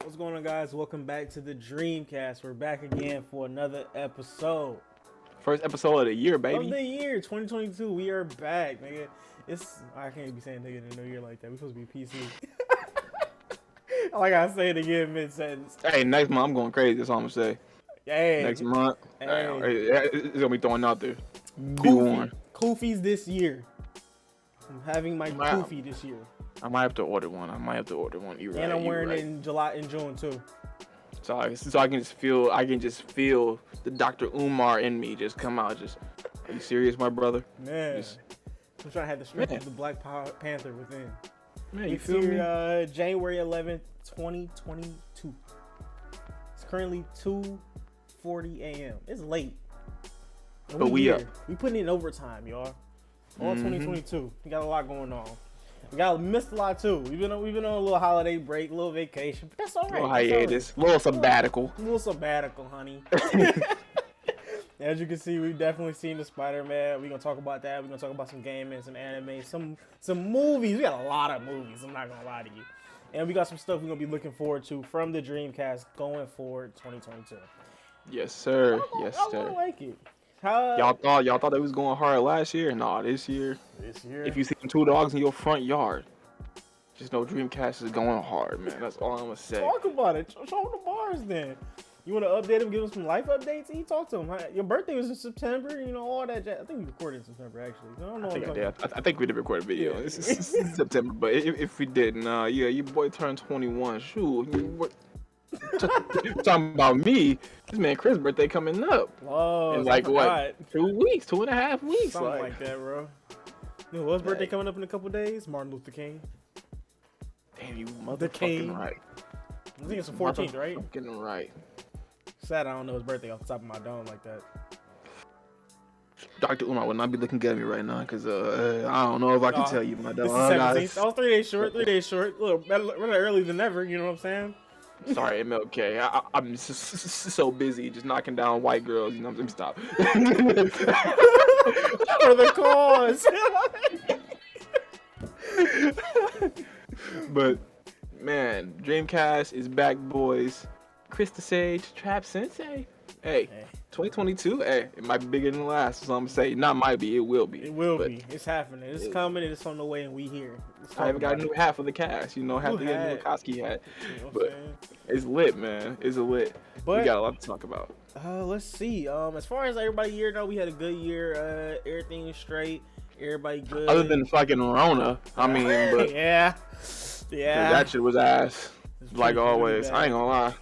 What's going on, guys? Welcome back to the DreamCast. We're back again for another episode First episode of the year, of baby. the year 2022. We are back, nigga. I can't be saying nigga in the new year like that. We're supposed to be PC. Like I say it again mid sentence. Hey, next month I'm going crazy. That's all I'm gonna say. Hey, Next month, hey. it's gonna be thrown out there. Be Koofy. warned. Koofies this year. I'm having my Wow. Koofy this year, I might have to order one. You're right. and I'm wearing right. it in June too. So I can just feel the Dr. Umar in me just come out. Just, are you serious, my brother? Man, Just, I'm trying to have the strength of the Black Panther within. man, you It's feel me? here, January 11th, 2022. It's currently 2:40 a.m. It's late. And But we here. up. We putting in overtime, y'all. All Mhm. 2022. We got a lot going on. We missed a lot too. We've been on a little holiday break, a little vacation, but that's all right. Little That's all right. hiatus, little sabbatical. A little sabbatical, honey. As you can see, we've definitely seen the Spider-Man. We're gonna talk about that. We're gonna talk about some gaming, some anime, some movies. We got a lot of movies. I'm not gonna lie to you. And we got some stuff we're gonna be looking forward to from the Dreamcast going forward 2022. Yes, sir. Yes, I sir. like it. How Y'all thought it was going hard last year? Nah, this year. this year? If you see them two dogs in your front yard, just know Dreamcast is going hard, man. That's all I'm gonna say. Talk about it. Show them the bars then. You want to update him, give him some life updates? You talk to him. Your birthday was in September, all that jazz. I think we recorded in September, actually. I don't know. I think we did record a video. Yeah. It's September, but if we didn't, yeah, your boy turned 21. Shoot, talking about me. This man Chris' birthday coming up Oh, in I like forgot. what? 2 weeks, 2.5 weeks, Something like that, bro. You know what's birthday Hey. coming up in a couple days? Martin Luther King. Damn, you The king. motherfucking right. I think it's the 14th, right? Getting right. Sad I don't know his birthday off the top of my dome like that. Dr. Umar would not be looking at me right now, cause I don't know if I can tell you, my dog. This is 17th. I was 3 days short. 3 days short. Look, better early than never. You know what I'm saying? Sorry, MLK. I'm so busy just knocking down white girls. You know, let me stop. For the cause. But man, Dreamcast is back, boys. Chris the Sage, Trap Sensei. Hey, 2022. Hey, it might be bigger than last. So I'm gonna say, not might be, it will be. It will But be. It's happening. It's coming. And it's on the way, and we here. I haven't got a new hat for the cast. You know, have to get a new Koski hat. You know what I'm But saying? it's lit, man. It's lit. But We got a lot to talk about. let's see. As far as everybody year though, we had a good year. Everything is straight. Everybody good. Other than fucking Rona, I mean, but yeah. that shit was ass. It's Like pretty always. bad. I ain't gonna lie.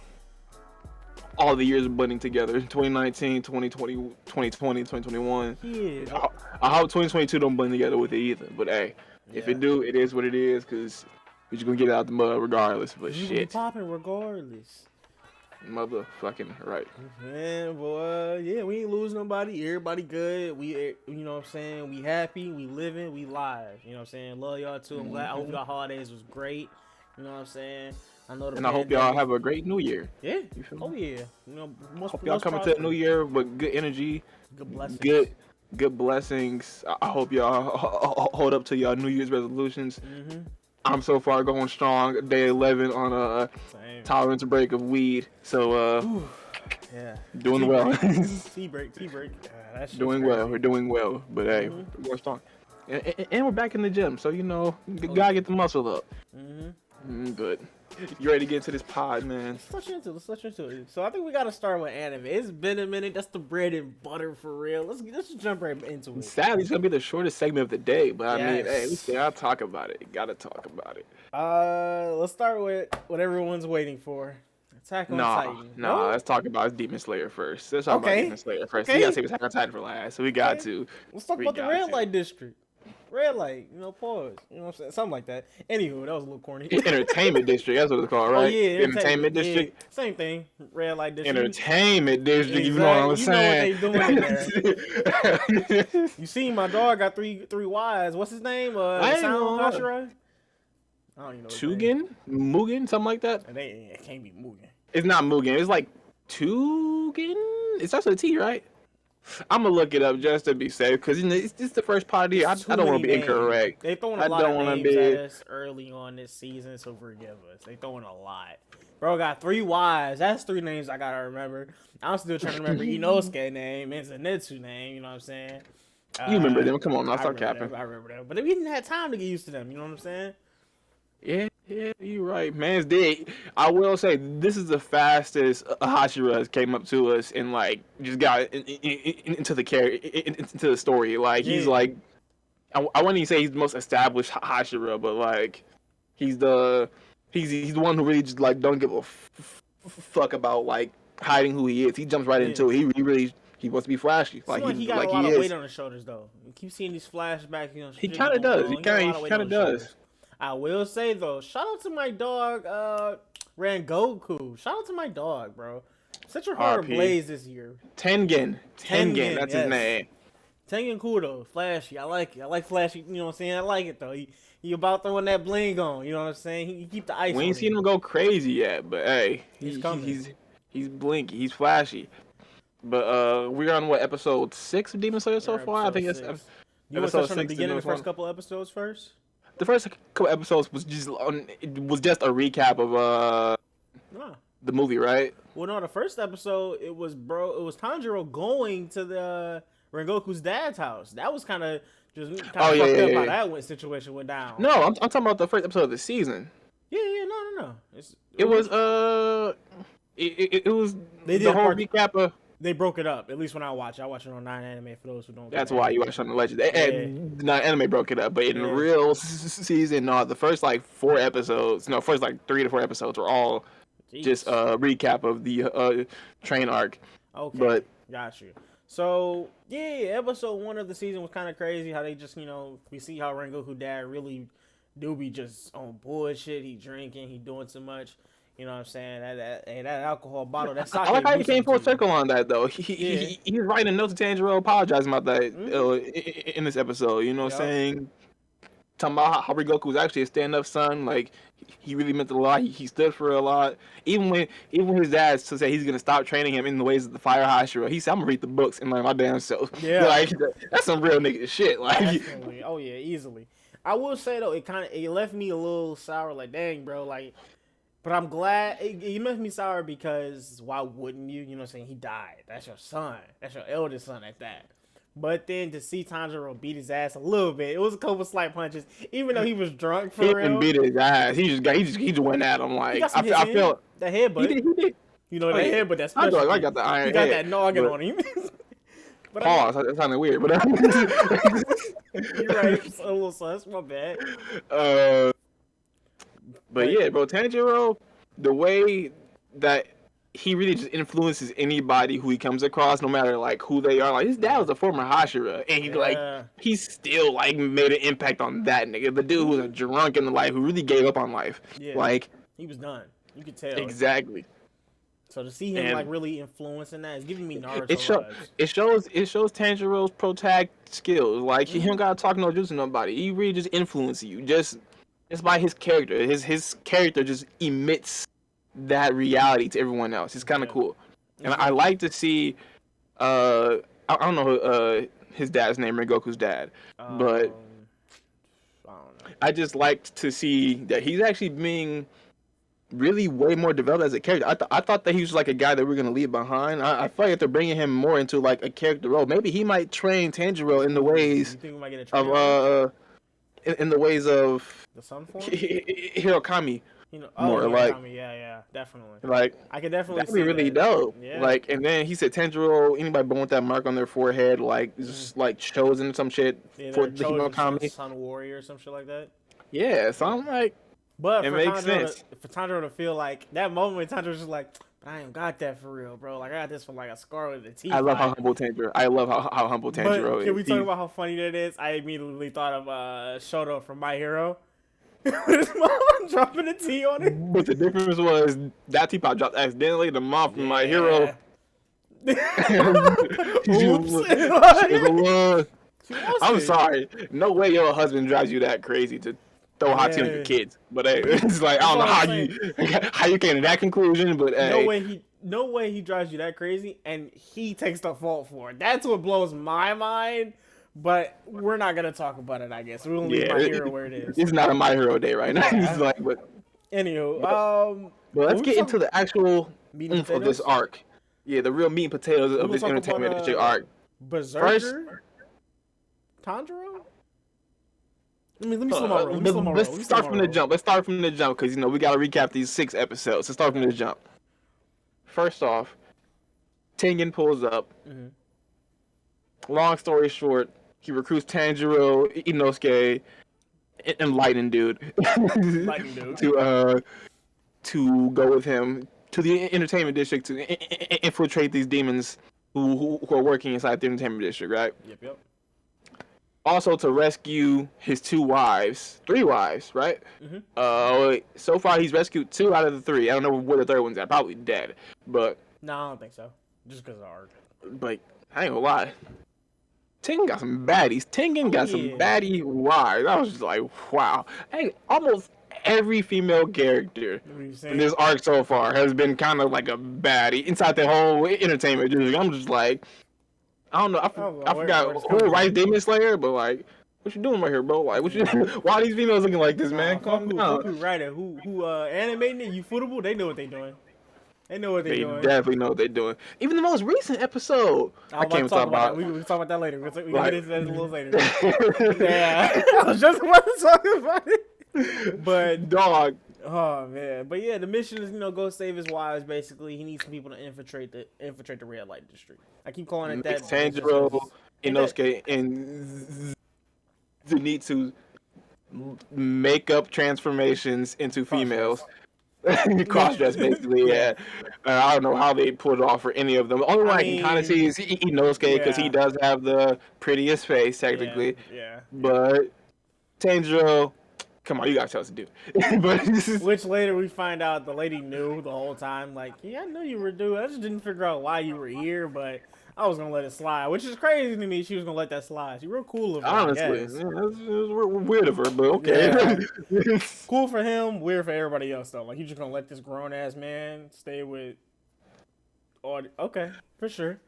All the years blending together. 2019, 2020, 2020, 2021. Yeah. I hope 2022 don't blend together with it either. But hey, if Yeah. it do, it is what it is, because we're just gonna get it out the mud regardless. But You be shit. popping regardless. Motherfucking right. Man, boy, yeah, we ain't lose nobody. Everybody good. We, you know what I'm saying? We happy. We living. We live. You know what I'm saying? Love y'all too. I'm glad. I hope y'all holidays was great. You know what I'm saying? I know the. And I hope y'all have a great new year. Yeah. You feel Oh me? yeah. You know, most, Hope y'all most coming to the new year with good energy, Good blessings. good blessings. I hope y'all hold up to y'all New Year's resolutions. Mm-hmm. I'm so far going strong. Day 11 on a Same. tolerance break of weed. So Yeah. doing Tea well. Tea break. That shit's Doing crazy. well. We're doing well. But hey, we're going strong. And we're back in the gym. So, you know, gotta get the muscle up. But you ready to get into this pod, man? Let's touch into it. So I think we gotta start with anime. It's been a minute. That's the bread and butter for real. Let's just jump right into it. Sadly, it's gonna be the shortest segment of the day, but I mean, hey, Yes. we gotta talk about it. Gotta talk about it. Let's start with what everyone's waiting for. Attack on Titan. No, let's talk about Demon Slayer first. Let's talk about Okay. Demon Slayer first. Okay. We gotta save Attack on Titan for last, so we got Okay. to. Let's talk We about the got red to. light district. Red light, pause. You know what I'm saying? Something like that. Anywho, that was a little corny. Entertainment District, that's what it's called, right? Oh yeah, Entertainment yeah, District. same thing. Red light district. Entertainment District, you know what I'm saying? You know what they doing in there. You see, my dog got three Y's. What's his name? I ain't Sound know. Hashira? I don't even know. his name. Mugen, something like that. It can't be Mugen. It's not Mugen. It's like Tugen. It starts with a T, right? I'm gonna look it up just to be safe because it's the first part of the year. It's I too don't want many to be names. incorrect. They throwing I a lot don't of want to names at be. us early on this season, so forgive us. They throwing a lot. Bro got 3 Ys. That's 3 names I gotta remember. I'm still trying to remember Inosuke name and Zenitsu name. You know what I'm saying? You remember them? Come on, I'll start capping. I remember them, but we didn't have time to get used to them. You know what I'm saying? Yeah, you're right. Man's dead. I will say this is the fastest Hashira has came up to us and like just got into the into the story. Like he's Yeah. like, I wouldn't even say he's the most established Hashira, but like he's the one who really just like don't give a fuck about like hiding who he is. He jumps right into it. He really wants to be flashy. Like he got a lot of weight on his shoulders though. You keep seeing these flashbacks. You know, he kind of does. He kind of does. Shoulders. I will say though, shout out to my dog, Rangoku. Shout out to my dog, bro. Set your heart ablaze this year. Tengen, that's his name. Tengen cool though, flashy. I like it. I like flashy. You know what I'm saying? I like it though. He about throwing that bling on. You know what I'm saying? He keep the ice. We ain't seen him go crazy yet, but hey, he's coming. He's blinky. He's flashy. But we're on what, episode 6 of Demon Slayer so far? I think it's episode 6. You want to touch on the beginning, the first couple episodes first? The first couple episodes was just a recap of the movie, right? Well, no, the first episode it was Tanjiro going to the Rengoku's dad's house. That was kind of fucked up how that situation went down. No, I'm talking about the first episode of the season. Yeah, no. It was they did the whole recap of. They broke it up. At least when I watch it on 9 Anime. For those who don't. That's why you watch on the Legend. And 9 Anime broke it up, but in the real season, the first like 4 episodes, first like 3 to 4 episodes were all just a recap of the train arc. Okay, but got you. So episode 1 of the season was kind of crazy. How they just we see how Rengoku dad really do be just on bullshit. He drinking, he doing too much. You know what I'm saying? That alcohol bottle. That sake. I like how he came full circle on that though. He's writing a note to Tanjiro apologizing about that in this episode. You know what I'm saying? Talking about how Rengoku was actually a stand-up son. Like he really meant a lot. He stood for a lot. Even when his dad said he's gonna stop training him in the ways of the Fire Hashira, he said, "I'm gonna read the books and learn my damn self." Yeah, like that's some real nigga shit. Like, definitely. Oh yeah, easily. I will say though, it left me a little sour. Like, dang, bro, like. But I'm glad it made me sour because why wouldn't you? You know what I'm saying? He died. That's your son. That's your eldest son at that. But then to see Tanjiro beat his ass a little bit, it was a couple slight punches. Even though he was drunk for real. He didn't beat his ass. He just went at him like I felt that headbutt. He did. You know that headbutt. That's special. I got the iron. He got that noggin on him. But pause. That sounded weird, but you're right. It's a little sus. My bad. But yeah, bro, Tanjiro, the way that he really just influences anybody who he comes across, no matter like who they are. Like his dad was a former Hashira, and he still like made an impact on that nigga. The dude who was a drunk in the life, who really gave up on life. Yeah, like he was done. You could tell exactly. So to see him like really influencing that is giving me Naruto it shows Tanjiro's protag skills. Like he don't gotta talk no juice to nobody. He really just influences you. Just by his character. His character just emits that reality to everyone else. It's kind of cool. And I like to see I don't know his dad's name, Rengoku's dad, but I don't know. I just liked to see that he's actually being really way more developed as a character. I thought that he was like a guy that we're gonna leave behind. I feel like they're bringing him more into like a character role. Maybe he might train Tanjiro in the ways you think we might get a in the ways of the sun form? Hirokami. More like yeah, definitely. Like I could definitely that'd be really dope. Yeah. Like, and then he said Tanjiro, anybody born with that mark on their forehead, like just like chosen some shit for the Hirokami, Sun Warrior or some shit like that. Yeah, so I'm like, but it makes sense for Tanjiro to feel like that moment when Tanjiro's just like, I ain't got that for real, bro. Like I got this from like a scar with the teeth. I love how humble Tanjiro. I love how humble Tanjiro is. Can we talk about how funny that is? I immediately thought of Shoto from My Hero. His mom dropping a tea on it. But the difference was that teapot dropped accidentally. The mom from My Hero. Oops. I'm sorry. No way your husband drives you that crazy to throw hot tea on your kids. But hey, it's like I don't know how you came to that conclusion. But hey, no way he drives you that crazy, and he takes the fault for it. That's what blows my mind. But we're not gonna talk about it. I guess we're gonna leave My Hero where it is. It's not a My Hero day right now. Yeah. It's like, but anywho, but let's get into the actual oomph of this arc. Yeah, the real meat and potatoes of this entertainment district arc. Berserker? Tanjiro? Let me slow my roll. Let's start from the jump. Let's start from the jump because we gotta recap these 6 episodes. Let's start from the jump. First off, Tengen pulls up. Mm-hmm. Long story short, he recruits Tanjiro, Inosuke, and Lightning Dude, to go with him to the entertainment district to infiltrate these demons who are working inside the entertainment district, right? Yep. Also to rescue his 3 wives, right? Mm-hmm. So far he's rescued 2 out of the 3. I don't know where the third one's at. Probably dead, but no, I don't think so. Just because of the arc. But I ain't gonna lie. Tengen got some baddies. Tengen got some baddie wives. I was just like, wow. Hey, almost every female character in this arc so far has been kind of like a baddie inside the whole entertainment district. I'm just like, I don't know. I forgot who writes Demon Slayer, but like, what you doing right here, bro? Like, why are these females looking like this, man? Calm down. Who animating it? Ufotable? They know what they doing. They know what they're doing. They definitely know what they're doing. Even the most recent episode. I can't talk about it. We can talk about that later. We can get into that a little later. Yeah. I was just about to talk about it. But, dog. Oh, man. But yeah, the mission is, go save his wives, basically. He needs some people to infiltrate the red light district. I keep calling it that. Tanjiro, Inosuke, and the need to make up transformations into females. Cross-dress, basically, yeah. I don't know how they pulled it off for any of them. The only one I can kind of see is Inosuke, because he does have the prettiest face, technically. Yeah. But Tanjiro, come on, you gotta tell us to do it. Which later we find out the lady knew the whole time, like, yeah, I knew you were due. I just didn't figure out why you were here, but I was gonna let it slide, which is crazy to me. She was gonna let that slide. She real cool of her. Honestly, it was weird of her, but okay. Yeah. Cool for him, weird for everybody else though. Like, you just gonna let this grown ass man stay with? Okay, for sure.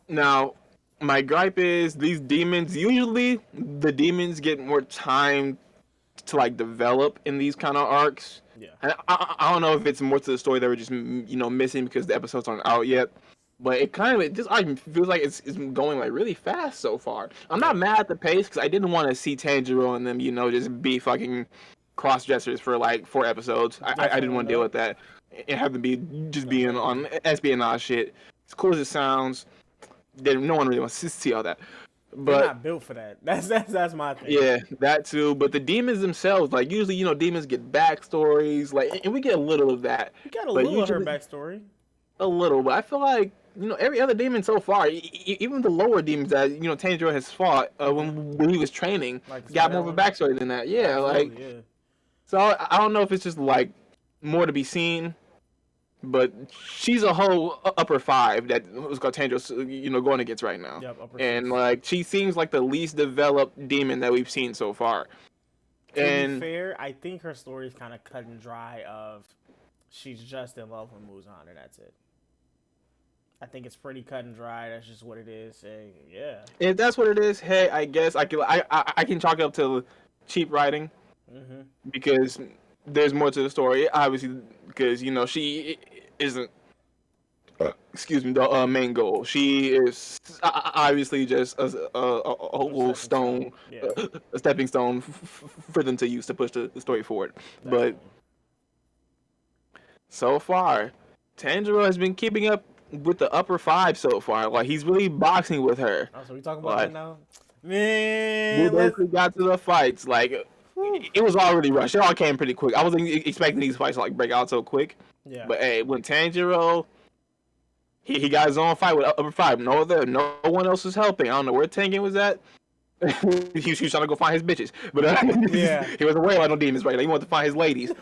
Now, my gripe is these demons. Usually, the demons get more time to like develop in these kind of arcs. Yeah. And I don't know if it's more to the story that we're just missing because the episodes aren't out yet. But this arc feels like it's going like really fast so far. I'm not mad at the pace because I didn't want to see Tanjiro and them, just be fucking cross-dressers for like 4 episodes. I didn't want to deal with that and have them be just being on espionage shit. As cool as it sounds, no one really wants to see all that. But they're not built for that. That's my thing. Yeah, that too. But the demons themselves, like usually, demons get backstories, like, and we get a little of that. We got a little of her backstory. A little, but I feel like every other demon so far, even the lower demons that Tanjiro has fought when he was training, got more of a backstory than that. Yeah, yeah. So I don't know if it's just like more to be seen, but she's a whole upper 5 that was called Tanjiro, going against right now. Yep, upper and 6. like she seems like the least developed demon that we've seen so far. To be fair, I think her story is kind of cut and dry. Of she's just in love with Muzan, and that's it. I think it's pretty cut and dry. That's just what it is. And yeah. If that's what it is, hey, I guess I can chalk it up to cheap writing, because there's more to the story. Obviously, because she isn't. The main goal. She is obviously just a little stone, a stepping stone for them to use to push the story forward. Definitely. But so far, Tanjiro has been keeping up with the upper 5 so far. Like, he's really boxing with her. Oh, so we talking about that now? Man, we basically got to the fights. Like, it was already rushed. It all came pretty quick. I wasn't expecting these fights to like break out so quick. Yeah. But hey, when Tanjiro, he got his own fight with upper 5. No one else was helping. I don't know where Tengen was at. he was trying to go find his bitches, but he wasn't worried about no demons right now. He wanted to find his ladies.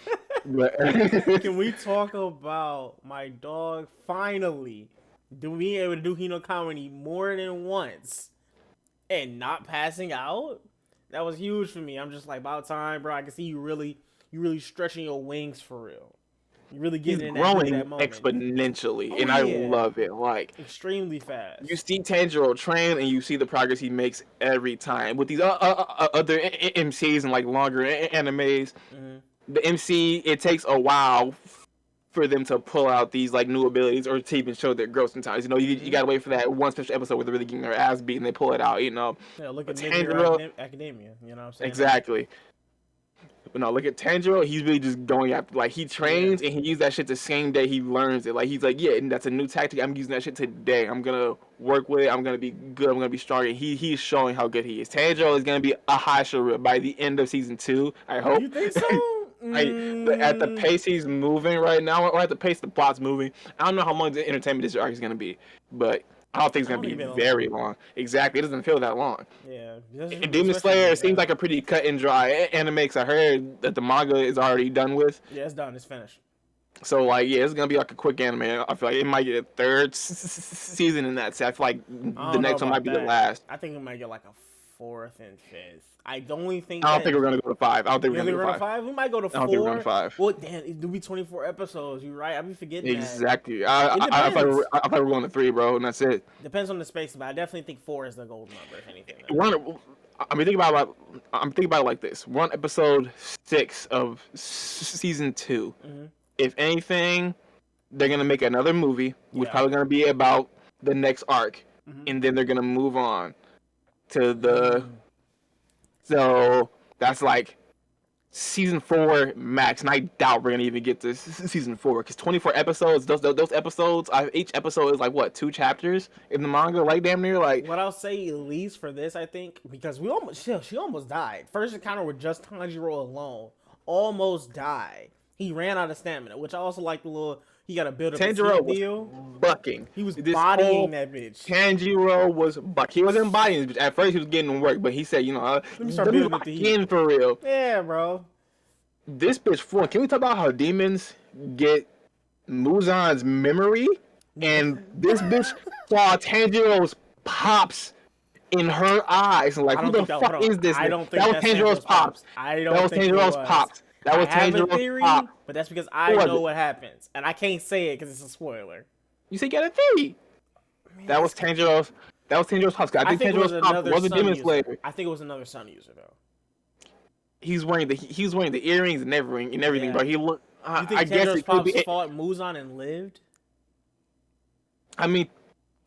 Can we talk about my dog finally being able to do Hino comedy more than once and not passing out? That was huge for me. I'm just like, about time, bro. I can see you really stretching your wings for real. You really He's getting in growing that moment. exponentially, Oh, and I yeah. love it. Like Extremely fast. you see Tanjiro train, and you see the progress he makes every time. With these other MCs and like longer animes, the MC it takes a while for them to pull out these like new abilities or to even show their growth. Sometimes you gotta wait for that one special episode where they're really getting their ass beat and they pull it out. Yeah, look at Tanjiro, Academia. You know what I'm saying? exactly. But no, look at Tanjiro. He's really just going after, like, he trains and he uses that shit the same day he learns it. Like, he's like, yeah, and that's a new tactic. I'm using that shit today. I'm gonna work with it. I'm gonna be good. I'm gonna be strong. And he's showing how good he is. Tanjiro is gonna be a Hashira by the end of season 2. I hope. You think so? At the pace he's moving right now, or at the pace the plot's moving, I don't know how long the entertainment this arc is gonna be, but I don't think it's gonna be very long. Exactly, it doesn't feel that long. Yeah. Demon Slayer seems like a pretty cut and dry anime. Cause I heard that the manga is already done with. Yeah, it's done. It's finished. So like, yeah, it's gonna be like a quick anime. I feel like it might get a third season in that. So I feel like the next one might be the last. I think it might get like a 4th and 5th. I don't think we're gonna go to 5. I don't think we're gonna go to 5. We might go to 4. I don't think we're going to 5. Well, damn, it'll be 24 episodes. You're right. I be forgetting exactly. that. I thought we were going to 3, bro, and that's it. Depends on the space, but I definitely think 4 is the gold number, if anything. I'm thinking about it like this. We're on episode 6 of season 2. If anything, they're gonna make another movie, which probably gonna be about the next arc, and then they're gonna move on to the. So that's like season 4 max, and I doubt we're gonna even get to season 4 because 24 episodes. Those episodes, each episode is like what, 2 chapters in the manga, like damn near like. What I'll say, at least for this, I think, because she almost died. First encounter with just Tanjiro alone, almost died. He ran out of stamina, which I also like the little. He got a build up Tanjiro deal. Bucking. He was bodying that bitch. Tanjiro was bucking. He wasn't bodying this bitch. At first, he was getting work, but he said, let me start building it in for real. Yeah, bro. This bitch fluent. Can we talk about how demons get Muzan's memory? And this bitch saw Tanjiro's pops in her eyes. And like, who the fuck is this? I don't think that was Tanjiro's pops. That was Tanjiro's pops. That was Tanjiro's pop. But that's because I know what happens, and I can't say it because it's a spoiler. You say you got a theory. Man, that was Tanjiro's. That was Tanjiro's pops. I think Tanjiro's pop was a Demon Slayer. I think it was another Sun user though. He was wearing the earrings and everything, but he looked. You think Tanjiro's pops fought Muzan and lived? I mean,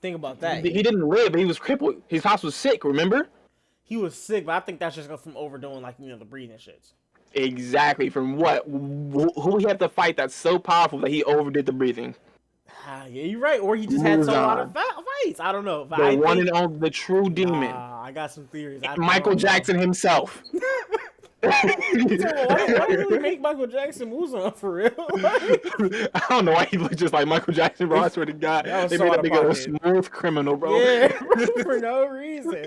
think about that. He didn't live, but he was crippled. His pops was sick. Remember? He was sick, but I think that's just from overdoing the breathing shits. Exactly. From what? Who he had to fight that's so powerful that he overdid the breathing? Yeah, you're right. Or he just had so lot of fights. I don't know. But the one and only, the true demon. I got some theories. Michael Jackson himself. Why did they make Michael Jackson Muzan for real? I don't know why he looked just like Michael Jackson, bro. I swear to God. They made that nigga a smooth criminal, bro. Yeah, for no reason.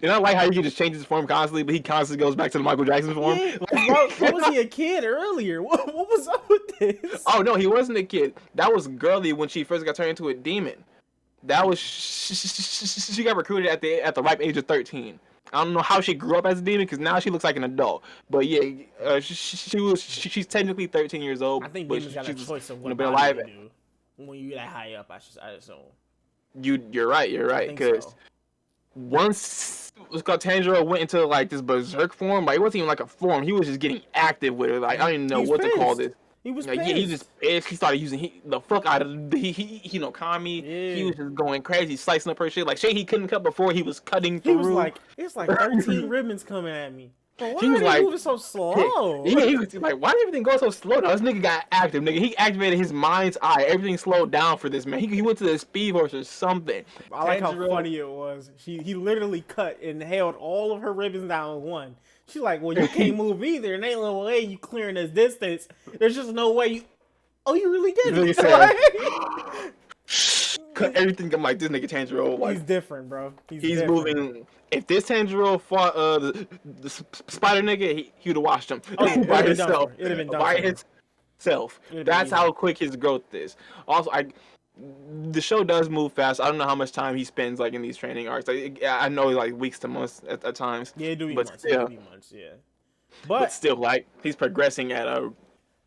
And I like how he can just change his form constantly, but he constantly goes back to the Michael Jackson form. Yeah. What was he, a kid earlier? What was up with this? Oh, no, he wasn't a kid. That was Girly when she first got turned into a demon. That was... She got recruited at the ripe age of 13. I don't know how she grew up as a demon, because now she looks like an adult. But yeah, she's technically 13 years old. I think demons got a choice of what body to do when you that high up, I assume. You're right, because... Once Tanjiro went into like this berserk form, like it wasn't even like a form. He was just getting active with it. Like I don't even know what to call this. He was pissed. Yeah, he just pissed. He started using the fuck out of Kami. Yeah. He was just going crazy, slicing up her shit. Like shit he couldn't cut before, he was cutting through. He was like, it's like 13 ribbons coming at me. But why are they moving so slow? Yeah, he was like, why did everything go so slow now? This nigga got active, nigga. He activated his mind's eye. Everything slowed down for this man. He went to the speed horse or something. I like how funny it was. He literally cut and held all of her ribbons down with one. She's like, well, you can't move either. And ain't no way you clearing this distance. There's just no way you... Oh, you really did it. Cut everything. I'm like, this nigga Tanjiro. Like, he's different, bro. He's moving... If this Tanjiro fought the spider nigga, he would have washed him by himself. By himself. That's how quick his growth is. Also, the show does move fast. I don't know how much time he spends like in these training arcs. Like, I know like weeks to months at times. Yeah, it do be but months. still, It do be months. Yeah, but but still, like he's progressing at a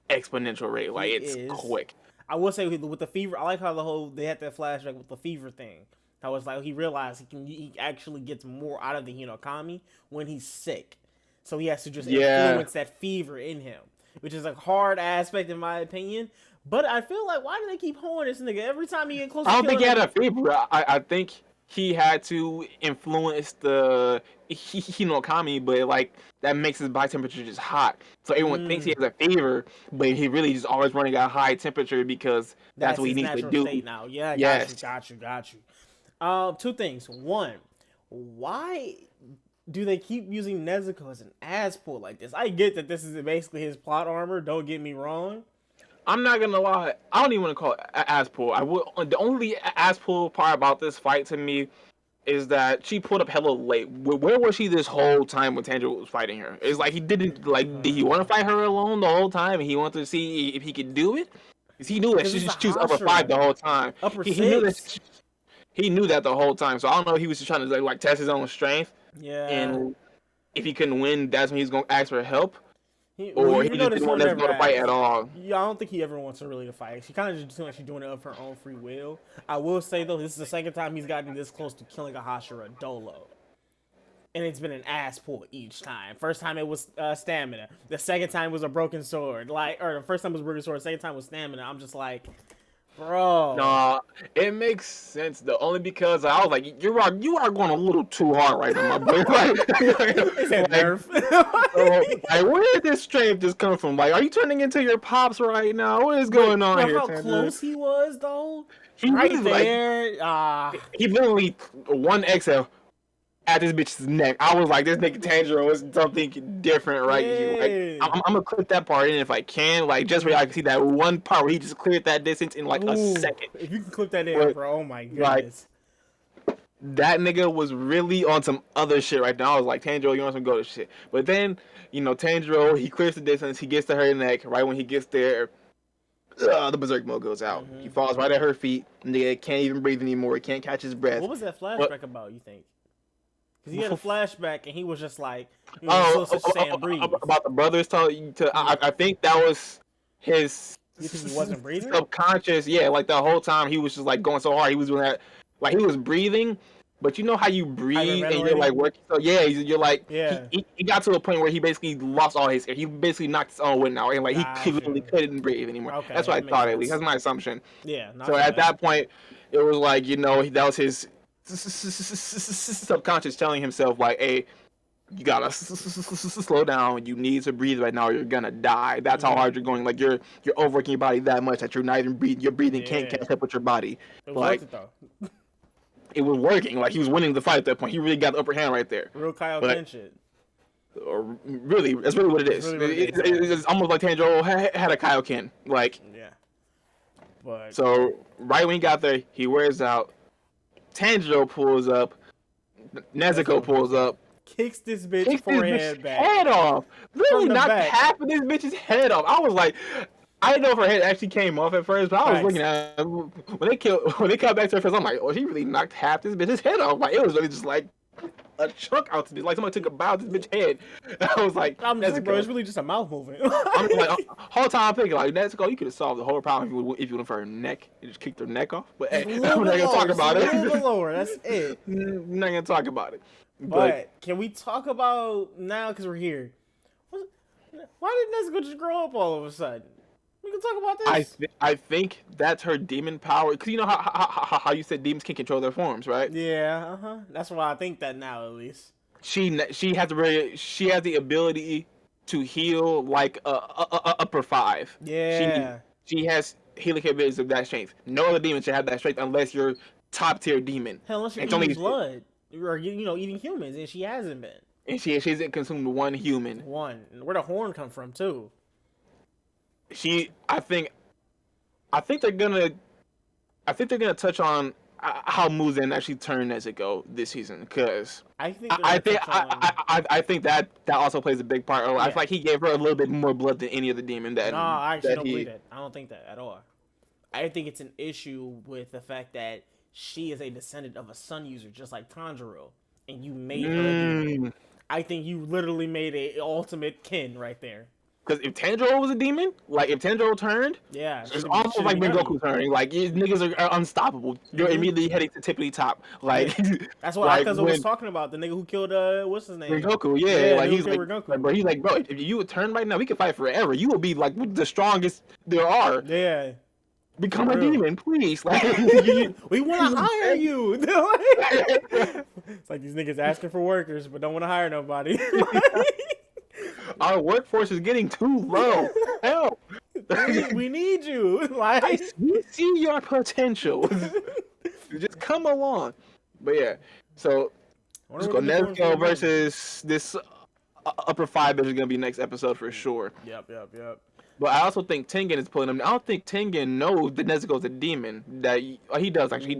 exponential rate. Like he it's is. quick. I will say with the fever, I like how they had that flashback with the fever thing. That was like he realized he actually gets more out of the Hinokami when he's sick, so he has to just influence that fever in him, which is a hard aspect in my opinion. But I feel like why do they keep holding this nigga every time he get close? I don't think he had a fever. I think he had to influence the Hinokami, but like that makes his body temperature just hot. So everyone thinks he has a fever, but he really just always running at high temperature because that's what he needs to do. State now. Yeah, yes. got you. Two things. One, why do they keep using Nezuko as an ass pull like this? I get that this is basically his plot armor. Don't get me wrong. I'm not gonna lie. I don't even want to call it ass pull. The only ass pull part about this fight to me is that she pulled up hella late. Where was she this whole time when Tanjiro was fighting her? It's like he didn't like. Did he want to fight her alone the whole time? And he wanted to see if he could do it. Because he knew that she was upper 5 the whole time. Upper 6. He knew that the whole time. So I don't know if he was just trying to like test his own strength. Yeah. And if he couldn't win, that's when he's gonna ask for help. He just didn't want to fight at all. Yeah, I don't think he ever wants her really to fight. She kind of just seems like she's doing it of her own free will. I will say though, this is the second time he's gotten this close to killing a Hashira Dolo, and it's been an ass pull each time. First time it was stamina. The second time was a broken sword. Or the first time was broken sword. The second time was stamina. I'm just like, bro. Nah, it makes sense though. Only because I was like, you are going a little too hard right now, my boy. Like, where did this strength just come from? Like, are you turning into your pops right now? What is going on here? How close he was though. He right really, there. He literally one exhale at this bitch's neck. I was like, this nigga Tanjiro is something different right here. Like, I'm gonna clip that part in if I can, like just where I can see that one part where he just cleared that distance in like a second. If you can clip that in, bro, oh my goodness. Like, that nigga was really on some other shit right now. I was like, Tanjiro, you want some go to shit. But then, Tanjiro, he clears the distance, he gets to her neck. Right when he gets there, the berserk mode goes out. Mm-hmm. He falls right at her feet. Nigga can't even breathe anymore. He can't catch his breath. What was that flashback about, you think? Because he had a flashback and he was just like, about the brothers I think that was his you think he wasn't breathing? Subconscious, yeah, like the whole time he was just like going so hard. He was doing that, like he was breathing, but you know how you breathe and you're like working. So yeah, you're like, he got to a point where he basically lost all his air. He basically knocked his own wind out and like he literally couldn't breathe anymore. Okay, that's what I thought at least. That's my assumption. Yeah. So at that point, it was like that was his subconscious telling himself like, hey, you gotta slow down, you need to breathe right now or you're gonna die. That's how hard you're going. Like you're overworking your body that much that you're not even breathing. Your breathing can't catch up with your body. It was worth it though. It was working. Like he was winning the fight at that point. He really got the upper hand right there. Real Kaioken shit. Really, that's really what it is. It's almost like Tanjiro had a Kaioken. Like but so right when he got there, he wears out. Tanjiro pulls up. Nezuko pulls up. Kicks this bitch forehead back. Head off. Literally knocked half of this bitch's head off. I was like, I didn't know if her head actually came off at first, but I was looking at her. When they cut back to her face, I'm like, oh, she really knocked half this bitch's head off. Like it was really just like a chunk out to this. Like somebody took a bow to this bitch's head. I was like, I'm just like, bro, it's really just a mouth movement. I'm like, whole time I'm thinking like, Nezuko, you could have solved the whole problem if you went for her neck. You just kicked her neck off. But hey, I'm not gonna talk about it. A little bit lower. That's it. I'm not gonna talk about it. But can we talk about now because we're here? Why did Nezuko just grow up all of a sudden? We can talk about this. I think that's her demon power. Because you know how you said demons can control their forms, right? Yeah, That's why I think that now, at least. She has the ability to heal like upper 5. Yeah. She has healing capabilities of that strength. No other demon should have that strength unless you're top tier demon. Hell, unless you're eating blood or eating humans, and she hasn't been. And she hasn't consumed one human. One. Where'd the horn come from too? I think they're gonna touch on how Muzan actually turned Nezuko this season, because I think that also plays a big part. Yeah. I feel like he gave her a little bit more blood than any other demon that. No, I actually don't believe that. I don't think that at all. I think it's an issue with the fact that she is a descendant of a sun user, just like Tanjiro, and you made her a demon. I think you literally made a ultimate kin right there. Because if Tanjiro was a demon, like if Tanjiro turned, Yeah, it's almost like when Goku turning. Like these niggas are unstoppable. You're immediately heading to tippity top. Like that's what like Akaza was talking about. The nigga who killed what's his name? Goku, yeah. Like he's like, bro, if you would turn right now, we could fight forever. You will be like the strongest there are. Yeah. Become a demon, please. Like we want to hire you. It's like these niggas asking for workers, but don't want to hire nobody. Our workforce is getting too low. Help! We need you. Like we see your potential. Just come along. But yeah, so let's go Nezuko versus this upper 5 that is gonna be next episode for sure. Yep. But I also think Tengen is pulling him. I don't think Tengen knows that Nezuko's a demon. That he does actually.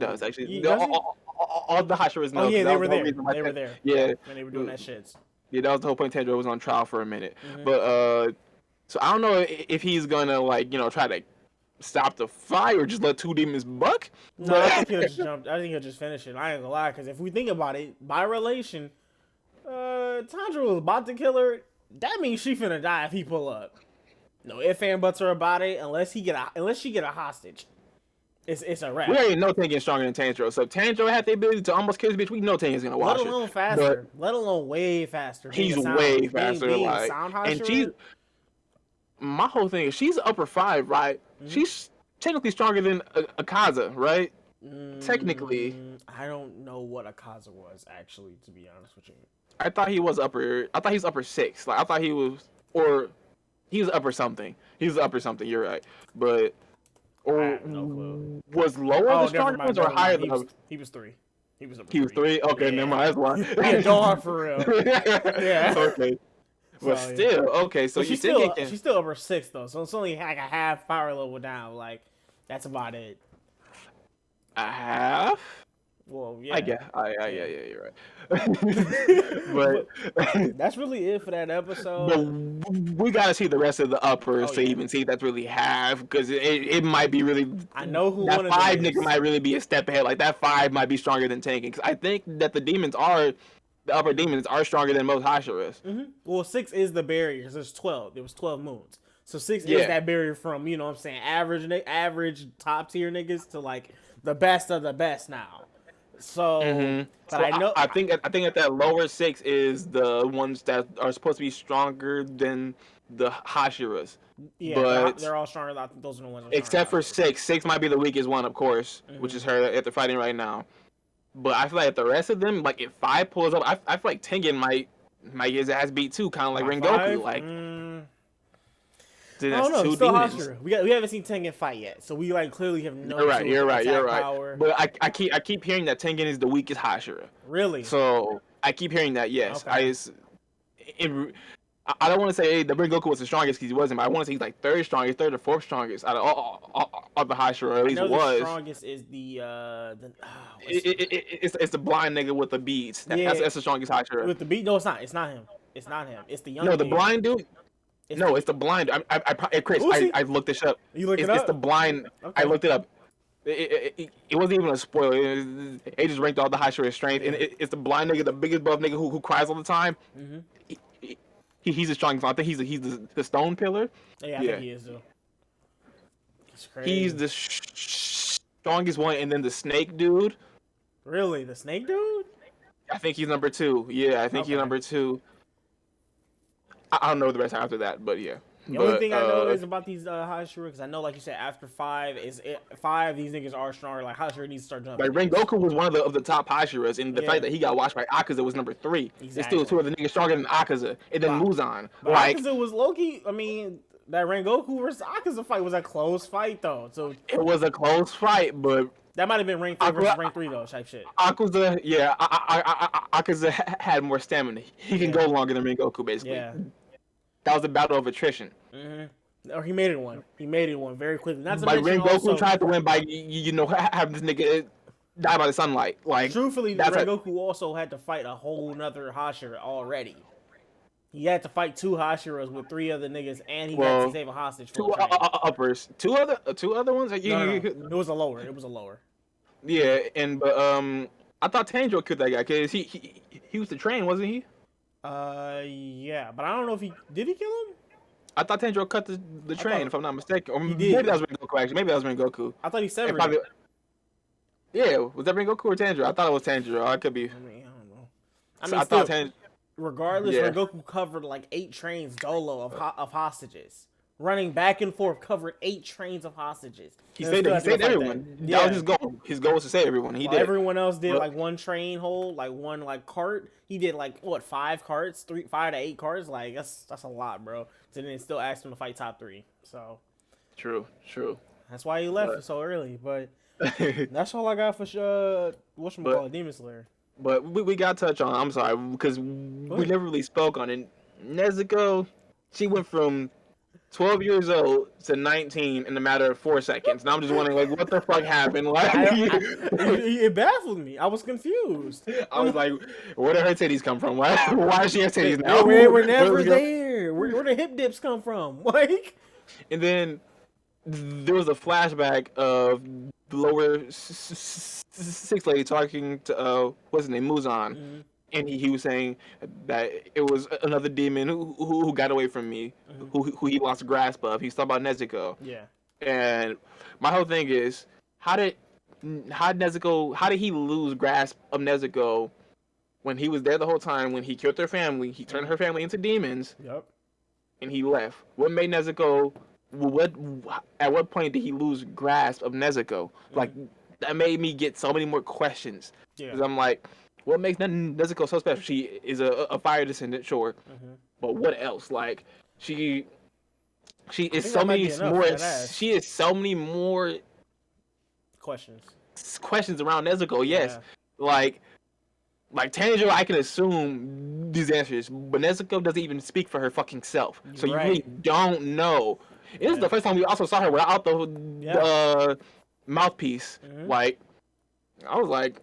All the Hashiras know. Oh yeah, they were there. They were there. Yeah, when they were doing that shit. Yeah, that was the whole point. Tanjiro was on trial for a minute, but so I don't know if he's gonna try to stop the fight or just let two demons buck. No, I think he'll just jump. I think he'll just finish it. I ain't gonna lie, because if we think about it, by relation, Tanjiro was about to kill her. That means she finna die if he pull up. No ifs and buts are about it unless she get a hostage. It's a wrap. We already know Tengen's stronger than Tanjiro. So if Tanjiro had the ability to almost kill this bitch, we know Tengen's gonna watch it. Let alone faster. Let alone way faster. He's way faster. And she's my whole thing is she's upper 5, right? Mm-hmm. She's technically stronger than Akaza, right? Technically. I don't know what Akaza was actually, to be honest with you. I thought he was upper 6. Like I thought he was upper something. He was upper something. You're right, but. Or no was lower the stronger ones or higher than he was 3. He was up. He was 3. Okay, never mind. That's why. Yeah, dog for real. Yeah. Okay. But still, okay. So she's still upper 6 though. So it's only like a half power level down. Like that's about it. A half? Well, yeah. I guess. Yeah, you're right. but that's really it for that episode. But we gotta see the rest of the uppers to even see if that's really half, because it might be really. I know who that one 5 of them nigga might really be a step ahead. Like that 5 might be stronger than Tengen, because I think that the upper demons are stronger than most Hashiras. Mm-hmm. Well, 6 is the barrier because there's 12. There was 12 moons, so 6 is that barrier from what I'm saying average top tier niggas to like the best of the best now. So, but so I know. I think at that lower 6 is the ones that are supposed to be stronger than the Hashiras. Yeah, but they're all stronger. Those are the ones. Except for 6. 6 might be the weakest one, of course, which is her that they're fighting right now. But I feel like the rest of them, like if 5 pulls up, I feel like Tengen might get his ass beat too, kind of like Rengoku. Like. I don't know. It's still Hashira. We haven't seen Tengen fight yet, so we like clearly have no. You're right. Power. But I keep hearing that Tengen is the weakest Hashira. Really? So I keep hearing that. Yes, okay. I don't want to say the Rengoku was the strongest because he wasn't, but I want to say he's like third or fourth strongest out of all the Hashira, or at least was. The strongest is it's the blind nigga with the beads. That's the strongest Hashira. With the bead? No, it's not. It's not him. It's not him. It's the young. No, the blind dude. It's the blind. Chris, I looked this up. You looked it up? It's the blind. Okay. I looked it up. It wasn't even a spoiler. It just ranked all the Hashira strength, and it's the blind nigga, the biggest buff nigga who cries all the time. He's the strongest. I think he's the stone pillar. Yeah, I think he is though. It's crazy. He's the strongest one, and then the snake dude. Really, the snake dude? I think he's number 2. Yeah, I think he's number 2. I don't know the rest after that, but yeah. The only thing I know is about these Hashira, because I know, like you said, after 5 these niggas are stronger. Like Hashira needs to start jumping. Like Rengoku was one of the top Hashiras, and the fact that he got watched by Akaza was number 3. Exactly. There's still 2 of the niggas stronger than Akaza, and then Muzan. But Akaza was low-key. I mean, that Rengoku versus Akaza fight was a close fight though. So it was a close fight, but that might have been rank 3 versus rank 3 though, type shit. Akaza, Akaza had more stamina. He can go longer than Rengoku, basically. Yeah. That was a battle of attrition. Or he made it one. He made it one very quickly. Not to like mention Rengoku tried to win by having this nigga die by the sunlight. Like truthfully, Rengoku also had to fight a whole nother Hashira already. He had to fight 2 Hashiras with 3 other niggas, and he had to save a hostage for two a train. uppers, two other ones. Like, No. It was a lower. It was a lower. Yeah, but I thought Tanjiro killed that guy because he was the train, wasn't he? Yeah, but I don't know if did he kill him? I thought Tanjiro cut the train, if I'm not mistaken. Or did. Maybe that was Rengoku, actually. Maybe that was Rengoku. I thought he severed it. Yeah, was that Rengoku or Tanjiro? I thought it was Tanjiro. I could be. I don't know. I thought Tanjiro. Regardless, Rengoku covered like 8 trains dolo of hostages. Running back and forth, covered 8 trains of hostages. He saved everyone. That was his goal. His goal was to save everyone. He did. Everyone else did like 1 train hold, like 1 like cart. He did like 5 carts, 5 to 8 carts. Like that's a lot, bro. So then still asked him to fight top 3. So true. That's why he left so early. But that's all I got for whatchamacallit, Demon Slayer. But we got to touch on. I'm sorry because we never really spoke on it. Nezuko, she went from 12 years old to 19 in a matter of 4 seconds. And I'm just wondering, like, what the fuck happened? Like, it baffled me. I was confused. I was like, where did her titties come from? Why does she have titties now? They were never there. Where the hip dips come from? Like, and then there was a flashback of the lower 6 lady talking to what's his name, Muzan. Mm-hmm. And he was saying that it was another demon who got away from me, mm-hmm. who he lost grasp of. He's talking about Nezuko. Yeah. And my whole thing is, how did he lose grasp of Nezuko when he was there the whole time? When he killed their family, he turned her family into demons. Yep. And he left. What made Nezuko? At what point did he lose grasp of Nezuko? Mm-hmm. Like that made me get so many more questions. Yeah. Because I'm like, what makes Nezuko so special? She is a fire descendant, sure, mm-hmm. but what else? Like she is so many more. She is so many more questions around Nezuko. Yes, yeah. like Tanjiro, I can assume these answers, but Nezuko doesn't even speak for her fucking self, so you really don't know. Yeah. This is the first time we also saw her without the mouthpiece. Mm-hmm. Like I was like.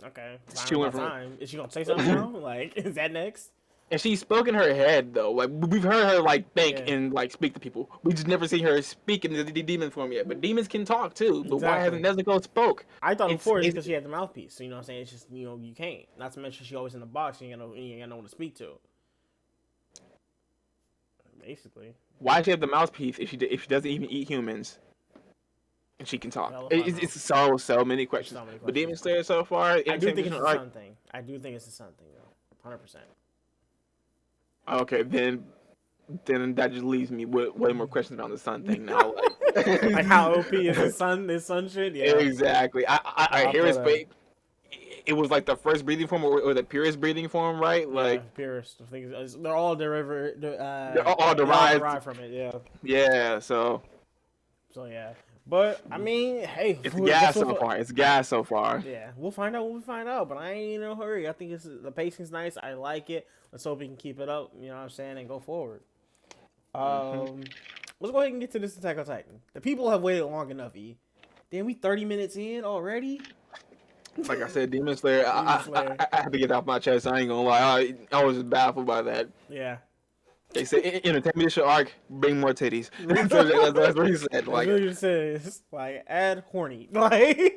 Okay. Time. Is she gonna say something now? Like, is that next? And she spoke in her head though. Like we've heard her like think and like speak to people. We just never seen her speak in the demon form yet. But demons can talk too. But why hasn't Nezuko spoke? I thought before it's because she had the mouthpiece. So you know what I'm saying? It's just you can't. Not to mention she always in the box. You ain't got no one to speak to. Basically. Why does she have the mouthpiece if she doesn't even eat humans? And she can talk. It's so many questions. But Demon Slayer so far, I do think it's a sun thing. I do think it's a sun thing though, 100%. Okay, then that just leaves me with way more questions around the sun thing now. Like how OP is the sun shit? Yeah, exactly. I hear it. It was like the first breathing form or the purest breathing form, right? Like purest. I think they're all derived. They're all derived from it. Yeah. Yeah. So yeah. But I mean, hey, it's gas so far. It's gas so far. Yeah, we'll find out when we find out. But I ain't in a hurry. I think the pacing's nice. I like it. Let's hope we can keep it up. You know what I'm saying, and go forward. Let's go ahead and get to this Attack on Titan. The people have waited long enough. Damn, we 30 minutes in already. Like I said, Demon Slayer. I had to get off my chest. I ain't gonna lie. I was just baffled by that. Yeah. They said, entertainment show arc, bring more titties. That's what he said. Like, what you said. Like, add horny. Like,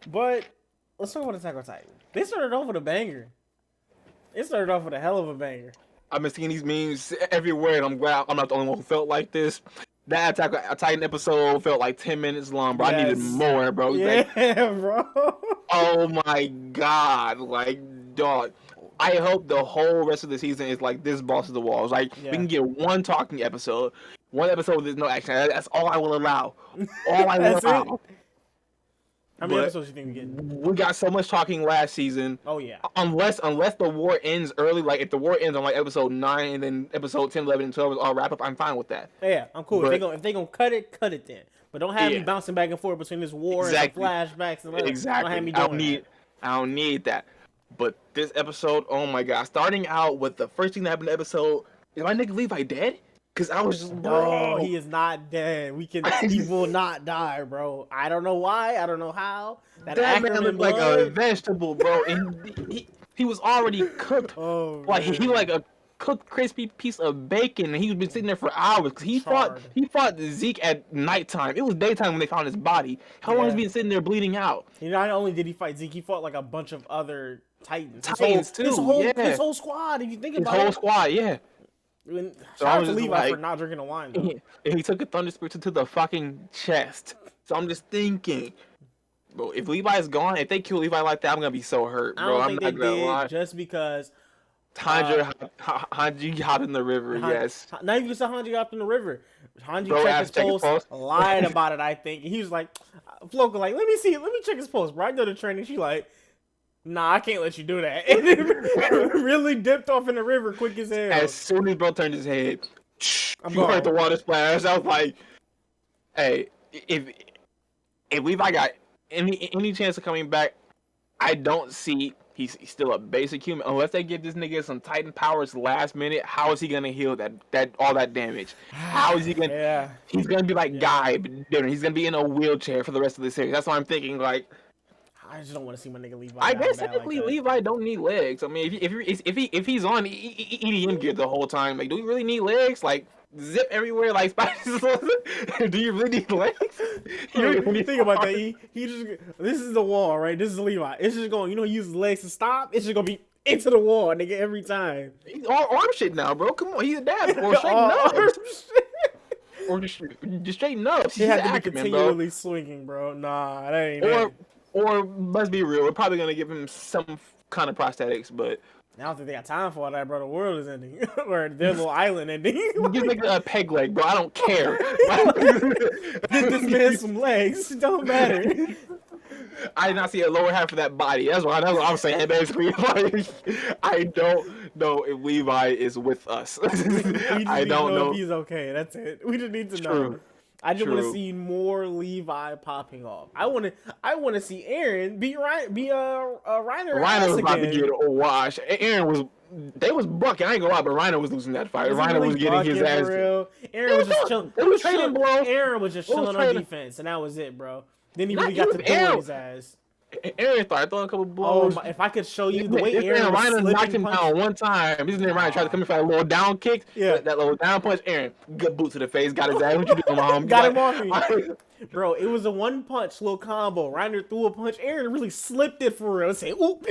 but let's talk about Attack on Titan. They started off with a banger. It started off with a hell of a banger. I've been seeing these memes everywhere, and I'm glad I'm not the only one who felt like this. That Attack on Titan episode felt like 10 minutes long, bro. Yes. I needed more, bro. Yeah, like, bro. Oh my god. Like, dog. I hope the whole rest of the season is like this boss of the walls. Like we can get one talking episode, one episode with no action. That's all I will allow. All I will allow. How many episodes do you think we get? We got so much talking last season. Oh yeah. Unless the war ends early, like if the war ends on like episode 9 and then episode 10, 11, and 12 is all wrap up, I'm fine with that. Yeah, I'm cool. But, if they gonna cut it then. But don't have me bouncing back and forth between this war and the flashbacks and whatever. Exactly. Don't have me doing I don't need that. But this episode, oh my god! Starting out with the first thing that happened in the episode, is my nigga Levi dead? Cause I was just, bro. No, he is not dead. He will not die, bro. I don't know why. I don't know how. That man looked like a vegetable, bro. And he was already cooked. Oh, like man. He like a cooked crispy piece of bacon, and he's been sitting there for hours because he fought Zeke at nighttime. It was daytime when they found his body. How long has he been sitting there bleeding out? Not only did he fight Zeke, he fought like a bunch of other Titans. His whole squad. If you think about it, his whole squad, yeah. Shout out to Levi for not drinking the wine, though. And he took a thunder spirit to the fucking chest. So I'm just thinking, bro, if Levi's gone, if they kill Levi like that, I'm gonna be so hurt, bro. I don't think they did just because Tanjiro hopped in the river, yes. Not even just Hanji hopped in the river. Hanji checked his post, lied about it, I think. And he was like, Floka, like, let me check his post, bro. I go to training. She like, nah, I can't let you do that. And then really dipped off in the river quick as hell. As soon as bro turned his head, you heard the water splash. I was like, hey, if Levi got any chance of coming back, I don't see he's still a basic human. Unless they give this nigga some Titan powers last minute, how is he gonna heal that all that damage? How is he gonna? Yeah. He's gonna be like Guy, but different. He's gonna be in a wheelchair for the rest of the series. That's why I'm thinking like. I just don't want to see my nigga Levi. I guess technically like Levi don't need legs. I mean, if he's on EDM gear the whole time, like, do we really need legs? Like, zip everywhere like spiders. Do you really need legs? You think about that. He just, this is the wall, right? This is Levi. It's just going. He uses legs to stop. It's just gonna be into the wall, nigga, every time. He's all arm shit now, bro. Come on, he's a dad. Or straighten up. Or just straighten up. He had to be continually swinging, bro. Nah, that ain't it. Or let's be real, we're probably gonna give him some kind of prosthetics, but I don't think they got time for all that, bro. The world is ending, or their little island ending. Give like a peg leg, bro. I don't care. Get this man some legs. It don't matter. I did not see a lower half of that body. That's what I'm saying. Basically, like, I don't know if Levi is with us. I don't know if he's okay. That's it. We just need to know. I just want to see more Levi popping off. I want to see Eren be Reiner. Reiner was about to get a wash. Eren was bucking. I ain't gonna lie, but Reiner was losing that fight. Reiner was getting his ass. Eren was just chilling. Eren was just chilling on defense, and that was it, bro. Then he really got to throw his ass. Eren started throwing a couple blows. Oh, if I could show you the way Eren knocked him down one time. His name Reiner tried to come in for that little down kick. Yeah, that little down punch. Eren, good boot to the face. Got his ass. What you doing, my homie? Got him off me. Bro, it was a one punch little combo. Reiner threw a punch. Eren really slipped it for real. Say, oop.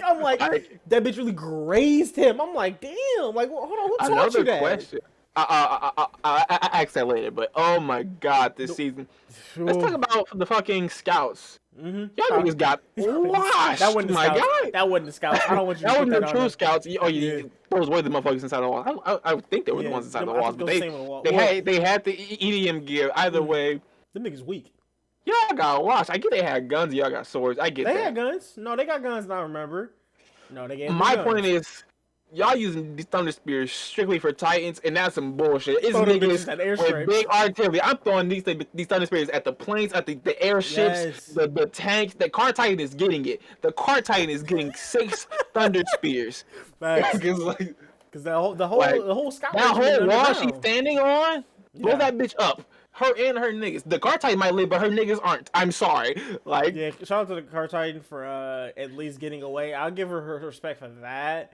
I'm like, that bitch really grazed him. I'm like, damn. Like, hold on, who taught you that? Another question. I asked that later, but oh my god, this season. Let's talk about the fucking scouts. Y'all niggas got washed. That wasn't the scouts. That wasn't the scouts. I don't want you to that put wasn't that the true scouts. Those were the motherfuckers inside the walls. I think they were the ones inside the walls, but they had the EDM gear. Either way, them niggas weak. Y'all got washed. I get they had guns. Y'all got swords. I get that. They had guns. No, they got guns. Now remember. No, they gave. My point is, y'all using these thunder spears strictly for Titans, and that's some bullshit. It's niggas with big artillery. I'm throwing these thunder spears at the planes, at the airships, the tanks. The car Titan is getting it. The car Titan is getting 6 thunder spears. Because the whole scout. That whole wall she's standing on, blow that bitch up. Her and her niggas. The car Titan might live, but her niggas aren't. I'm sorry. Like, yeah, shout out to the car Titan for at least getting away. I'll give her respect for that.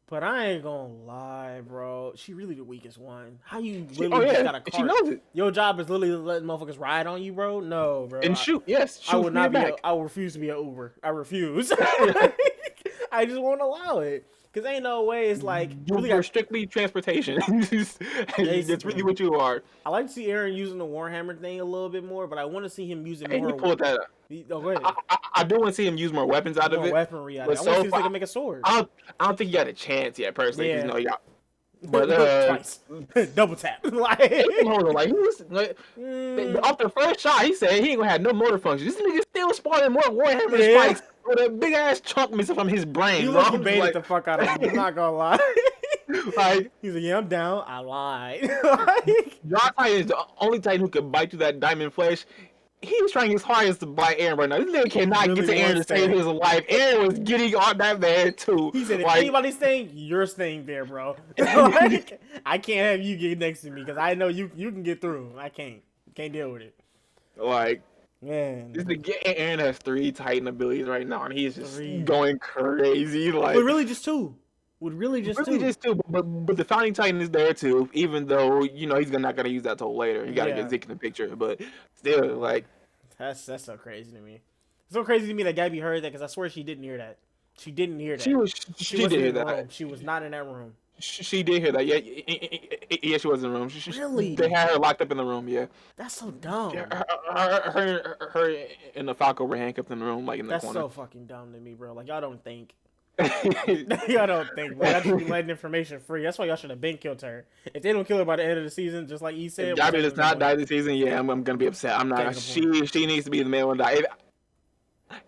But I ain't gonna lie, bro. She really the weakest one. How you literally just got a car? She knows it. Your job is literally letting motherfuckers ride on you, bro. No, bro. And shoot. Yes. Shoot I would not be. I will refuse to be an Uber. I refuse. I just won't allow it. Cause ain't no way it's like you're strictly transportation. That's really what you are. I like to see Eren using the Warhammer thing a little bit more, but I want to see him using more. He pulled that up. Go ahead. I do want to see him use more weapons out of it. Weaponry out of it. I want to see if they can make a sword. I don't think he had a chance yet, personally. Yeah. Y'all. But twice, double tap. Like off the first shot, he said he ain't gonna have no motor function. This nigga still spawning more Warhammer spikes with a big ass chunk missing from his brain. You look baited the fuck out of him. I'm not gonna lie. Like, he's like, yeah, I'm down. I lied. John Titan is the only Titan who can bite through that diamond flesh. He's trying his hardest to bite Eren right now. This nigga cannot get to Eren to save his life. Eren was getting on that man too. He said, if anybody's staying, you're staying there, bro. Like, I can't have you get next to me because I know you can get through. I can't deal with it. Like, man, Eren has 3 Titan abilities right now, and he's just going crazy. Like, but really just 2. With really just Really two. just two, but the Founding Titan is there too, even though, he's not going to use that till later. You got to Yeah. get Zeke in the picture, but still, like... That's so crazy to me. It's so crazy to me that Gabby heard that, because I swear she didn't hear that. She didn't hear that. She wasn't did hear in the that. room. She was not in that room. She did hear that. Yeah, yeah, she was in the room. Really? They had her locked up in the room. Yeah. That's so dumb. Her and the Falco were handcuffed in the room, like in the That's corner. so fucking dumb to me, bro. Like, y'all don't think. Y'all don't think, bro. Y'all should be letting information free. That's why y'all should have been killed her. If they don't kill her by the end of the season, just like he said, If Gabby does not die this season, yeah, I'm gonna be upset. I'm not. She needs to be the main one to die.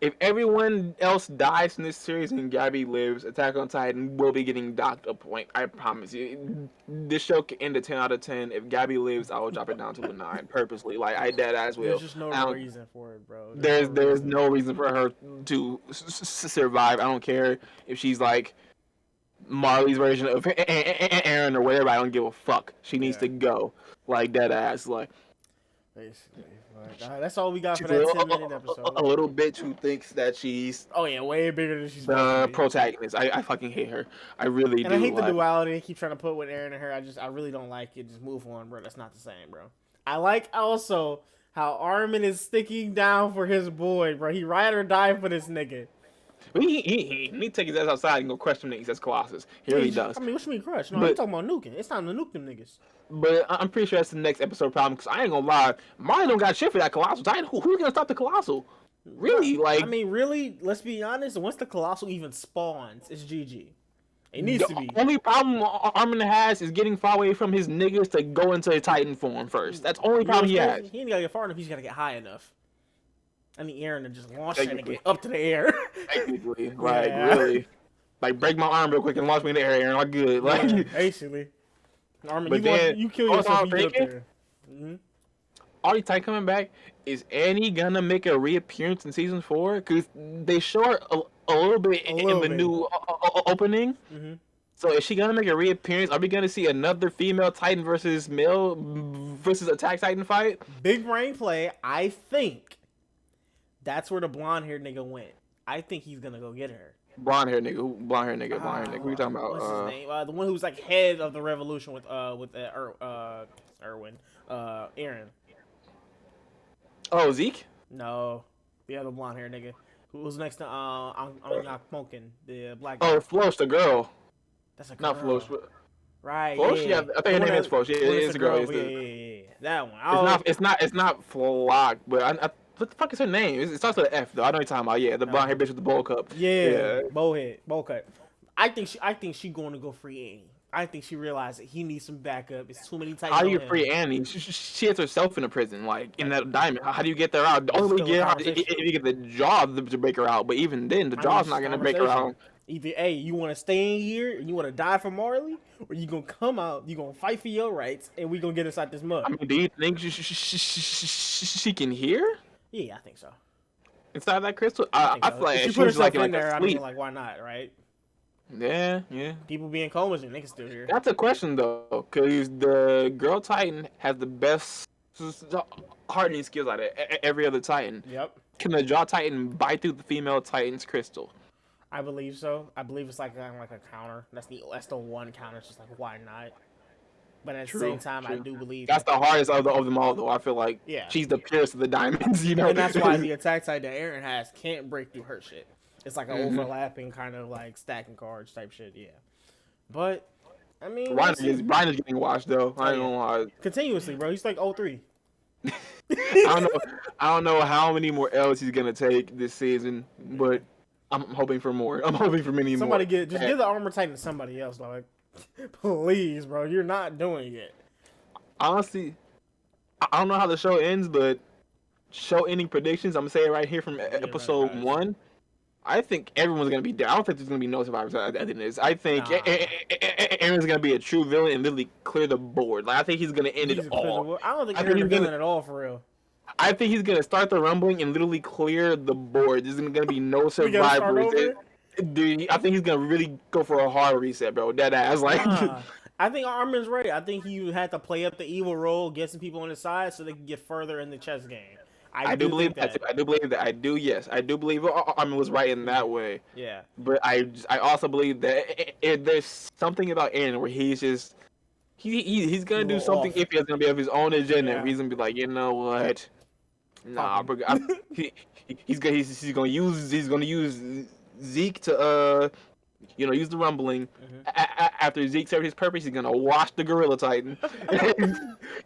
If everyone else dies in this series and Gabby lives, Attack on Titan will be getting docked a point. I promise you. This show can end a 10 out of 10. If Gabby lives, I will drop it down to a 9 purposely. Like, I dead ass will. There's just no reason for it, bro. There's no reason for her to survive. I don't care if she's like Marley's version of Eren or whatever. I don't give a fuck. She needs to go. Like, dead ass. Like, basically. That's all we got for that 10-minute episode. A little bitch who thinks that she's way bigger than she's the protagonist. I fucking hate her. I really do. And I hate the duality they keep trying to put with Eren and her. I really don't like it. Just move on, bro. That's not the same, bro. I like also how Armin is sticking down for his boy, bro. He ride or die for this nigga. He need to take his ass outside and go crush them niggas. That's Colossus. He really does. I mean, what you mean crush? No, I'm talking about nuking. It's time to nuke them niggas. But I'm pretty sure that's the next episode problem, because I ain't gonna lie, Marley don't got shit for that Colossal Titan. Who's gonna stop the Colossal? Really? Like, I mean, really, let's be honest, once the Colossal even spawns, it's GG. It needs to be. The only problem Armin has is getting far away from his niggas to go into Titan form first. That's the only problem he has. He ain't gotta get far enough, he's gotta get high enough. I need Eren to just launch that nigga up to the air. Technically. Like, really. Like, break my arm real quick and launch me in the air, Eren. Like, good. Like, basically. Armin, you kill also yourself when you get up there. Are these Titan coming back? Is Annie gonna make a reappearance in season 4? Because they show her a little bit in the new opening. So is she gonna make a reappearance? Are we gonna see another female Titan versus male versus Attack Titan fight? Big brain play. I think that's where the blonde-haired nigga went. I think he's gonna go get her. Blonde hair nigga. What are you talking about? What's his name? The one who's like head of the revolution with Erwin, Eren. Oh, Zeke? No, the other blonde hair nigga who was next to Anya Smoking, the black. Oh, Flosh, the girl. That's a girl. Not Flosh, but right. Flosh? Yeah, I think her name is Flosh. Yeah, it's a girl. Yeah. That one. It's not Flock, but I what the fuck is her name? It starts with an F though. I know what you're talking about. Yeah, the blonde hair bitch with the bowl cup. Yeah. Bow cut. I think she going to go free Annie. I think she realized that he needs some backup. It's too many Titans. How do you free Annie? She has herself in a prison, like in that diamond. How do you get her out? The only way you get her out if you get the job to break her out. But even then, the job's not gonna break her out. Either you want to stay in here and you want to die for Marley, or you gonna come out, you gonna fight for your rights, and we gonna get inside this mud. I mean, do you think she can hear? Yeah, I think so. Inside that crystal, I feel like if she she put was herself like in there. asleep. I mean, like, why not, right? Yeah. People being comas and they can still hear. That's a question though, because the girl Titan has the best hardening skills out of every other Titan. Yep. Can the Jaw Titan bite through the female Titan's crystal? I believe so. I believe it's like kind of like a counter. That's the one counter. It's just like, why not? But at the same time, I do believe that's the hardest of them all, though. I feel like she's the purest of the diamonds, you know. And that's why the attack side that Eren has can't break through her shit. It's like an overlapping kind of like stacking cards type shit, yeah. But I mean, Brian is getting washed though. I ain't gonna lie. Continuously, bro. He's like 03. I don't know how many more L's he's gonna take this season, but I'm hoping for more. I'm hoping for many more. Give the armor titan to somebody else, like. Please, bro, you're not doing it. Honestly, I don't know how the show ends, but show ending predictions. I'm gonna say it right here from episode 1. I think everyone's gonna be dead. I don't think there's gonna be no survivors at the end of this. I think Eren's gonna be a true villain and literally clear the board. Like I think he's gonna end it all. I don't think Eren's a villain at all, for real. I think he's gonna start the rumbling and literally clear the board. There's gonna be no survivors. Dude, I think he's gonna really go for a hard reset, bro. That ass, like. I think Armin's right. I think he had to play up the evil role, get some people on his side, so they can get further in the chess game. I do believe that too. I do believe that. I do. Yes, I do believe Armin was right in that way. Yeah. But I also believe that there's something about Eren where he's just he's gonna do something off. if he's gonna be of his own agenda. Yeah. He's gonna be like, you know what? Nah, he's gonna use Zeke to use the rumbling. After Zeke served his purpose, he's gonna wash the Gorilla Titan.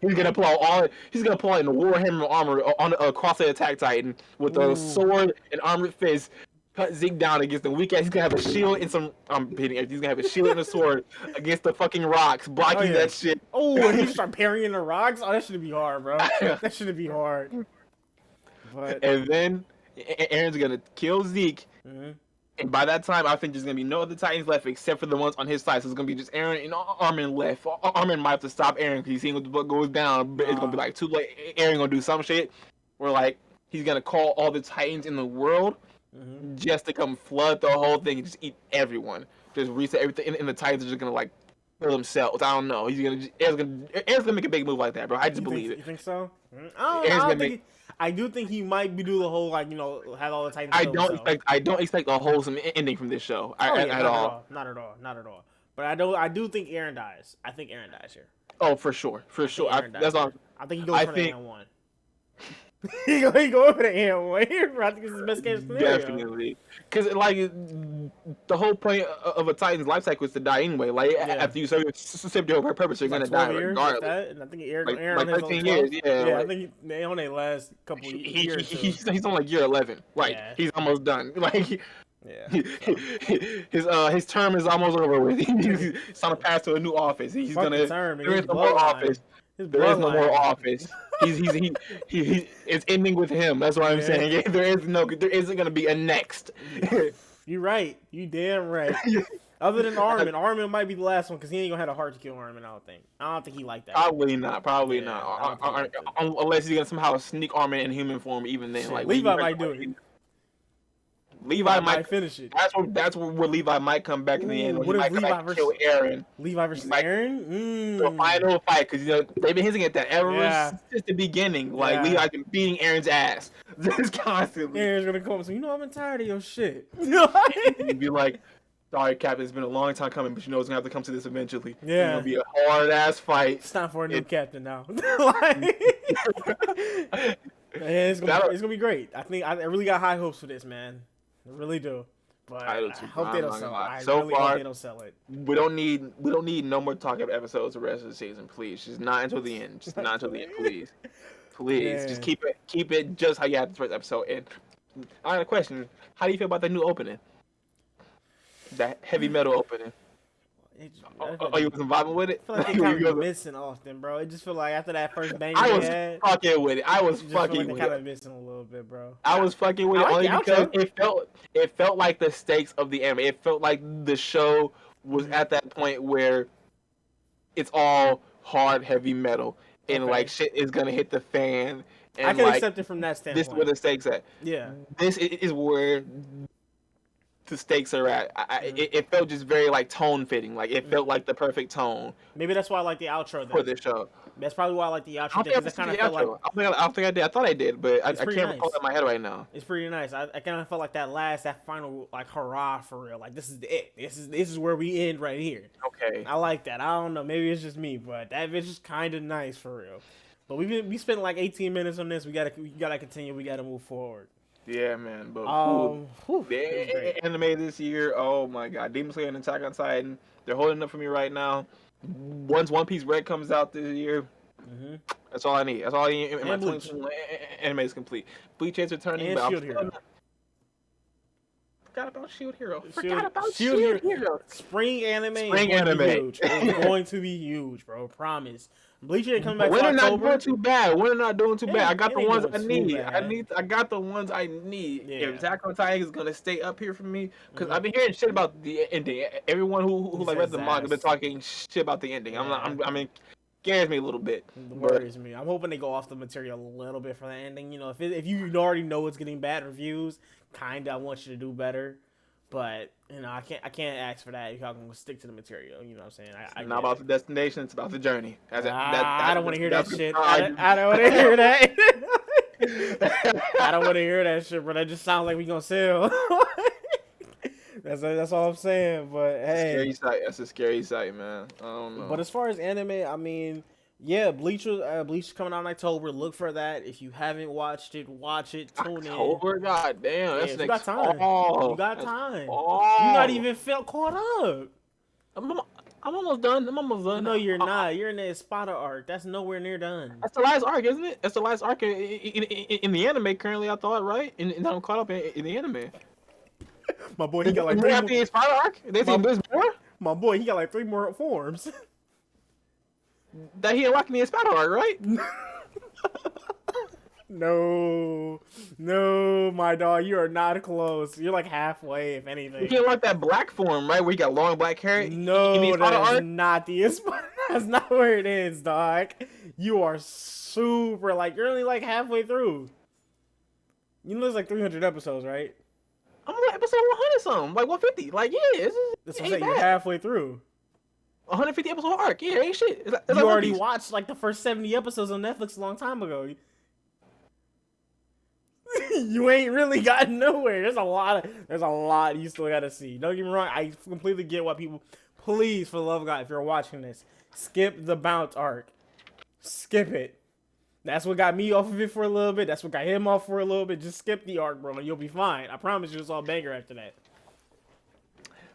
he's gonna pull out in the Warhammer armor on a cross attack Titan with a sword and armored fist. Cut Zeke down against the weak ass. He's gonna have a shield and some. He's gonna have a shield and a sword against the fucking rocks, blocking that shit. Oh, and he start parrying the rocks. Oh, that should be hard, bro. That should be hard. But... And then Eren's gonna kill Zeke. And by that time, I think there's gonna be no other Titans left except for the ones on his side. So it's gonna be just Eren and Armin left. Armin might have to stop Eren because he's seeing what goes down. But it's gonna be like too late. Eren gonna do some shit where like he's gonna call all the Titans in the world just to come flood the whole thing and just eat everyone. Just reset everything, and the Titans are just gonna like kill themselves. I don't know. Eren's gonna make a big move like that, bro. I just believe it. You think so? I do think he might do the whole have all the Titans. I don't expect a wholesome ending from this show at all. Not at all. But I do think Eren dies. I think Eren dies here. Oh, for sure. That's all. I think he goes for the Eren one. he go over the Eren one. I think it's his best case scenario. Definitely, because the whole point of a Titan's life cycle is to die anyway. Like after you serve your purpose, you're gonna die regardless. And I think Eren like 13 years. Yeah, I think they only last couple years. He's on like year 11. Right, he's almost done. Like. Yeah. His term is almost over with. He's on a path to a new office. He's gonna. There is no more office. There is no more office. It's ending with him. That's what I'm saying. There isn't gonna be a next. You're right. You damn right. Other than Armin might be the last one because he ain't gonna have the heart to kill Armin. I don't think he like that. Probably not. Unless he's gonna somehow sneak Armin in human form. Even then, like Levi might do it. Levi might finish it. That's where Levi might come back in the end. What if Levi versus kill Eren? Levi versus Eren? The final fight, because they've been hinting at that ever since the beginning. Like Levi's been beating Eren's ass just constantly. Eren's gonna come and say, I've been tired of your shit. He'd be like, sorry, Captain, it's been a long time coming, but it's gonna have to come to this eventually. Yeah, it's gonna be a hard ass fight. It's time for a new captain now. It's gonna be great. I think I really got high hopes for this, man. I really do. But I hope they don't sell it. I really hope they don't sell it. We don't need no more talk of episodes the rest of the season, please. Just not until the end. Just not until the end, please. Please. Yeah. Just keep it just how you had the first episode. And I have a question. How do you feel about the new opening? That heavy metal opening. You wasn't vibing with it? I feel like they kind of missing often, bro. It just feel like after that first bang I was fucking with it. I was fucking with it. Kind of missing a little bit, bro. I was fucking with it only because it felt like the stakes of the anime. It felt like the show was at that point where it's all hard, heavy metal, and like shit is gonna hit the fan. And I can accept it from that standpoint. This is where the stakes at. Yeah. This is where the stakes are at. It felt just very like tone fitting. Like it felt like the perfect tone. Maybe that's why I like the outro for this show. That's probably why I like the outro. Because it kind of felt like I think I did. I thought I did, but I can't recall it in my head right now. It's pretty nice. I kind of felt like that final like hurrah for real. Like this is it. This is where we end right here. Okay. I like that. I don't know. Maybe it's just me, but that is just kind of nice for real. But we spent like 18 minutes on this. We gotta continue. We gotta move forward. Yeah, man. But the anime this year, oh my god, Demon Slayer and Attack on Titan, they're holding up for me right now. Once One Piece Red comes out this year, that's all I need. That's all I need. My 2020 anime is complete. Bleach is returning. And Shield Hero. Forgot about Shield Hero. Shield Hero. Spring anime. Huge. It's going to be huge, bro. Promise. Bleach ain't coming back. We're not doing too bad. We're not doing too bad. I got the ones I need. I got the ones I need. Yeah. If Attack on Titan is gonna stay up here for me, because I've been hearing shit about the ending. Everyone who like read the manga been talking shit about the ending. I mean, scares me a little bit. It worries me. I'm hoping they go off the material a little bit for the ending. If you already know it's getting bad reviews, kinda I want you to do better. But I can't ask for that if y'all gonna stick to the material. You know what I'm saying? It's not about the destination; it's about the journey. I don't want to hear that shit. I don't want to hear that. I don't want to hear that shit, bro. That just sounds like we gonna sell. That's all I'm saying. But hey, Scary sight. That's a scary sight, man. I don't know. but as far as anime, I mean, yeah, Bleach is coming out in October. Look for that. If you haven't watched it, watch it. Tune October, in. god damn, that's Yeah, you next got time. fall. You got That's time. fall. You not even felt caught up. I'm almost done. I'm almost done. No, you're not. You're in the Espada arc. That's nowhere near done. That's the last arc, isn't it? That's the last arc in the anime currently. I thought, right? And I'm caught up in the anime. My boy, he got like After the Spider arc, they say there's more. My boy, he got like 3 more forms. That he unlocking the Spider arc, right? No, my dog, you are not close. You're like halfway, if anything. He unlocked that black form, right? Where he got long black hair. No, that's not the Espada. That's not where it is, dog. You are super you're only like halfway through. You know, there's like 300 episodes, right? I'm on episode 100 something, like 150. Like, yeah, That's what I'm saying. You're halfway through. 150 episode arc. Yeah, ain't shit. It's You already watched like the first 70 episodes on Netflix a long time ago. You ain't really gotten nowhere. There's a lot you still gotta see. Don't get me wrong. I completely get why people. Please, for the love of God, if you're watching this, skip the bounce arc. Skip it. That's what got me off of it for a little bit. That's what got him off for a little bit. Just skip the arc, bro, and you'll be fine. I promise you, it's all banger after that.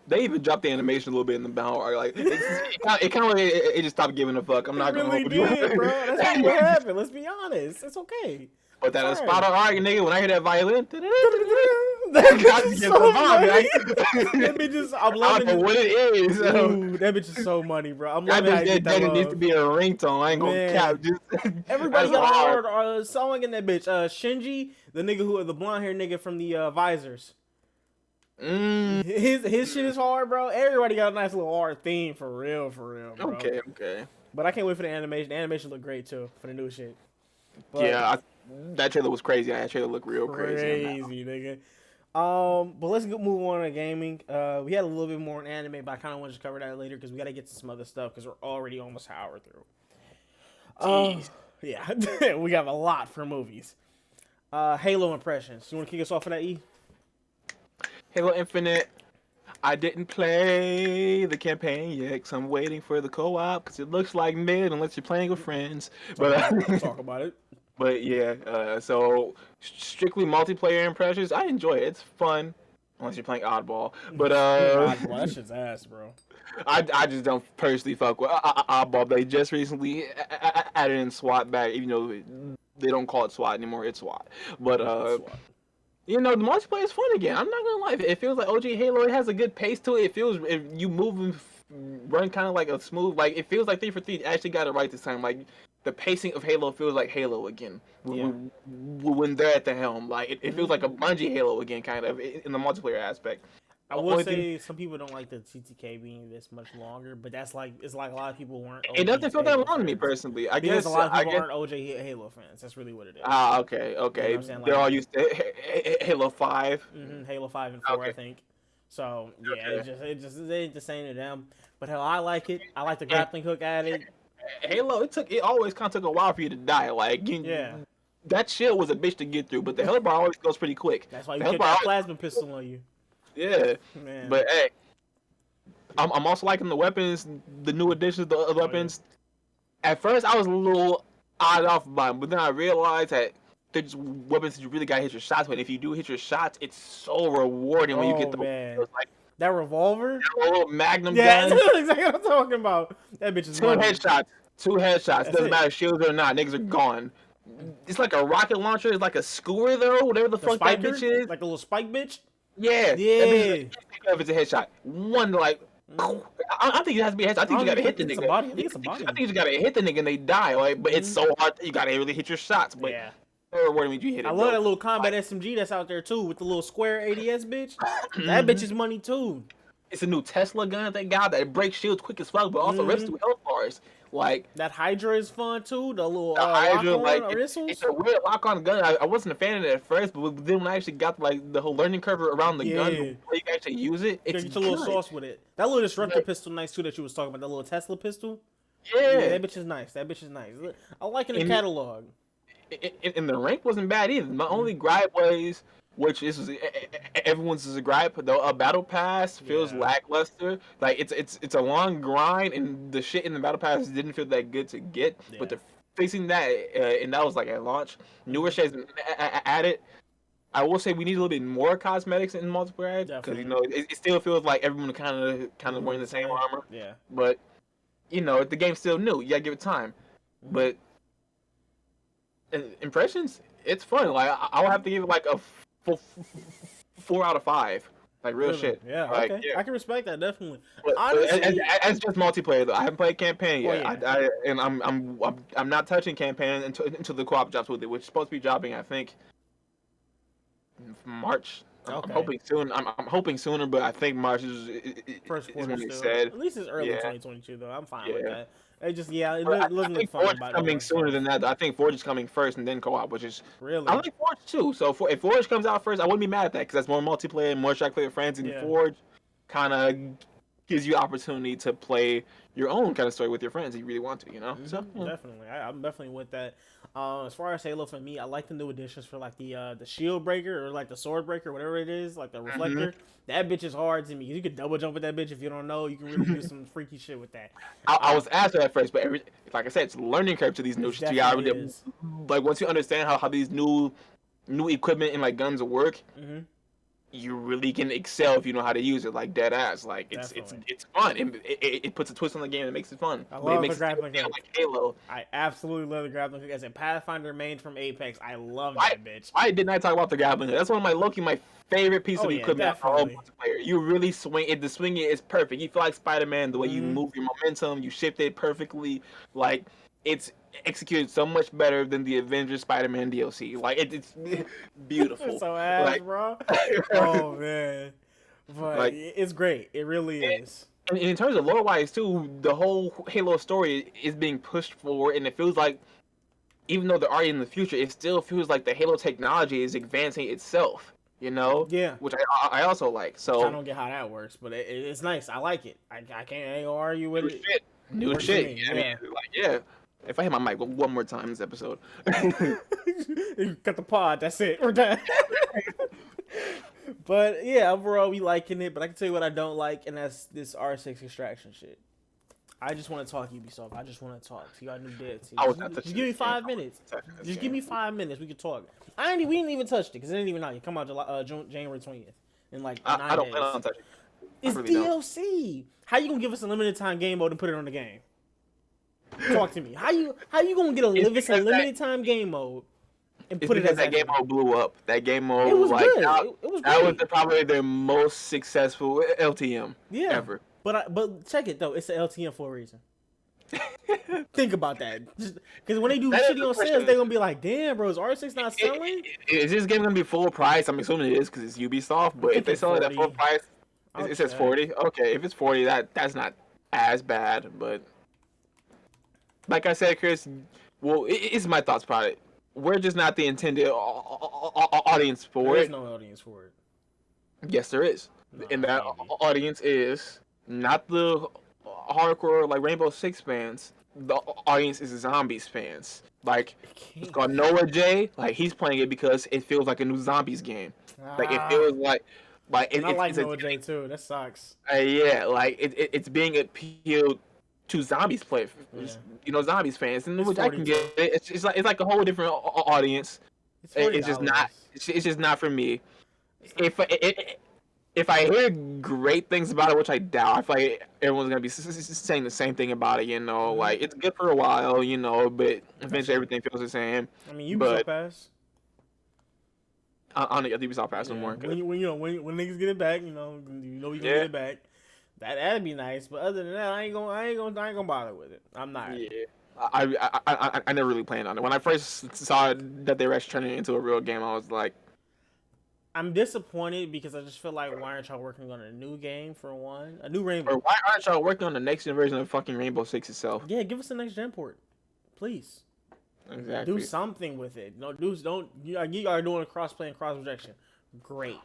They even dropped the animation a little bit in the bound arc. Like, it kind of it just stopped giving a fuck. I'm not gonna really hold you. did, bro. That's what happened. Let's be honest. It's okay. But that Sorry. Espada arc, nigga, when I hear that violin, That bitch is so funny. That bitch is, I'm I loving don't know what it is. Ooh, that bitch is so money, bro. I'm That loving how you bitch get that needs to be a ringtone. I ain't gonna cap. Everybody got a hard song in that bitch. Shinji, the nigga the blonde hair nigga from the visors. His shit is hard, bro. Everybody got a nice little hard theme for real, bro. Okay. But I can't wait for the animation. The animation look great too for the new shit. But Yeah, that trailer was crazy. That trailer looked real crazy, nigga. But let's move on to gaming. We had a little bit more on anime, but I kind of wanted to cover that later because we got to get to some other stuff because we're already almost an hour through. Yeah, we have a lot for movies. Halo impressions. You want to kick us off for that, E? Halo Infinite. I didn't play the campaign yet because I'm waiting for the co-op because it looks like mid unless you're playing with friends. Talk about it. But yeah, so strictly multiplayer impressions. I enjoy it. It's fun unless you're playing Oddball. But Oddball, that shit's ass, bro. I just don't personally fuck with Oddball. They just recently added in SWAT back, even though they don't call it SWAT anymore. It's SWAT. But you know, the multiplayer is fun again. I'm not gonna lie. It feels like OG Halo. It has a good pace to it. It feels if you move and run kind of like a smooth. Like it feels like 343 actually got it right this time. Like the pacing of Halo feels like Halo again. Yeah. When they're at the helm, like it feels like a Bungie Halo again, kind of in the multiplayer aspect. I will say some people don't like the TTK being this much longer, but it's like a lot of people weren't. It doesn't feel that long to me personally. I guess a lot of people aren't OG Halo fans. That's really what it is. Okay. You know They're all used to Halo 5. Halo 5 and 4, I think. So yeah, it just ain't the same to them. But hell, I like it. I like the grappling hook added. Halo, it always kind of took a while for you to die. Like that shield was a bitch to get through, but the Hellbar always goes pretty quick. That's why you get that plasma pistol on you. Yeah, man. But hey, I'm also liking the weapons, the new additions, the weapons. At first, I was a little odd off by them, but then I realized that they're just weapons that you really gotta hit your shots with. If you do hit your shots, it's so rewarding when you get the like that revolver, that little magnum gun. Yeah, that's exactly what I'm talking about. That bitch is two headshots. Doesn't matter if shields or not. Niggas are gone. It's like a rocket launcher. It's like a skewer though. Whatever the fuck that bitch is. Like a little spike bitch. Yeah. If it's a headshot, one like. I think it has to be a headshot. I think you gotta hit the nigga. I think it's a body. I think you gotta hit the nigga and they die. Like, but it's so hard. You gotta really hit your shots. But yeah. What means you hit it? I love that little combat SMG that's out there too with the little square ADS bitch. That bitch is money too. It's a new Tesla gun they got that breaks shields quick as fuck, but also rips through health bars. Like that Hydra is fun too. The little Hydra, it's a weird lock-on gun. I wasn't a fan of it at first, but then when I actually got like the whole learning curve around the gun, where you can actually use it, it's get a little sauce with it. That little disruptor pistol, nice too. That you was talking about, that little Tesla pistol. Yeah, that bitch is nice. I like it in the catalog. and the rank wasn't bad either. My only gripe was, which is everyone's is a gripe, though, a battle pass feels lackluster. Like it's a long grind, and the shit in the battle pass didn't feel that good to get. But they're fixing that, and that was like at launch. Newer shades added. I will say we need a little bit more cosmetics in multiplayer because it still feels like everyone kind of wearing the same armor. Yeah. But the game's still new. You gotta give it time. But impressions, it's fun. Like I would have to give it like a 4 out of 5. Like real shit. Yeah. Like, okay. I can respect that definitely. But, honestly, as just multiplayer though, I haven't played campaign yet. I'm not touching campaign until the co-op drops with it, which is supposed to be dropping, I think, March. I'm hoping soon. I'm hoping sooner, but I think March is first quarter when they still. said. At least it's early 2022 though. I'm fine with that. It just it I doesn't think look fun. Forge coming sooner than that. I think Forge is coming first and then co-op, which is really. I like Forge too. So if Forge comes out first, I wouldn't be mad at that because that's more multiplayer and more shot play with friends. And Forge kind of gives you opportunity to play your own kind of story with your friends if you really want to. So definitely, I'm definitely with that. As far as Halo for me, I like the new additions for like the shield breaker or like the sword breaker, whatever it is, like the reflector. That bitch is hard to me. You can double jump with that bitch if you don't know. You can really do some freaky shit with that. I was asked at first, but like I said, it's a learning curve to these new shit. Like once you understand how these new equipment and like guns work, you really can excel if you know how to use it. Like dead ass. Like it's fun. It puts a twist on the game and makes it fun. I love the grappling hook. Like Halo. I absolutely love the grappling hook. As a Pathfinder main from Apex, I love that bitch. Why didn't I talk about the grappling hook? That's one of my favorite piece of equipment for all multiplayer. You really swing it. The swing is perfect. You feel like Spider-Man. The way you move your momentum, you shift it perfectly. Like it's executed so much better than the Avengers Spider-Man DLC. Like it's beautiful. It's so ass, bro. Oh man, but like, it's great. It really is. And in terms of lore-wise too, the whole Halo story is being pushed forward, and it feels like, even though they're already in the future, it still feels like the Halo technology is advancing itself. Yeah. Which I also like. So I don't get how that works, but it's nice. I like it. I ain't gonna argue with it. New shit. Yeah. If I hit my mic one more time this episode. You cut the pod, that's it. We're done. But yeah, overall we liking it, but I can tell you what I don't like, and that's this R6 extraction shit. I just want to talk Ubisoft. I just want to talk. You got a new dev team. Just give me 5 minutes. Just give me 5 minutes. We can talk. We didn't even touch it because it didn't even know. You come out January 20th in like 9 days. I don't plan on touching it. It's really DLC. How you gonna give us a limited time game mode and put it on the game? Talk to me. How you gonna get a limited time game mode and put it as that game mode blew up. That game mode it was like good. It was that was probably their most successful LTM ever. But check it though. It's an LTM for a reason. Think about that. Because when they do shitty on sales, they're gonna be like, "Damn, bro, is R6 not selling?" Is this game gonna be full price? I'm assuming it is because it's Ubisoft. But if they sell it at full price, it says 40. Okay, if it's 40, that's not as bad. But like I said, Chris, well, it's my thoughts about it. We're just not the intended audience for it. There's no audience for it. Yes, there is, and that audience is not the hardcore like Rainbow Six fans. The audience is Zombies fans. Like it's called Noah J. Like he's playing it because it feels like a new Zombies game. Like it feels like I like Noah J too. That sucks. Yeah, like it's being appealed to Zombies players. Yeah. Zombies fans, and which I can get it. It's like a whole different audience. It's just not. It's just not for me. If I hear great things about it, which I doubt, I feel like everyone's gonna be saying the same thing about it. Like it's good for a while, but eventually everything feels the same. I mean, Ubisoft Pass. I don't think Ubisoft Pass no more. When niggas get it back, we gonna get it back. That'd be nice, but other than that, I ain't gonna bother with it. I'm not. Yeah. I never really planned on it. When I first saw that they were actually turning it into a real game, I was like, I'm disappointed because I just feel like why aren't y'all working on a new game for one? A new Rainbow. Or why aren't y'all working on the next gen version of fucking Rainbow Six itself? Yeah, give us a next gen port, please. Exactly. Do something with it. You are doing a cross-play and cross-projection. Great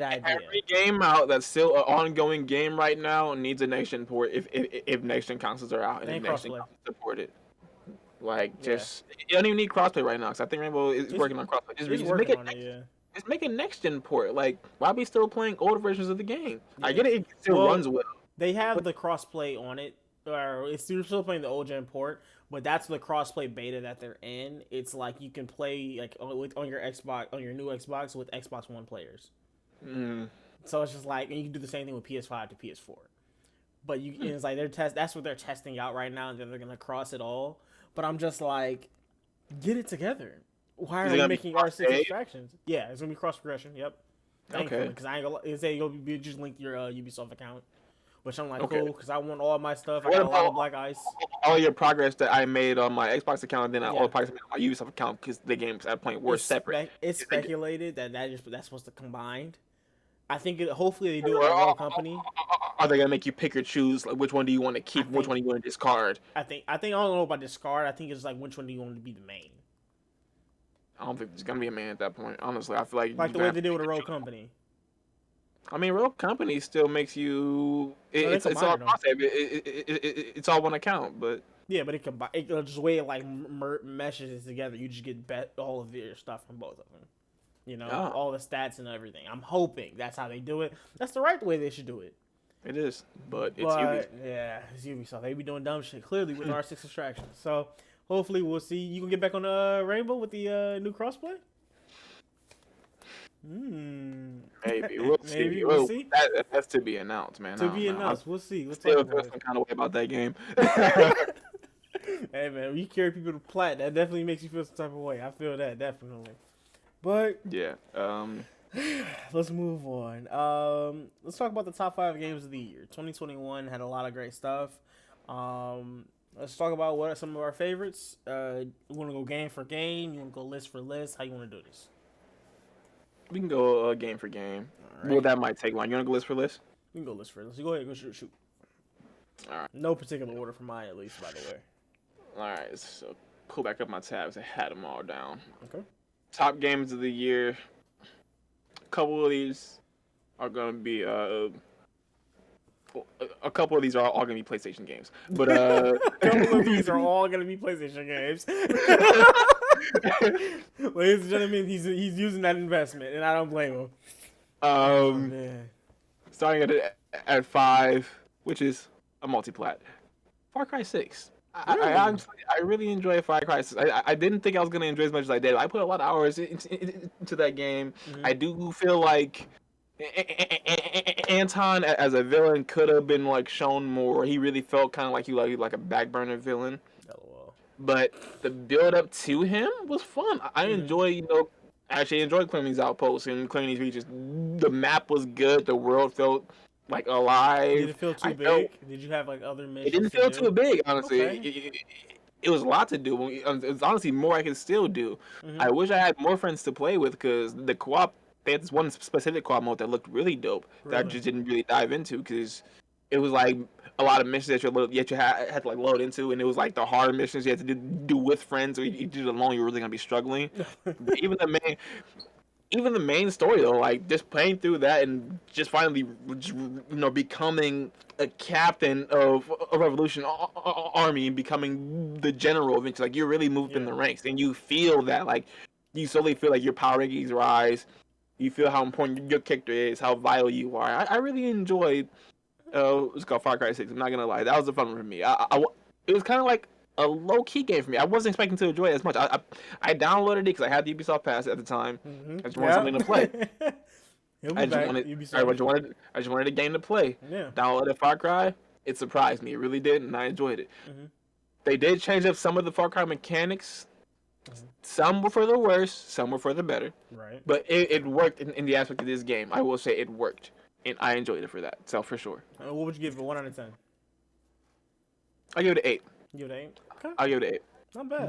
idea. Every game out that's still an ongoing game right now needs a next gen port if next gen consoles are out and if next gen consoles support it. Like, Yeah. just you don't even need crossplay right now, because I think Rainbow is working on crossplay. It's working on it, yeah. Just make a next gen port. Like, why be still playing older versions of the game? I Yeah. get it; it still runs well. They have But the crossplay on it, or it's you're still playing the old gen port, but that's the crossplay beta that they're in. It's like you can play like on your Xbox, on your new Xbox with Xbox One players. So it's just like, and you can do the same thing with PS5 to PS4. But and it's like that's what they're testing out right now, and then they're gonna cross it all. But I'm just like, get it together. Why are we making R6 extractions? Yeah, it's gonna be cross progression. Yep. Thankfully, because I ain't gonna say you'll just link your Ubisoft account, which I'm like, cool, because I want all my stuff. I got a lot of Black Ice. All your progress that I made on my Xbox account, and then all the progress I made on my Ubisoft account, because the games I'm playing were separate. It's speculated that's supposed to combine. I think hopefully they do it with Rogue Company. Are they gonna make you pick or choose? Like, which one do you want to keep? Which one do you want to discard? I don't know about discard. I think it's like, which one do you want to be the main? I don't think there's gonna be a main at that point. Honestly, I feel like the way they did with a Rogue Company. I mean, Rogue Company still makes you. It's all concept. It's all one account, but yeah, but it just way it like meshes it together. You just get all of your stuff from both of them. You know, all the stats and everything. I'm hoping that's how they do it. That's the right way they should do it. It is, but it's Ubisoft. Yeah, it's Ubisoft. They be doing dumb shit clearly with R6 extraction. So hopefully we'll see. You can get back on Rainbow with the new crossplay. Maybe we'll see. Maybe we'll see. That's to be announced, man. To be announced. We'll see. Let's still feel some kind of way about that game. Hey man, when you carry people to plat, that definitely makes you feel some type of way. I feel that definitely. But yeah, let's move on. Let's talk about the top 5 games of the year. 2021 had a lot of great stuff. Let's talk about what are some of our favorites. You want to go game for game? You want to go list for list? How you want to do this? We can go game for game. Right. Well, that might take long. You want to go list for list? We can go list for list. You go ahead and go shoot. All right. No particular order for mine, at least, by the way. All right. So pull back up my tabs. I had them all down. Okay. Top games of the year. A couple of these are going to be a couple of these are all going to be PlayStation games. But a couple of these are all going to be PlayStation games. Ladies and gentlemen, he's using that investment, and I don't blame him. Starting at 5, which is a multi-plat. Far Cry 6. Really? I really enjoy Far Cry 6. I didn't think I was going to enjoy as much as I did. I put a lot of hours into that game. Mm-hmm. I do feel like Anton as a villain could have been like shown more. He really felt kind of like like a back burner villain. But the build up to him was fun. I enjoy, actually enjoyed clearing these outposts and clearing these regions. The map was good. The world felt like alive. Did it feel too big? Did you have like other missions? It didn't feel too big, honestly. Okay. It was a lot to do. It's honestly more I could still do. Mm-hmm. I wish I had more friends to play with, because the co-op, they had this one specific co-op mode that looked really dope that I just didn't really dive into, because it was like a lot of missions that you had to like load into, and it was like the hard missions you had to do with friends, or you did it alone, you're really gonna be struggling. But even the main story though, like just playing through that and just finally, becoming a captain of a revolution army and becoming the general eventually, like you're really moved in the ranks, and you feel that, like you slowly feel like your power rankings rise. You feel how important your character is, how vital you are. I really enjoyed. It's called Far Cry 6. I'm not gonna lie, that was a fun one for me. It was kind of like a low key game for me. I wasn't expecting to enjoy it as much. I downloaded it because I had the Ubisoft Pass at the time. Mm-hmm. I just wanted something to play. I just wanted a game to play. Yeah. Downloaded Far Cry. It surprised me. It really did, and I enjoyed it. Mm-hmm. They did change up some of the Far Cry mechanics. Mm-hmm. Some were for the worse, some were for the better. Right. But it worked in the aspect of this game. I will say it worked. And I enjoyed it for that, so for sure. What would you give it, 1 out of 10? I give it an 8. You give it an 8? Okay. I give it an 8.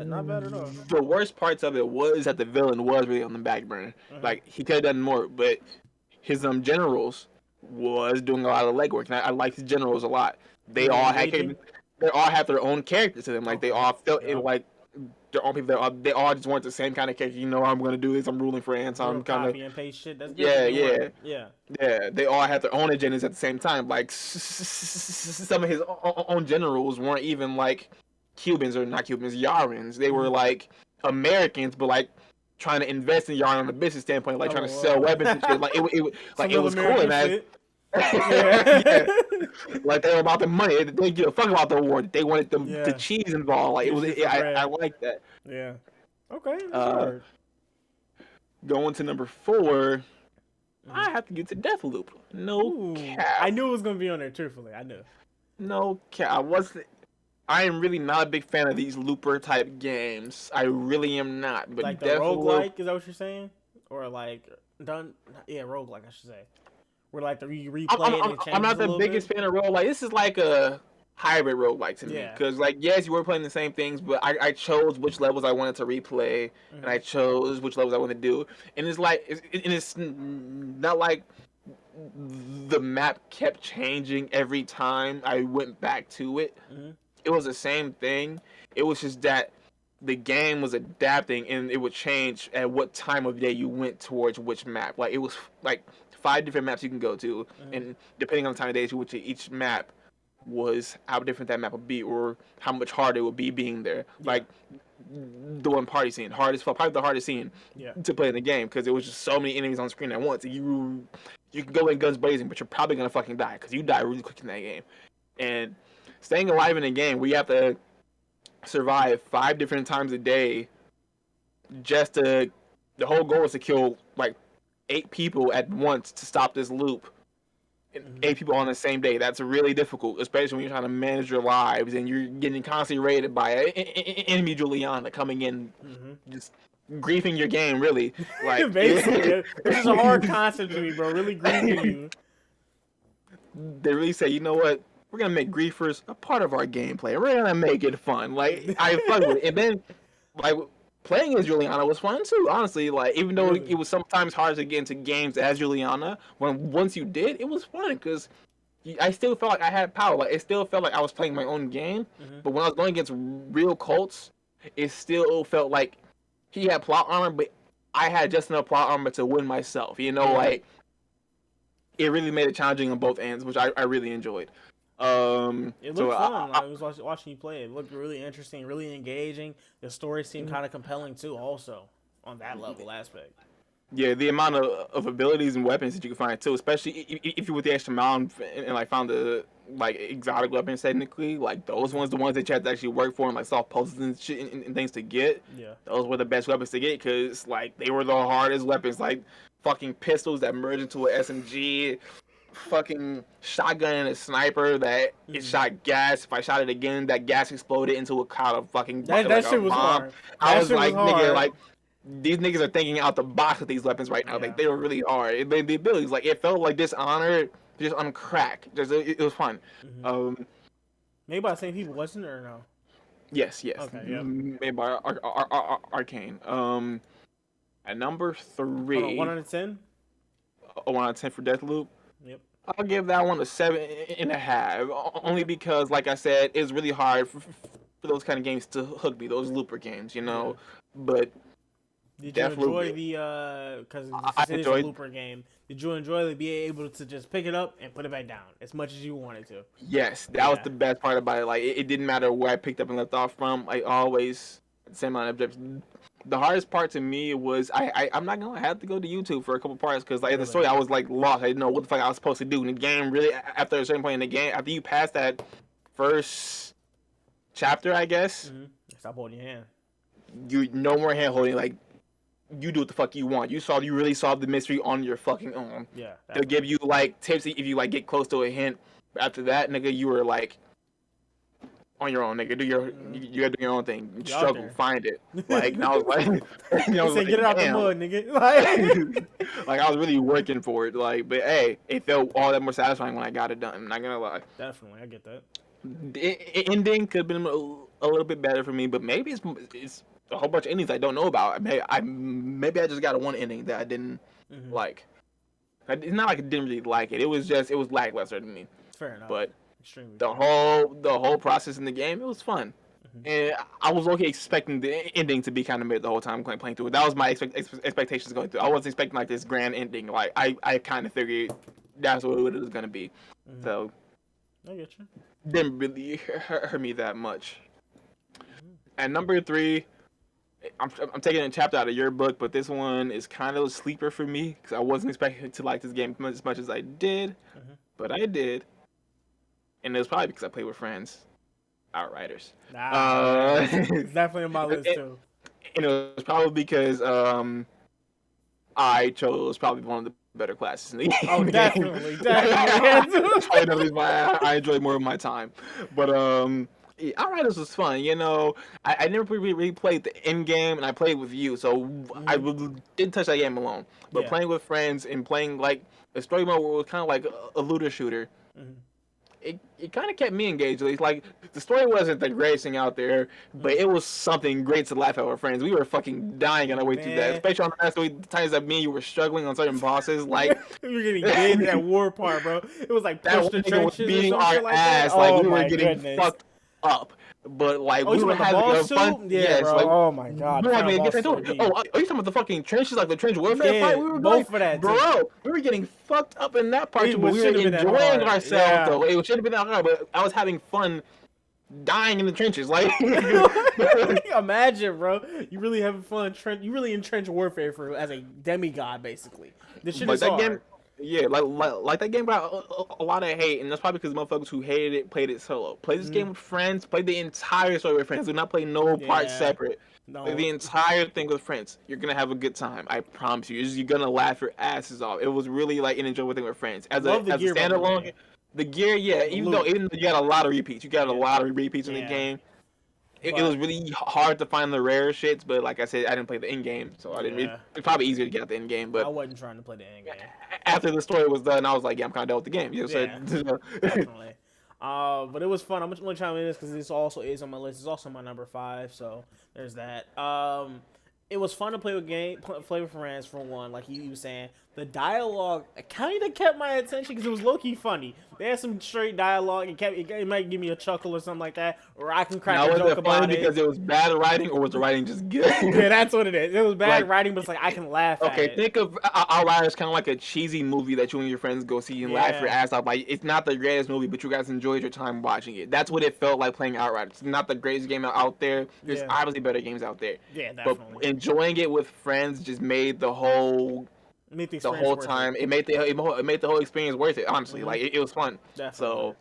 Not bad at all. The worst parts of it was that the villain was really on the back burner. Mm-hmm. Like, he could have done more, but his generals was doing a lot of legwork, and I liked his generals a lot. They all had their own characters to them. Like, they all felt it like their own people. They all just weren't the same kind of character. I'm going to do this. I'm ruling for Anton. I'm kind of copy and paste shit. That's yeah. They all had their own agendas at the same time. Like some of his own generals weren't even like Cubans or not Cubans, Yarans. They were like Americans, but like trying to invest in yarn on a business standpoint, like trying to sell weapons and shit. Like it was cool, man. Yeah. Like they were about the money. They didn't give a fuck about the war. They wanted the cheese involved. Like it was. I like that. Yeah. Okay. Sure. Going to number 4, I have to get to Deathloop. No cap. I knew it was gonna be on there. Truthfully, I knew. No cap. I am really not a big fan of these looper type games. I really am not. But like the roguelike, is that what you're saying? Or like roguelike, I should say. Where like you replay it and change. I'm not the biggest fan of roguelike. This is like a hybrid roguelike to me. Because like yes, you were playing the same things, but I chose which levels I wanted to replay, and I chose which levels I wanted to do. And it's like it's not like the map kept changing every time I went back to it. It was the same thing. It was just that the game was adapting and it would change at what time of day you went towards which map. Like it was like 5 different maps you can go to, and depending on the time of day you went to each map was how different that map would be or how much harder it would be being there. Like the one party scene, probably the hardest scene to play in the game because there was just so many enemies on screen at once. You can go in guns blazing, but you're probably gonna fucking die because you die really quick in that game. And staying alive in a game where you have to survive 5 different times a day the whole goal is to kill like 8 people at once to stop this loop. 8 people on the same day. That's really difficult, especially when you're trying to manage your lives and you're getting constantly raided by enemy Juliana coming in, just griefing your game, really. Like basically, it's just a hard concept to me, bro. Really griefing you. They really say, you know what? We're gonna make griefers a part of our gameplay. We're gonna make it fun. Like I fuck with it. And then like playing as Juliana was fun too, honestly. Like even though it was sometimes hard to get into games as Juliana, once you did, it was fun because I still felt like I had power. Like it still felt like I was playing my own game. But when I was going against real cults, it still felt like he had plot armor, but I had just enough plot armor to win myself. You know, like it really made it challenging on both ends, which I really enjoyed. It looked fun. I was watching you play. It looked really interesting, really engaging. The story seemed kind of compelling too, also on that level aspect. Yeah, the amount of abilities and weapons that you can find too, especially if you went the extra mile and like found the like exotic weapons technically, like those ones, the ones that you had to actually work for and like solve puzzles and shit and things to get. Yeah, those were the best weapons to get because like they were the hardest weapons, like fucking pistols that merge into an SMG. Fucking shotgun and a sniper that it shot gas. If I shot it again, that gas exploded into a cloud of fucking that shit was hard. I was like, nigga, like these niggas are thinking out the box with these weapons right now. Like they were really hard. The abilities, like it felt like Dishonored just on crack. It was fun. Made by the same people, wasn't it, or no? Yes. Okay, yeah. Made by Arcane. At number 3. 1 out of 10. 1 out of 10 for Deathloop. Yep. I'll give that one a 7.5. Only because, like I said, it's really hard for those kind of games to hook me. Those looper games, you know. But did you enjoy the? Because it's a looper game. Did you enjoy being able to just pick it up and put it back down as much as you wanted to? Yes, that was the best part about it. Like it didn't matter where I picked up and left off from. I always same amount of objectives. The hardest part to me was I'm not gonna have to go to YouTube for a couple parts because like in the story I was like lost. I didn't know what the fuck I was supposed to do in the game. Really, after a certain point in the game, after you pass that first chapter, I guess. Stop holding your hand. You no more hand holding. Like you do what the fuck you want. You really solved the mystery on your fucking own. Yeah. They'll give you like tips if you like get close to a hint. But after that, nigga, you were like on your own, nigga. You gotta do your own thing. You struggle, find it. Like, and I was like, get it out the mud, nigga. Like, I was really working for it. Like, but hey, it felt all that more satisfying when I got it done. I'm not gonna lie. Definitely, I get that. The ending could have been a little bit better for me, but maybe it's a whole bunch of endings I don't know about. Maybe I just got one ending that I didn't like. It's not like I didn't really like it. It was lackluster to me. Fair enough. But the whole process in the game, it was fun. And I was okay expecting the ending to be kind of mid the whole time playing through it. That was my expectations going through. I wasn't expecting like this grand ending. Like I kind of figured that's what it was gonna be. So I get you. Didn't really hurt me that much. At number 3, I'm taking a chapter out of your book, but this one is kind of a sleeper for me because I wasn't expecting to like this game as much as I did, but I did, and it was probably because I played with friends. Outriders. It's definitely on my list too. And it was probably because I chose probably one of the better classes in the game. Oh, definitely. That's probably the reason why I enjoyed more of my time. But yeah, Outriders was fun. You know, I never really played the end game, and I played with you, so I didn't touch that game alone. But playing with friends and playing like a story mode where it was kind of like a looter shooter. It kind of kept me engaged. Like the story wasn't the greatest thing out there, but it was something great to laugh at with friends. We were fucking dying on our way through that, especially on the times that me and you were struggling on certain bosses. Like we were getting dead in that war part, bro. It was like push the trenches, beating our like ass. That. Like we were getting fucked up. But like we were having fun. Yeah, bro. Like, oh my god. We were having a good time. Oh, are you talking about the fucking trenches, like the trench warfare fight? We were both for that, bro. We were getting fucked up in that part. We were enjoying ourselves though. It should have been that hard, but I was having fun dying in the trenches. Like imagine, bro. You really having fun. You really in trench warfare as a demigod, basically. This shit is hard. Game, yeah, like that game got a lot of hate, and that's probably because motherfuckers who hated it played it solo. Play this game with friends. Play the entire story with friends. Do not play no part separate. No. Play the entire thing with friends. You're gonna have a good time. I promise you. You're gonna laugh your asses off. It was really like an enjoyable thing with friends. As a standalone, the gear, even though you got a lot of repeats, in the game. It was really hard to find the rare shits, but like I said, I didn't play the end game, so I didn't. It's probably easier to get out the end game, but I wasn't trying to play the end game. After the story was done, I was like, I'm kind of done with the game. You know, definitely. But it was fun. I'm only trying to this because this also is on my list. It's also my number 5, so there's that. It was fun to play with friends for one. Like you was saying, the dialogue kind of kept my attention because it was low key funny. They had some straight dialogue. It might give me a chuckle or something like that, or I can crack a joke about it. Because it was bad writing, or was the writing just good? Yeah, that's what it is. It was bad writing, but it's like I can laugh. Okay, at it. Think of Outriders kind of like a cheesy movie that you and your friends go see and laugh your ass off. Like it's not the greatest movie, but you guys enjoyed your time watching it. That's what it felt like playing Outriders. It's not the greatest game out there. There's obviously better games out there. Yeah, definitely. But enjoying it with friends just made the whole time. It made the whole experience worth it. Honestly, like it was fun. Definitely. So,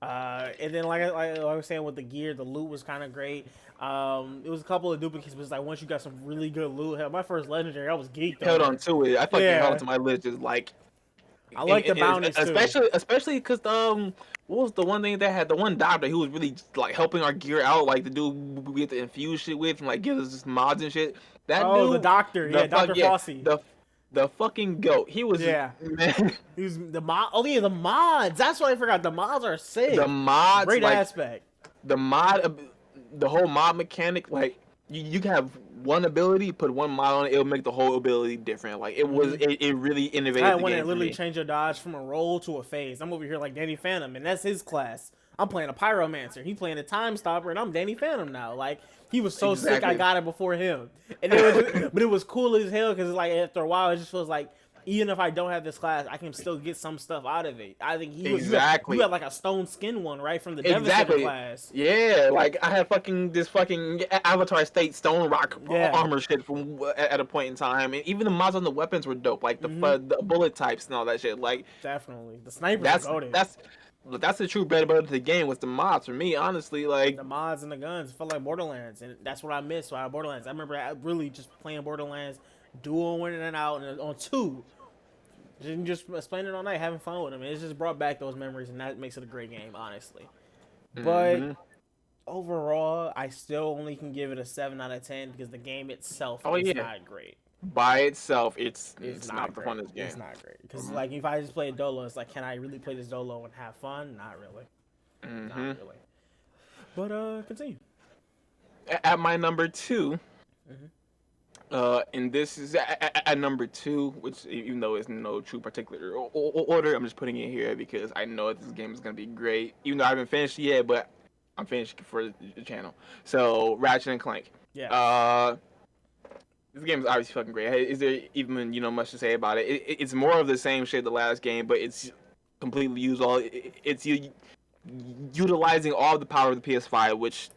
and then like I was saying with the gear, the loot was kind of great. It was a couple of duplicates, but it's like once you got some really good loot. Hell, my first legendary, I was geeked. Held on to it. I fucking held on to my list. Just like I like the bounties too. Especially because what was the one thing that had the one doctor who was really like helping our gear out, like the dude we had to infuse shit with and like give us just mods and shit. That dude, the doctor, Dr. Fossey. The fucking goat. He was man. He was the mod. Oh yeah, the mods. That's what I forgot. The mods are sick. The mods, great aspect. The whole mod mechanic, like you can have one ability, put one mod on it, it'll make the whole ability different. Like it was, it really innovated. I had one that literally changed your dodge from a roll to a phase. I'm over here like Danny Phantom, and that's his class. I'm playing a pyromancer. He playing a time stopper, and I'm Danny Phantom now. Like he was so sick, I got it before him. And but it was cool as hell because like after a while, it just feels like even if I don't have this class, I can still get some stuff out of it. I think he was you had like a stone skin one, right, from the Devastator class. Yeah, like I had this fucking Avatar State Stone Rock armor shit from at a point in time, and even the mods on the weapons were dope, like the bullet types and all that shit. Like definitely the snipers. That's the true bread and butter to the game was the mods for me, honestly. Like the mods and the guns felt like Borderlands, and that's what I missed out of Borderlands. I remember really just playing Borderlands, dual in and out, and on 2. Just playing it all night, having fun with them. It's just brought back those memories, and that makes it a great game, honestly. But overall, I still only can give it a 7 out of 10 because the game itself is not great. By itself, it's not the funnest game. It's not great because like if I just play Dolo, it's like, can I really play this Dolo and have fun? Not really. Not really. But continue. At my number 2. And this is at number 2, which even though it's no true particular order, I'm just putting it here because I know this game is gonna be great. Even though I haven't finished yet, but I'm finished for the channel. So Ratchet and Clank. Yeah. This game is obviously fucking great. Is there even much to say about it? It's more of the same shit the last game, but it's completely utilizing all the power of the PS5, which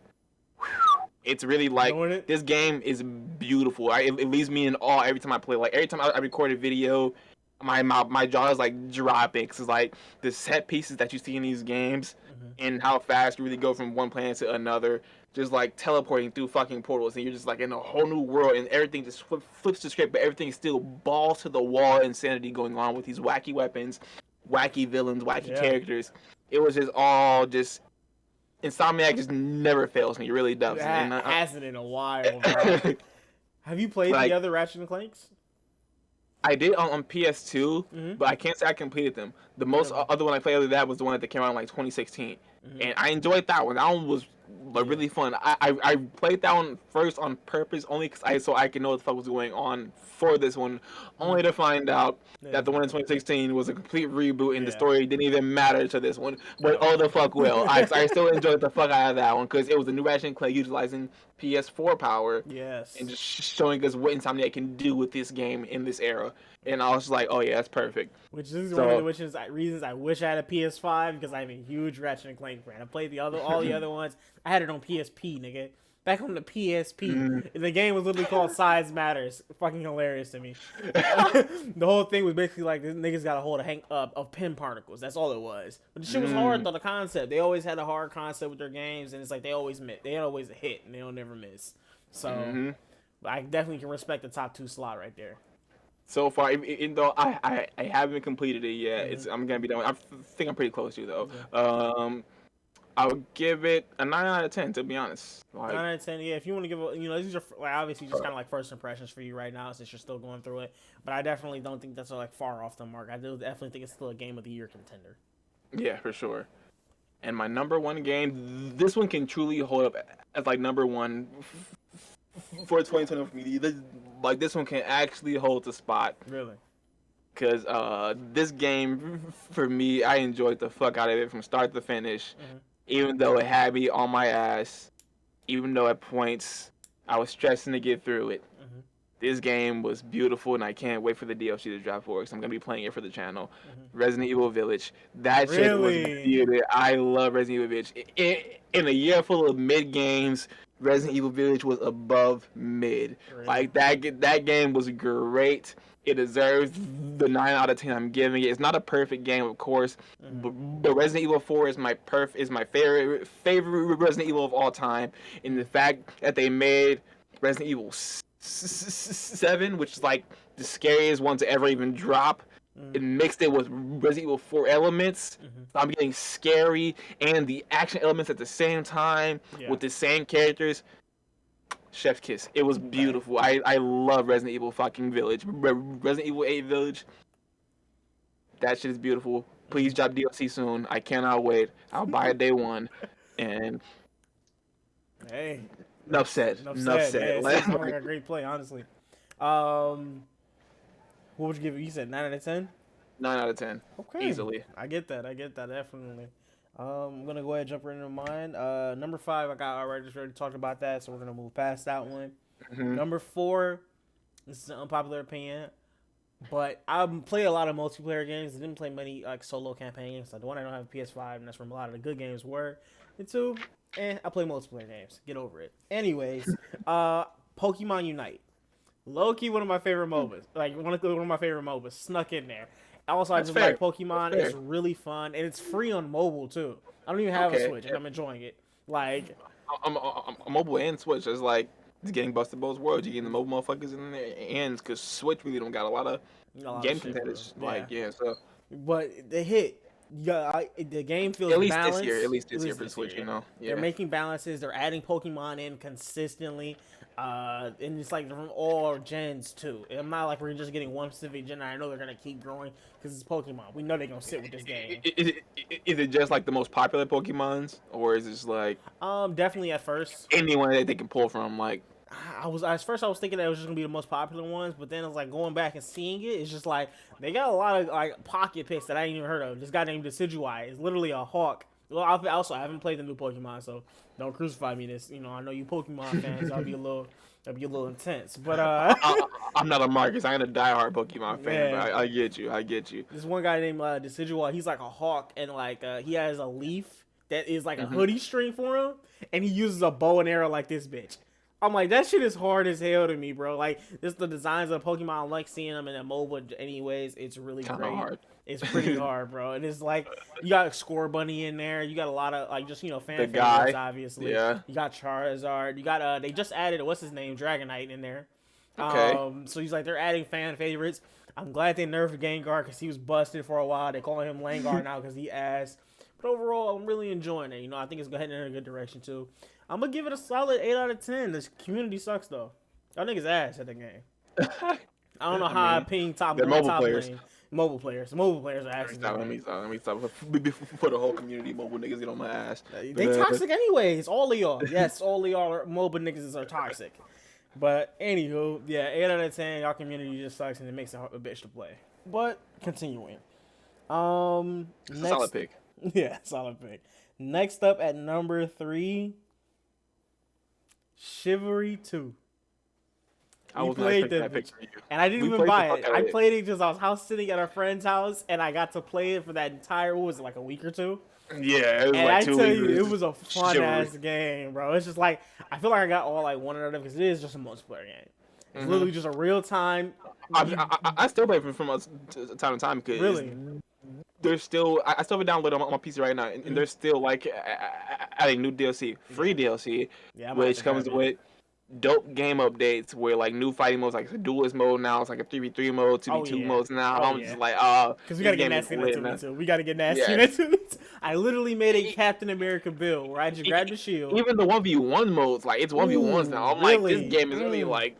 It's really like this game is beautiful. It leaves me in awe every time I play. Like every time I record a video, my jaw is like dropping because like the set pieces that you see in these games and how fast you really go from one planet to another, just like teleporting through fucking portals, and you're just like in a whole new world, and everything just flips the script, but everything's still balls to the wall insanity going on with these wacky weapons, wacky villains, wacky characters. It was just all just. Insomniac just never fails me. It really does. It hasn't in a while, bro. Have you played the other Ratchet and Clanks? I did on PS2, but I can't say I completed them. The most other one I played other than that was the one that came out in like 2016, and I enjoyed that one. That one was really fun. I played that one first on purpose only because so I could know what the fuck was going on for this one, only to find out that the one in 2016 was a complete reboot and the story didn't even matter to this one. But oh the fuck will. I still enjoyed the fuck out of that one because it was a new Ratchet and Clank utilizing PS4 power. Yes. And just showing us what Insomniac can do with this game in this era. And I was just like, oh yeah, that's perfect. Which is one of the reasons I wish I had a PS5 because I'm a huge Ratchet and Clank fan. I played all the other ones. I had it on PSP, nigga. Back on the PSP. The game was literally called Size Matters. Fucking hilarious to me. The whole thing was basically like this niggas got a hold of pin particles. That's all it was. But the shit was hard though, the concept. They always had a hard concept with their games, and it's like they always hit and they'll never miss. So I definitely can respect the top 2 slot right there. So far, even though I haven't completed it yet, I'm gonna be done. I think I'm pretty close to though. I would give it a 9 out of 10, to be honest. Like, 9 out of 10, yeah. If you want to give these are obviously just kind of like first impressions for you right now since you're still going through it. But I definitely don't think that's like far off the mark. I do definitely think it's still a Game of the Year contender. Yeah, for sure. And my number 1 game, this one can truly hold up as like number 1 for 2020 for me. Like this one can actually hold the spot. Really? Because this game, for me, I enjoyed the fuck out of it from start to finish. Even though it had me on my ass, even though at points I was stressing to get through it. This game was beautiful, and I can't wait for the DLC to drop for it, because I'm going to be playing it for the channel. Resident Evil Village. That shit was beautiful. I love Resident Evil Village. In a year full of mid games, Resident Evil Village was above mid. Really? Like, that game was great. It deserves the 9 out of 10 I'm giving it. It's not a perfect game, of course, but Resident Evil 4 is my favorite Resident Evil of all time. And the fact that they made Resident Evil 7, which is like the scariest one to ever even drop, it mixed it with Resident Evil 4 elements. So I'm getting scary and the action elements at the same time with the same characters. Chef's kiss. It was beautiful. I love Resident Evil fucking Village. Resident Evil 8 Village. That shit is beautiful. Please drop DLC soon. I cannot wait. I'll buy it day 1. And hey, enough said. Enough said. It sounds like a great play, honestly. What would you give it? You said 9 out of 10? 9 out of 10. Okay. Easily. I get that, definitely. I'm going to go ahead and jump right into mine. Number 5, I already talked about that, so we're going to move past that one. Number 4, this is an unpopular opinion, but I play a lot of multiplayer games. I didn't play many like solo campaign games. Like the one I don't have a PS5, and that's where a lot of the good games were. And 2, I play multiplayer games. Get over it. Anyways, Pokemon Unite. Low-key one of my favorite MOBAs. Like, one of my favorite MOBAs. Snuck in there. Also, I just like Pokemon. It's really fun, and it's free on mobile too. I don't even have a Switch, and I'm enjoying it. Like, I'm mobile and Switch. It's like it's getting busted both worlds. You getting the mobile motherfuckers in there, and because Switch really don't got a lot of game contenders. So. But the hit. The game feels balanced. At least this year for the Switch, you know. They're making balances. They're adding Pokemon in consistently. And it's like from all gens too. I'm not like we're just getting one specific gen. I know they're gonna keep growing because it's Pokemon. We know they're gonna sit with this game. Is it just like the most popular Pokemons, or is it like definitely at first anyone that they can pull from? Like I was thinking that it was just gonna be the most popular ones, but then it's like going back and seeing it, it's just like they got a lot of like pocket picks that I ain't even heard of. This guy named Decidueye is literally a hawk. Well, I haven't played the new Pokemon, so don't crucify me. I know you Pokemon fans. That'll be a little intense. But I'm not a Marcus. I ain't a diehard Pokemon fan. But I get you. This one guy named Decidueye. He's like a hawk, and like he has a leaf that is like a Mm-hmm. hoodie string for him, and he uses a bow and arrow like this bitch. I'm like, that shit is hard as hell to me, bro. Like, this the designs of Pokemon. I like seeing them in a MOBA anyways. It's really Kind of great. hard. It's pretty hard, bro. And it's like, you got Score Bunny in there. You got a lot of, like, just, The fan guy. favorites, obviously. Yeah. You got Charizard. You got, they just added, what's his name? Dragonite in there. Okay. So he's like, they're adding fan favorites. I'm glad they nerfed Gengar because he was busted for a while. They call him Langar now because he ass. But overall, I'm really enjoying it. I think it's heading in a good direction, too. I'm going to give it a solid 8 out of 10. This community sucks, though. Y'all niggas ass at the game. I don't know how I ping top they're mobile players. lane. Mobile players. Mobile players are actually. Let me stop. For the whole community, mobile niggas get on my ass. They toxic anyways. All of y'all. Yes, all of y'all mobile niggas are toxic. But anywho, yeah, 8 out of 10. Y'all community just sucks and it makes it a bitch to play. But continuing. Next, Solid pick. Yeah, solid pick. Next up at number 3, Chivalry 2. I was not played expecting that that pick bitch. from you. And I didn't We even played buy the it. fuck out I of it. played it because I was house sitting at our friend's house, and I got to play it for that entire, what was it, like a week or two? Yeah, it was And like I 2 tell weeks. you, it was a fun Chivalry. ass game, bro. It's just like, I feel like I got all like one of them because it is just a multiplayer game. It's literally just a real time. I still play from time to time because Really? there's still I still have it downloaded on my PC right now, and there's still like adding new DLC, free DLC, Yeah, I might have which to comes grab it. with dope game updates where like new fighting modes, like it's a duelist mode now, it's like a 3v3 mode, 2v2 yeah. modes now. Oh, I'm yeah. just like, Because we gotta get nasty in that man. 2v2. We gotta get nasty Yeah. in that 2v2. I literally made a Captain America build where I just grabbed the shield. Even the 1v1 modes, like it's 1v1s now. I'm like, really? this game is really like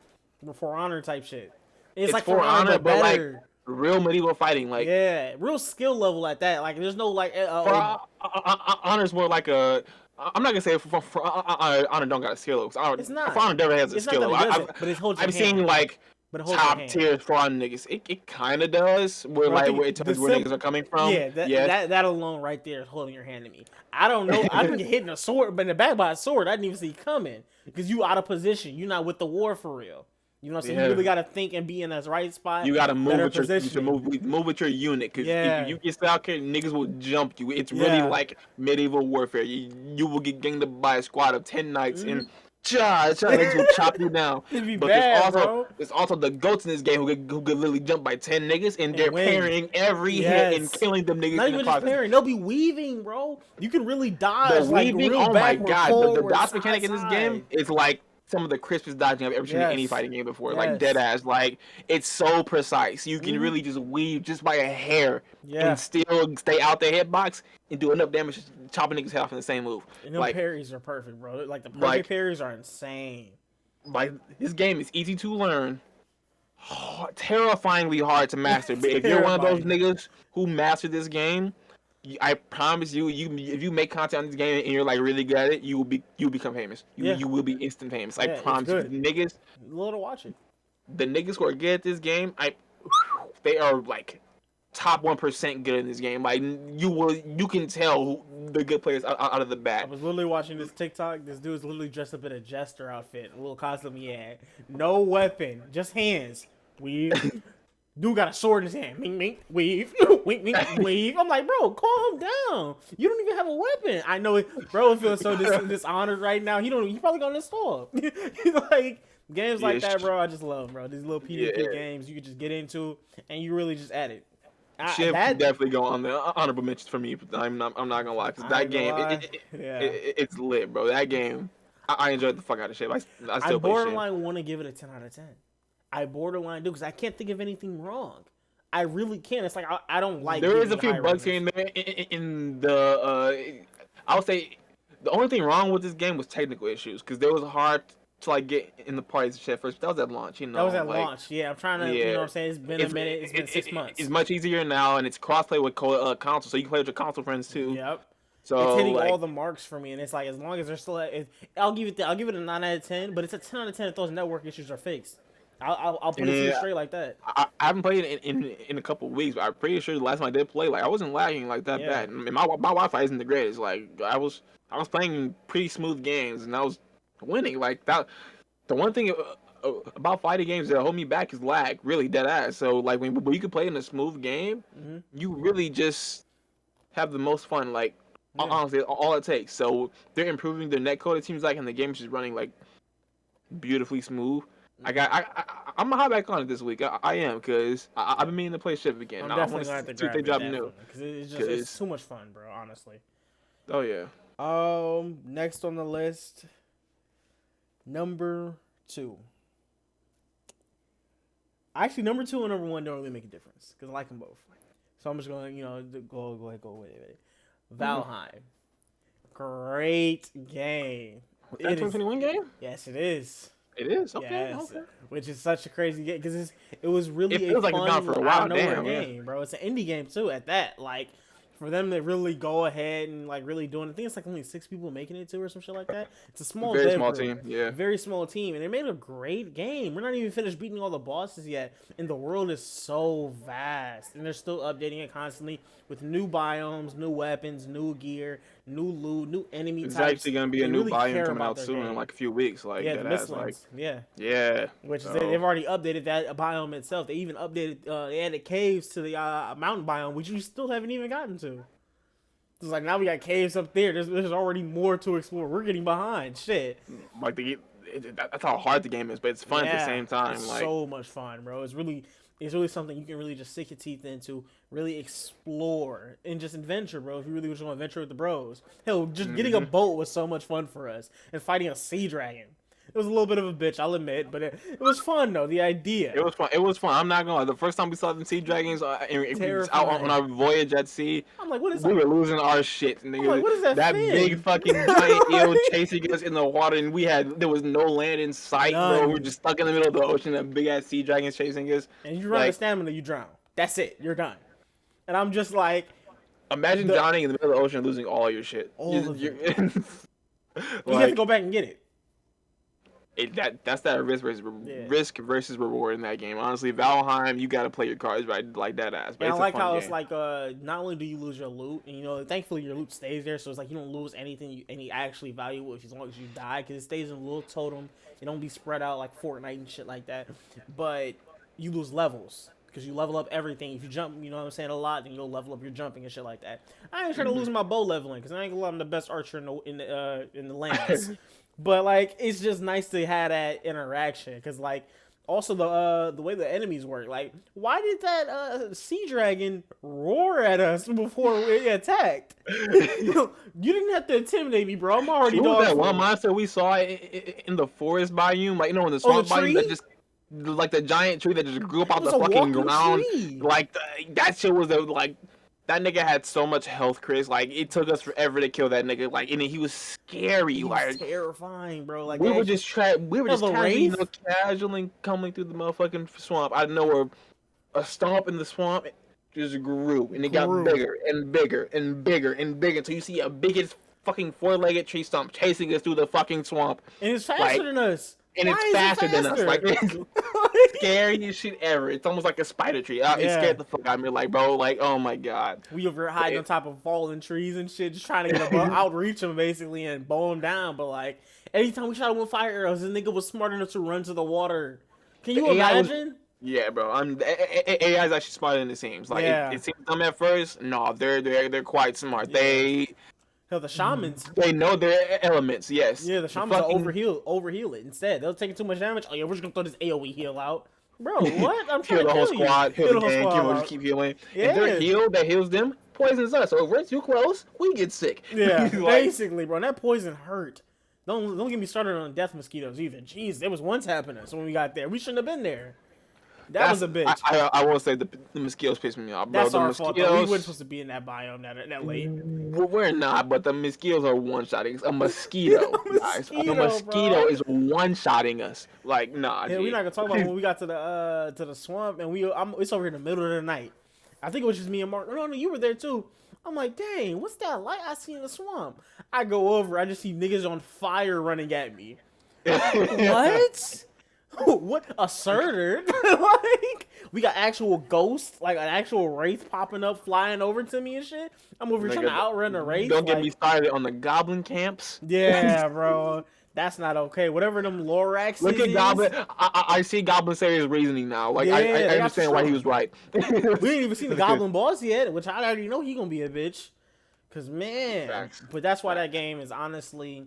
For Honor type shit. It's like For Honor, but like better. real medieval fighting. Like Yeah, real skill level at that. Like, there's no like. Honor's more like a. I'm not gonna say for Honor don't got a skill level. It's not. For Honor never has a It's not skill that level. it doesn't, but it holds your I've hand. seen like But it holds your top hand. tier for Honor niggas. It kind of does. Where Bro, I like think where it tells the where sim- niggas are coming from. Yeah, that alone right there is holding your hand to me. I don't know. I didn't get hit in a sword, but in the back by a sword, I didn't even see it coming because you out of position. You're not with the war for real. You know what I'm saying? Yeah. You really got to think and be in that right spot. You gotta move better with your positioning. move with your unit, cause Yeah. if you get stuck here, niggas will jump you. It's really Yeah. like medieval warfare. You will get ganged up by a squad of 10 knights and niggas will chop you down. It'd be But bad, bro. there's also the goats in this game who could literally jump by 10 niggas and they're win. parrying every hit and Yes. killing them niggas Not in the even just process. parrying. They'll be weaving, bro. You can really dodge. The like, weaving, real oh my backward, god, the forward, dodge side, mechanic in this side. game is like some of the crispest dodging I've ever seen in any Yes. fighting game before. Yes. Like dead ass, like it's so precise. You can really just weave just by a hair Yeah. and still stay out the hitbox and do enough damage chopping niggas head off in the same move. And them Like, parries are perfect, bro. Like the perfect Like- parries are insane. like this game is easy to learn, terrifyingly hard to master. But if you're one of those niggas who mastered this game, I promise you, if you make content on this game and you're like really good at it, you'll become famous. Yeah. You will be instant famous. I Yeah, it's promise you. good. The Love to watch it. niggas who are good at this game, they are like top 1% good in this game. Like you can tell who the good players out of the I bat. was literally watching this TikTok. This dude's literally dressed up in a jester outfit, a little costume he had. No weapon, just hands. Weave. Dude got a sword in his hand. Mink, mink, weave. Wink, wink, weave. I'm like, bro, calm down. You don't even have a weapon. I know it, bro. It feels so dishonored right now. He probably gonna install. He's like games like that, bro. I just love, bro. These little PvP games you can just get into and you really just add it. Shiv definitely go on the honorable mentions for me. I'm not gonna lie, because that game, it's lit, bro. That game, I enjoyed the fuck out of Shiv. I still play Shiv. borderline want to give it a 10 out of 10. I borderline do because I can't think of anything wrong. I really can't. It's like I don't like. There is a giving few high bugs ratings. here and there in the. I would say the only thing wrong with this game was technical issues, because there was hard to like get in the parties and shit first. But that was at launch, you know. That was at like, launch. Yeah, I'm trying to. You know what I'm saying? It's been a minute. It's been 6 months. It's much easier now, and it's crossplay with console, so you can play with your console friends too. Yep. So It's hitting like, all the marks for me, and it's like as long as they're still at, I'll give it a 9 out of 10. But it's a 10 out of 10 if those network issues are fixed. I'll put it to you straight like that. I haven't played it in a couple of weeks, but I'm pretty sure the last time I did play, like I wasn't lagging like that bad. And my Wi-Fi isn't the greatest. Like I was playing pretty smooth games, and I was winning. Like that. The one thing about fighting games that hold me back is lag, really dead ass. So like when you can play in a smooth game, you really just have the most fun. Like Yeah. Honestly, all it takes. So they're improving their netcode. It seems like, and the game's just running like beautifully smooth. I'm gonna hop back on it this week. I am because I've been meaning to play Shift again. I'm I definitely want gonna have to to see if grab they it drop new. because it's too much fun, bro. Honestly. Oh yeah. Next on the list, number 2. Actually, number 2 and number 1 don't really make a difference because I like them both. So I'm just gonna, go with it. Valheim, great game. Was that 2021 game? Yes, it is. It is. Okay. Yes, Okay. which is such a crazy game because it was really It feels a like it's fun, been out for a while. Damn, game, bro. It's an indie game too. At that, like, for them to really go ahead and like really doing, I think it's like only 6 people making it too or some shit like that. It's a Very small group. team. Yeah. Very small team, and they made a great game. We're not even finished beating all the bosses yet, and the world is so vast, and they're still updating it constantly with new biomes, new weapons, new gear, new loot, new enemy It's types. actually gonna be a They new really biome care coming about out their soon in game. like a few weeks. Like Yeah, the that ass, like Mistlands. Yeah. yeah. Which So, they've already updated that biome itself. They even updated, they added caves to the mountain biome, which we still haven't even gotten to. It's like now we got caves up there. There's already more to explore. We're getting behind. Shit. like that's how hard the game is, but it's fun at the same time. It's Like so much fun, bro. It's really something you can really just sink your teeth into, really explore and just adventure, bro. If you really just want to adventure with the bros, hell, just getting a boat was so much fun for us, and fighting a sea dragon. It was a little bit of a bitch, I'll admit, but it was fun though. The idea. it was fun. It was fun. I'm not gonna lie. The first time we saw them sea dragons out on our voyage at sea, I'm like, what is we that? were losing our shit. Nigga. I'm like, what is that fin? big fucking giant eel chasing us in the water, and there was no land in sight, bro. We were just stuck in the middle of the ocean. A big ass sea dragons chasing us. And you run out of stamina, you drown. That's it. You're done. And I'm just like, imagine drowning in the middle of the ocean, and losing all your shit. All of it. you have to go back and get it. That's that risk versus reward in that game. Honestly, Valheim, you gotta play your cards right, like that ass. But And I like how game. it's like, not only do you lose your loot, and thankfully your loot stays there, so it's like you don't lose anything, any actually valuable as long as you die, because it stays in a little totem. It don't be spread out like Fortnite and shit like that. But you lose levels because you level up everything. If you jump, you know what I'm saying, a lot, then you'll level up your jumping and shit like that. I ain't trying to lose my bow leveling because I ain't gonna lie, I'm the best archer in the lands. But like, it's just nice to have that interaction because like, also the way the enemies work. Like, why did that sea dragon roar at us before we attacked? You didn't have to intimidate me, bro. I'm already What was that dog one food. monster we saw in the forest biome? Like, in the swamp biome that just, like the giant tree that just grew up out the fucking ground. Tree. Like that shit was like. That nigga had so much health, Chris. Like, it took us forever to kill that nigga. Like, and he was scary. He like, was terrifying, bro. Like, we were just casually, casually coming through the motherfucking swamp. I know where a stomp in the swamp just grew, and it got bigger and bigger and bigger and bigger until you see a biggest fucking 4-legged tree stump chasing us through the fucking swamp. And it's faster than us. And Why it's faster than us. Like, it's scariest shit ever. It's almost like a spider tree. It scared the fuck out of me. Like, bro, like, oh my god. We over hiding on top of fallen trees and shit, just trying to get outreach him basically and bow him down. But like, anytime we shot him with fire arrows, this nigga was smart enough to run to the water. Can you imagine? Yeah, bro. AI is actually smarter than it seems. Like, it seems dumb at first. No, they're quite smart. Yeah. Hell, the shamans. They know their elements, yes. Yeah, the shamans will overheal it instead. They'll take too much damage. Oh yeah, we're just gonna throw this AoE heal out. Bro, what? I'm trying to heal the whole kill squad, you. heal the gang, just keep healing. Yeah. If they're healed, that heals them, poisons us. So if we're too close, we get sick. Yeah, basically, bro. And that poison hurt. Don't get me started on death mosquitoes either. Jeez, there was one tapping us when we got there. We shouldn't have been there. That was a bitch. I will say the mosquitoes pissed me off, bro. That's our fault, though. We weren't supposed to be in that biome that late. We're not, but the mosquitoes are one-shotting. A mosquito, guys. A mosquito is one-shotting us. Like, nah, yeah, we're not gonna talk about when we got to the swamp and it's over in the middle of the night. I think it was just me and Mark. No, you were there too. I'm like, dang, what's that light I see in the swamp? I go over, I just see niggas on fire running at me. What? What a surter! Like, we got actual ghosts, like an actual wraith popping up, flying over to me and shit. I'm over here trying to outrun the wraith. Don't get me started on the goblin camps. Yeah, bro, that's not okay. Whatever them Lorax. Look at Goblin. I see Goblin Sayer's reasoning now. Like, I understand why he was right. We ain't even seen the Goblin boss yet, which I already know he gonna be a bitch. Cause man, Facts. but that's why that game is honestly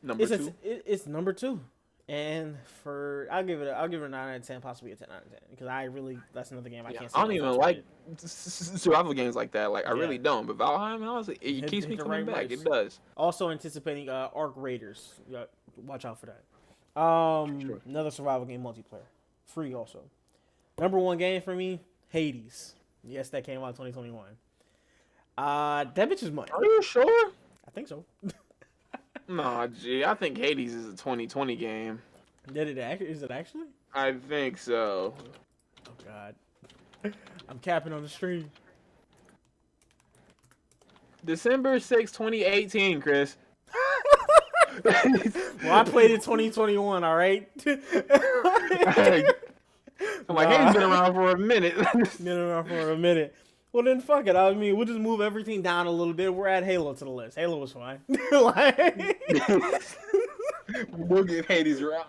Number it's two. it's number 2. And I'll give it a 9 out of 10, possibly a 10 out of 10. Because that's another game I can't see. I don't even like survival games like that. Like I really Yeah. don't. But Valheim, honestly, it keeps hit me the coming right back. marks. It does. Also anticipating Arc Raiders. Yeah, watch out for that. Sure. Another survival game multiplayer, free also. Number 1 game for me, Hades. Yes, that came out 2021. That bitch is money. Are you sure? I think so. Nah, gee, I think Hades is a 2020 game. Is it actually? I think so. Oh God, I'm capping on the stream. December 6, 2018, Chris. Well, I played it 2021. All right. I'm like, Hades been around for a minute. Been around for a minute. Well, then fuck it. I mean, we'll just move everything down a little bit. We're at Halo to the list. Halo was fine. We'll give Hades your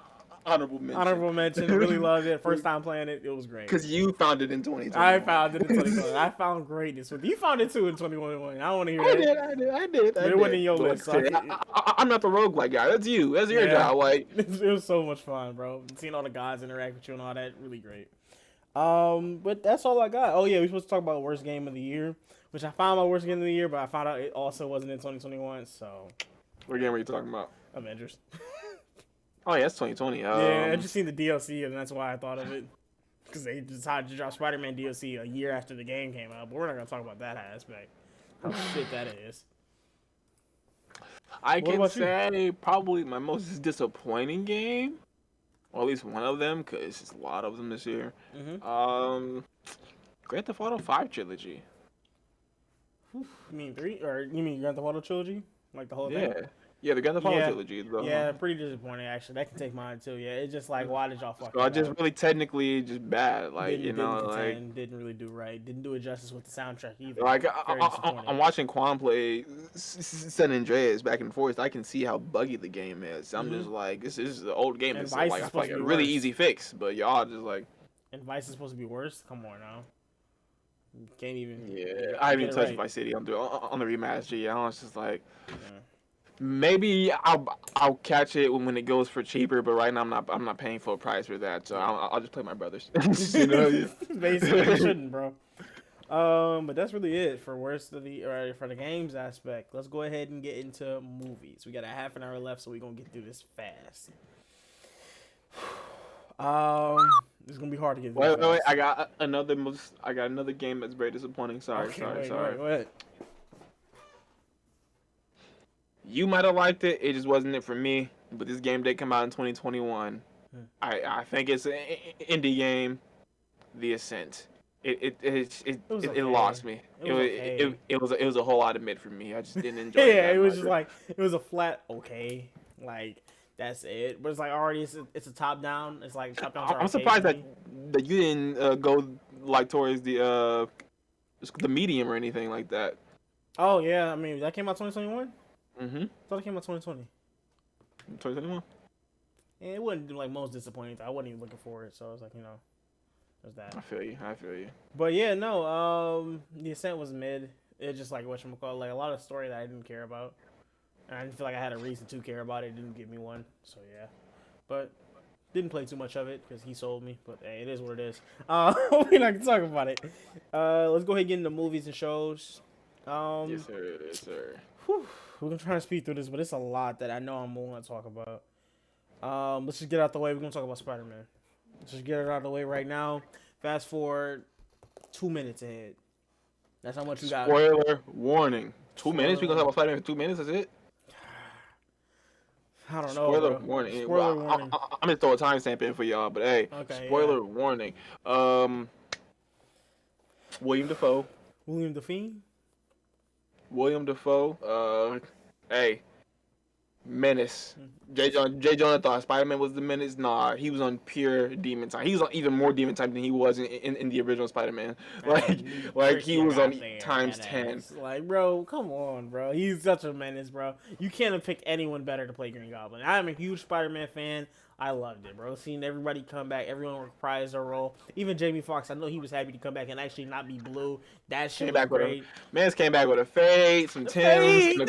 honorable mention. Honorable mention. Really loved it. First time playing it. It was great. Because you found it in 2020. I found it in 2020. I found greatness with it. You found it too in 2021. I don't want to hear that. I did. But it wasn't in your list. So I'm not the roguelike guy. That's you. That's your job. Like, it was so much fun, bro. Seeing all the gods interact with you and all that, really great. But that's all I got. Oh yeah, we're supposed to talk about worst game of the year, which I found my worst game of the year, but I found out it also wasn't in 2021. So, what game are you talking about? Avengers. Oh yeah, it's 2020. Yeah, I just seen the DLC, and that's why I thought of it. Because they decided to drop Spider-Man DLC a year after the game came out. But we're not gonna talk about that aspect. How shit that is. I can say probably my most disappointing game, or at least one of them, because there's a lot of them this year. Grand Theft Auto 5 trilogy. You mean 3? Or you mean Grand Theft Auto trilogy? Like the whole thing? Yeah, the Grand Theft Auto trilogy. Yeah, pretty disappointing actually. That can take mine too. Yeah, it's just like, why did y'all fuck So I just really technically just bad. Like, didn't really do right. Didn't do it justice with the soundtrack either. Like I'm watching Quan play San Andreas back and forth. I can see how buggy the game is. I'm just like, this is an old game. It's like I feel like a really easy fix, but y'all just like. And Vice is supposed to be worse. Come on now. You can't even. Yeah, I haven't even touched Vice City on the remaster. Yeah, I was just like. Yeah. Maybe I'll catch it when it goes for cheaper, but right now I'm not paying full price for that, so I'll just play my brothers. You know? Basically, you shouldn't, bro. But that's really it for for the games aspect. Let's go ahead and get into movies. We got a half an hour left, so we're gonna get through this fast. It's gonna be hard to get through. Wait, I got another game that's very disappointing. Sorry. Go ahead. You might have liked it. It just wasn't it for me. But this game did come out in 2021. I think it's an indie game. The Ascent. It lost me. It was a whole lot of mid for me. I just didn't enjoy it. Yeah, it was just like it was a flat okay. Like that's it. But it's like already it's a top down. It's like top down. I'm surprised that you didn't go like towards the medium or anything like that. Oh yeah, I mean that came out 2021. I thought it came out 2020. 2021? And it wasn't like most disappointing. I wasn't even looking for it, so I was like, there's that. I feel you. But yeah, no, The Ascent was mid. It's just like whatchamacallit, like a lot of story that I didn't care about. And I didn't feel like I had a reason to care about it. It didn't give me one, so yeah. But didn't play too much of it because he sold me. But hey, it is what it is. We're not gonna talk about it. Let's go ahead and get into movies and shows. Yes, sir. Whew. We're gonna try to speed through this, but it's a lot that I know I'm gonna talk about. Let's just get out the way. We're gonna talk about Spider-Man. Let's just get it out of the way right now. Fast forward 2 minutes ahead. That's how much you got. Spoiler warning. 2 minutes? We're gonna talk about Spider-Man for 2 minutes? That's it? I don't know. Spoiler warning. Spoiler warning. I'm gonna throw a timestamp in for y'all, but hey, spoiler warning. William Dafoe. William Dafoe. Hey, Menace. J. Jonah thought Spider-Man was the menace. Nah, he was on pure demon time. He was on even more demon time than he was in the original Spider-Man. Like he was on times 10. Like, bro, come on, bro. He's such a menace, bro. You can't have picked anyone better to play Green Goblin. I'm a huge Spider-Man fan. I loved it, bro. Seeing everybody come back, everyone reprise their role. Even Jamie Foxx, I know he was happy to come back and actually not be blue. That shit was great. Man's came back with a fade, some Timbs.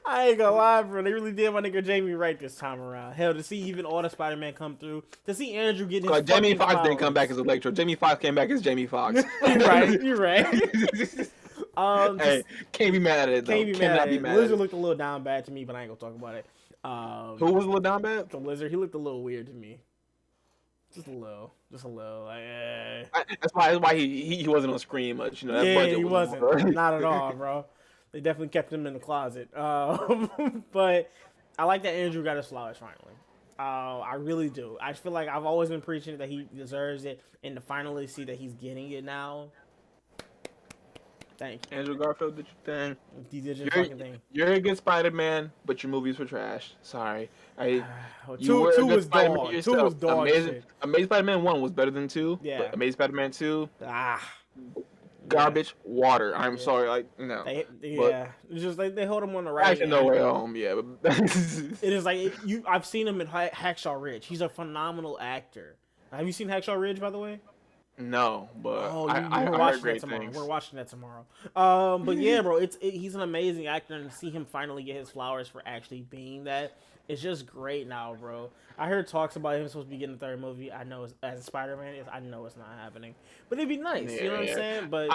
I ain't gonna lie, bro. They really did my nigga Jamie right this time around. Hell, to see even all the Spider-Man come through, to see Andrew getting his Jamie Foxx didn't come back as Electro. Jamie Foxx came back as Jamie Foxx. You're right. Hey, can't be mad at it though. Can't be mad at it. Lizard looked a little down bad to me, but I ain't gonna talk about it. Who was a little down bad? The Lizard. He looked a little weird to me. Just a little. Like, That's why he wasn't on screen much. You know, that budget he wasn't. Not at all, bro. They definitely kept him in the closet. But I like that Andrew got his flowers finally. I really do. I feel like I've always been preaching that he deserves it, and to finally see that he's getting it now. Thank you. Andrew Garfield did your thing. He did your fucking thing. You're a good Spider-Man, but your movies were trash. Sorry. Two was dog. 2 was dog shit. Amazing Spider-Man 1 was better than 2. Yeah. But Amazing Spider-man 2. Garbage, water. I'm sorry, like no. It's just like they hold him on the right. Actually, No Way Home, yeah. But it is like I've seen him in Hacksaw Ridge. He's a phenomenal actor. Have you seen Hacksaw Ridge, by the way? No, but I heard great tomorrow. things. We're watching that tomorrow. But yeah, bro, he's an amazing actor, and to see him finally get his flowers for actually being that, it's just great now, bro. I heard talks about him supposed to be getting the 3rd movie. I know as Spider-Man, I know it's not happening, but it'd be nice. You know what I'm saying? But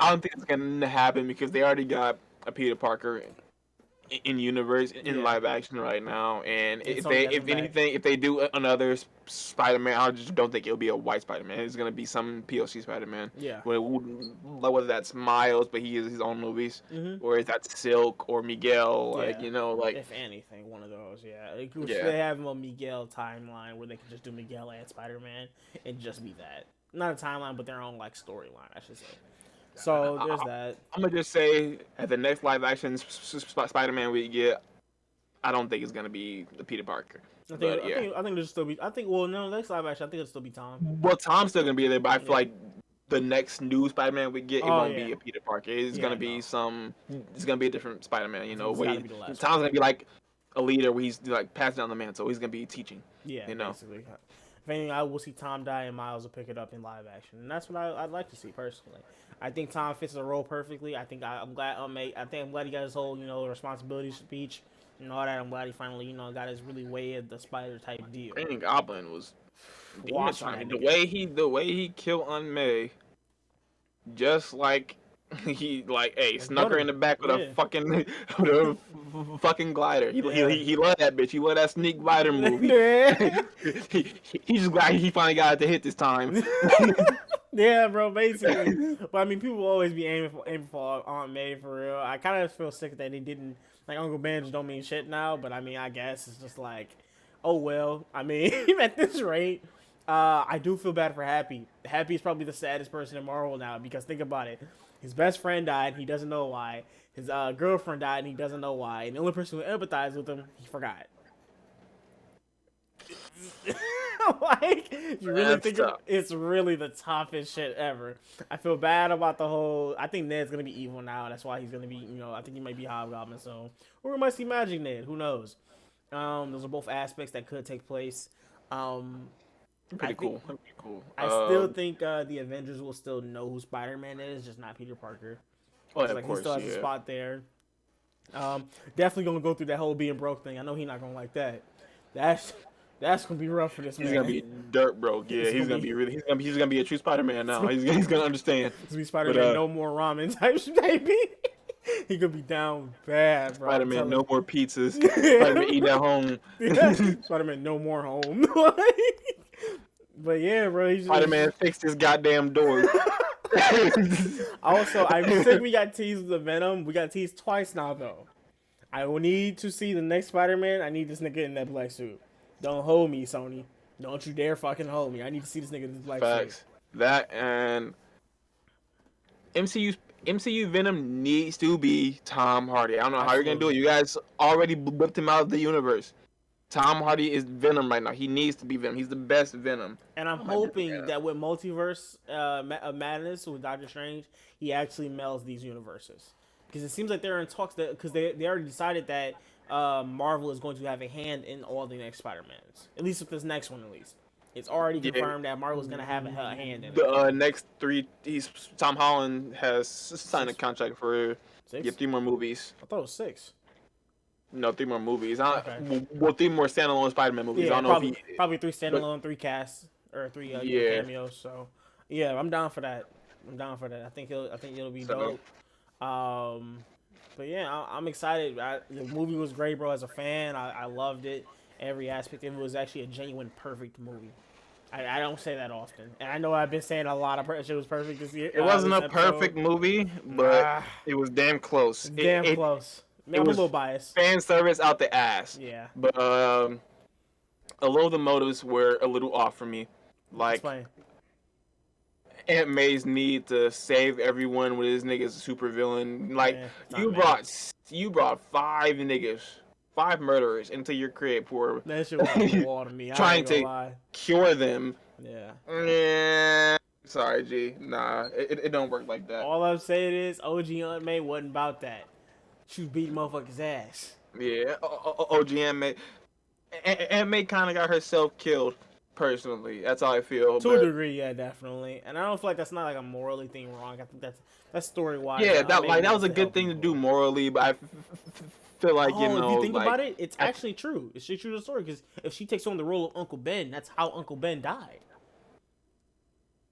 I don't think it's gonna happen because they already got a Peter Parker in universe in live action right now, and if they do another Spider-Man, I just don't think it'll be a white Spider-Man. It's gonna be some POC Spider-Man. Yeah. Whether that's Miles, but he has his own movies, or is that Silk or Miguel? Like if anything, one of those. Yeah. They have a Miguel timeline where they can just do Miguel and Spider-Man and just be that. Not a timeline, but their own like storyline, I should say. So there's that. I'm gonna just say at the next live action Spider-Man we get, I don't think it's gonna be the Peter Parker. I think there'll still be. Next live action, I think it'll still be Tom. Well, Tom's still gonna be there, but I feel like the next new Spider-Man we get, it won't be a Peter Parker. It's gonna be It's gonna be a different Spider-Man. You know, Tom's gonna be like a leader where he's like passing down the mantle. He's gonna be teaching. Yeah, basically. If anything, I will see Tom die and Miles will pick it up in live action, and that's what I'd like to see personally. I think Tom fits the role perfectly. I'm glad he got his whole responsibility speech and all that. I'm glad he finally got his really way of the Spider type deal. Green Goblin was the way he killed Aunt May, just like he snuck her in the back with a fucking glider. He loved that bitch. He loved that sneak glider movie. He's just glad he finally got it to hit this time. Yeah, bro, basically. But I mean, people will always be aiming for Aunt May for real. I kind of feel sick that they didn't Uncle Ben's don't mean shit now. But I mean, I guess it's just like, oh well. I mean, at this rate, I do feel bad for Happy. Happy is probably the saddest person in Marvel now because think about it. His best friend died. He doesn't know why. His girlfriend died, and he doesn't know why. And the only person who empathized with him, he forgot. You really think it's really the toughest shit ever. I feel bad about the whole. I think Ned's gonna be evil now. That's why he's gonna be. I think he might be Hobgoblin soon, or we might see Magic Ned. Who knows? Those are both aspects that could take place. Pretty cool. I still think the Avengers will still know who Spider-Man is, just not Peter Parker. Of course, he still has a spot there. Definitely gonna go through that whole being broke thing. I know he's not gonna like that. That's gonna be rough for this man. He's gonna be dirt broke. Yeah, he's gonna be a true Spider-Man now. He's gonna understand. He's gonna be Spider-Man, no more ramen types, baby. He could be down bad, bro. Spider-Man, no more pizzas. Spider-Man, eat at home. Spider-Man, no more home. But yeah, bro. Spider-Man fixed his goddamn door. Also, I think we got teased with the Venom. We got teased twice now, though. I will need to see the next Spider-Man. I need this nigga in that black suit. Don't hold me, Sony. Don't you dare fucking hold me. I need to see this nigga in this black suit. That and MCU MCU Venom needs to be Tom Hardy. I don't know how you're gonna do it. You guys already whipped him out of the universe. Tom Hardy is Venom right now. He needs to be Venom. He's the best Venom. And I'm hoping that with Multiverse Madness with Doctor Strange, he actually melds these universes. Because it seems like they're in talks because they already decided that Marvel is going to have a hand in all the next Spider-Mans. At least with this next one, at least. It's already confirmed that Marvel is going to have a hand in it. The next 3, Tom Holland has signed a contract for 3 more movies. I thought it was 6. No, 3 more movies. Okay. Well, 3 more standalone Spider-Man movies. Yeah, I don't know probably 3 standalone, 3 casts, or 3 cameos. So, yeah, I'm down for that. I think it'll be dope. But yeah, I'm excited. The movie was great, bro. As a fan, I loved it. Every aspect of it was actually a genuine, perfect movie. I don't say that often, and I know I've been saying a lot of shit was perfect this year. It wasn't a perfect movie, but it was damn close. Close. I'm a little biased. Fan service out the ass. Yeah. But a lot of the motives were a little off for me. Like Aunt May's need to save everyone with his niggas super villain. Like you brought 5 niggas. 5 murderers into your crib for that shit was on the wall to me. Trying to cure them. Yeah. Sorry, G. Nah, it don't work like that. All I'm saying is OG Aunt May wasn't about that. She was beating motherfuckers' ass. Yeah, OG Aunt May. Aunt May kind of got herself killed. Personally, that's how I feel. To a degree, yeah, definitely. And I don't feel like that's not like a morally thing wrong. I think that's story wise. Yeah, that was a good thing to do morally, but I feel like if you think about it, it's actually true. It's true to the story because if she takes on the role of Uncle Ben, that's how Uncle Ben died.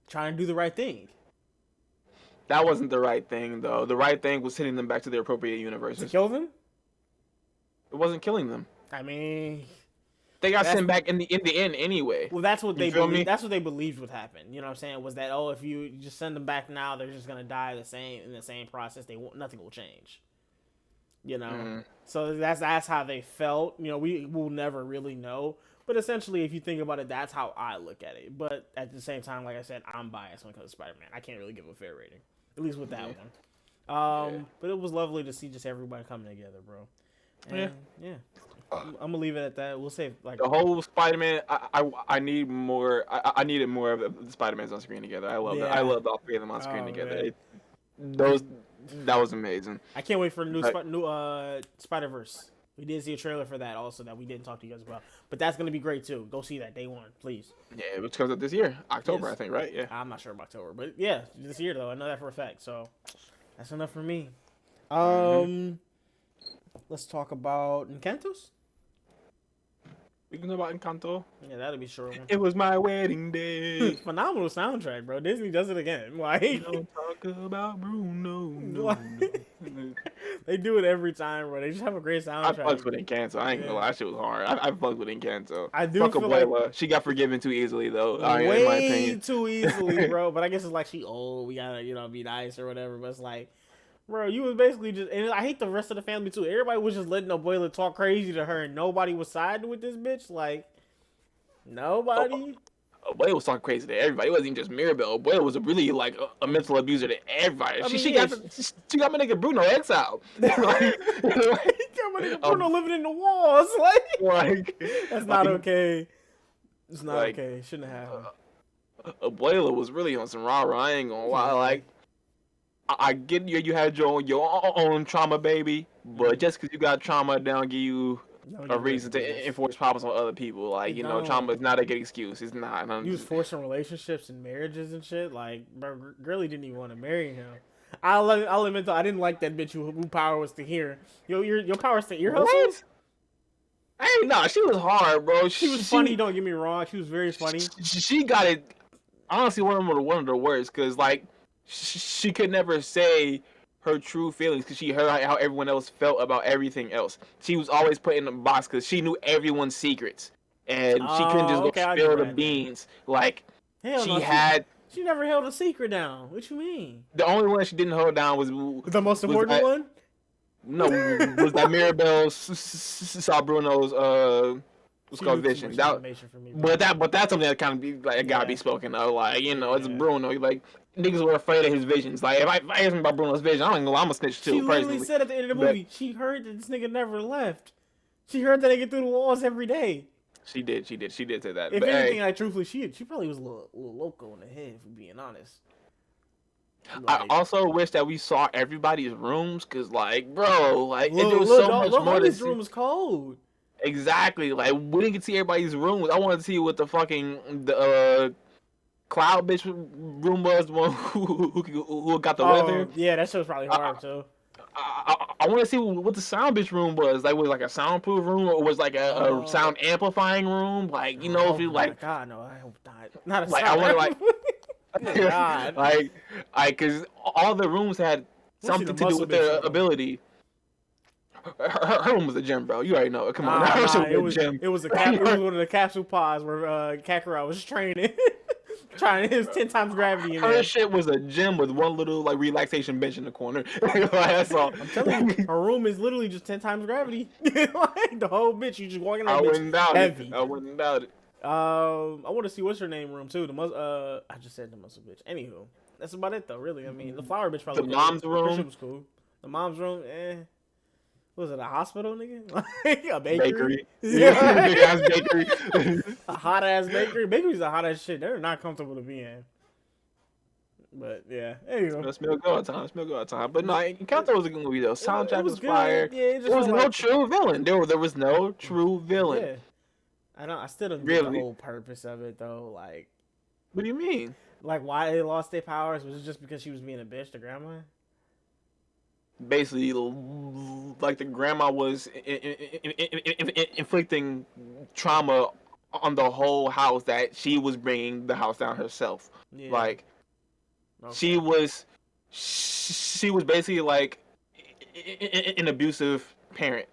Trying to do the right thing. That wasn't the right thing, though. The right thing was sending them back to their appropriate universes. To kill them? It wasn't killing them. I mean, they got sent back in the end anyway. Well, that's what they believed. That's what they believed would happen. You know what I'm saying? Was that if you just send them back now, they're just gonna die in the same process. Nothing will change. You know, so that's how they felt. You know, we will never really know. But essentially, if you think about it, that's how I look at it. But at the same time, like I said, I'm biased when it comes to Spider-Man. I can't really give a fair rating, at least with that one. But it was lovely to see just everybody coming together, bro. And, yeah. I'm gonna leave it at that. We'll say like the whole Spider-Man. I need more. I needed more of the Spider-Mans on screen together. I love that. I loved all 3 of them on screen together. That was amazing. I can't wait for the new Spider-Verse. We did see a trailer for that also that we didn't talk to you guys about. But that's going to be great too. Go see that day 1, please. Yeah, which comes out this year. October, I think, right? Yeah. I'm not sure about October. But yeah, this year though. I know that for a fact. So that's enough for me. Let's talk about Encantos. We can talk about Encanto. Yeah, that'll be short one. It was my wedding day. Phenomenal soundtrack, bro. Disney does it again. Like, don't talk about Bruno. No. They do it every time, bro. They just have a great soundtrack. I fucked with Encanto. I ain't gonna lie, that shit was hard. I fucked with Encanto. I do. Fuck Abuela. She got forgiven too easily, though. Way in my opinion. too easily, bro. But I guess it's like she old. We gotta, be nice or whatever. But it's like, bro, you was basically just, and I hate the rest of the family too. Everybody was just letting Abuela talk crazy to her, and nobody was siding with this bitch. Like, nobody. Abuela was talking crazy to everybody. It wasn't even just Mirabelle. Abuela was really like a mental abuser to everybody. She got my nigga Bruno exiled. Got my nigga Bruno living in the walls. Like that's not okay. It's not okay. It shouldn't have happened. Abuela was really on some rah-rah. I ain't gonna lie. Like, I get you had your own trauma, baby, but just because you got trauma, they don't give you a reason to enforce problems on other people. Like, trauma is not a good excuse. It's not. You was forcing relationships and marriages and shit. Like, bro, Gurley didn't even want to marry him. I'll admit, though, I didn't like that bitch who power was to hear. Your power was to ear hustles? Hey, nah, she was hard, bro. She was funny, don't get me wrong. She was very funny. She got it, honestly, one of the worst, because, like, she could never say her true feelings because she heard how everyone else felt about everything else. She was always put in a box because she knew everyone's secrets, and she couldn't just go spill the beans. Like, she never held a secret down. What you mean? The only one she didn't hold down was the most important one. No, was that Mirabelle saw Bruno's was She called knew too Vision. much That, information for me, bro. that's something that kind of be like gotta be spoken of. Like, you know, it's Bruno. Like, niggas were afraid of his visions. Like, if I ask me about Bruno's vision, I'm a snitch too. She literally personally. said at the end of the movie, she heard that this nigga never left. She heard that nigga through the walls every day. She did say that. If but anything, hey, like truthfully, she probably was a little loco in the head, for being honest. I also wish that we saw everybody's rooms, cause like, bro, like there was so much more to homie's see. room was cold. Exactly, like we didn't get to see everybody's rooms. I wanted to see what the fucking the Cloud bitch room was, the one who got the weather. Yeah, that shit was probably hard too. I want to see what the sound bitch room was. Like, was it like a soundproof room, or was like a sound amplifying room? Like, you know, if you like, God, no, I hope not. Not a like sound. I want to like. God. Cause all the rooms had something to do with their ability. Her room was a gym, bro. You already know it. Come on, it was a it was one of the capsule pods where Kakarot was training, trying his 10 times gravity. Her shit was a gym with one little like relaxation bench in the corner. That's all. I'm telling you, her room is literally just 10 times gravity. Like the whole bitch, you just walking out. I wouldn't doubt it. I want to see what's her name room too. I just said the muscle bitch. Anywho, that's about it though. Really, I mean, the flower bitch probably. The mom's room. Her shit was cool. The mom's room, Was it a hospital, nigga? Like a bakery? Yeah, big ass bakery. A hot ass bakery. Bakeries are hot as shit. They're not comfortable to be in. But yeah, there you go. Smell good all the time. But no, Encanto was a good movie though. Soundtrack was fire. Yeah, there was no true villain. There was no true villain. Yeah. I still don't get the whole purpose of it though. Like, what do you mean? Like, why they lost their powers? Was it just because she was being a bitch to grandma? Basically, like the grandma was inflicting trauma on the whole house that she was bringing the house down herself. Yeah. Like, she was basically like an abusive parent.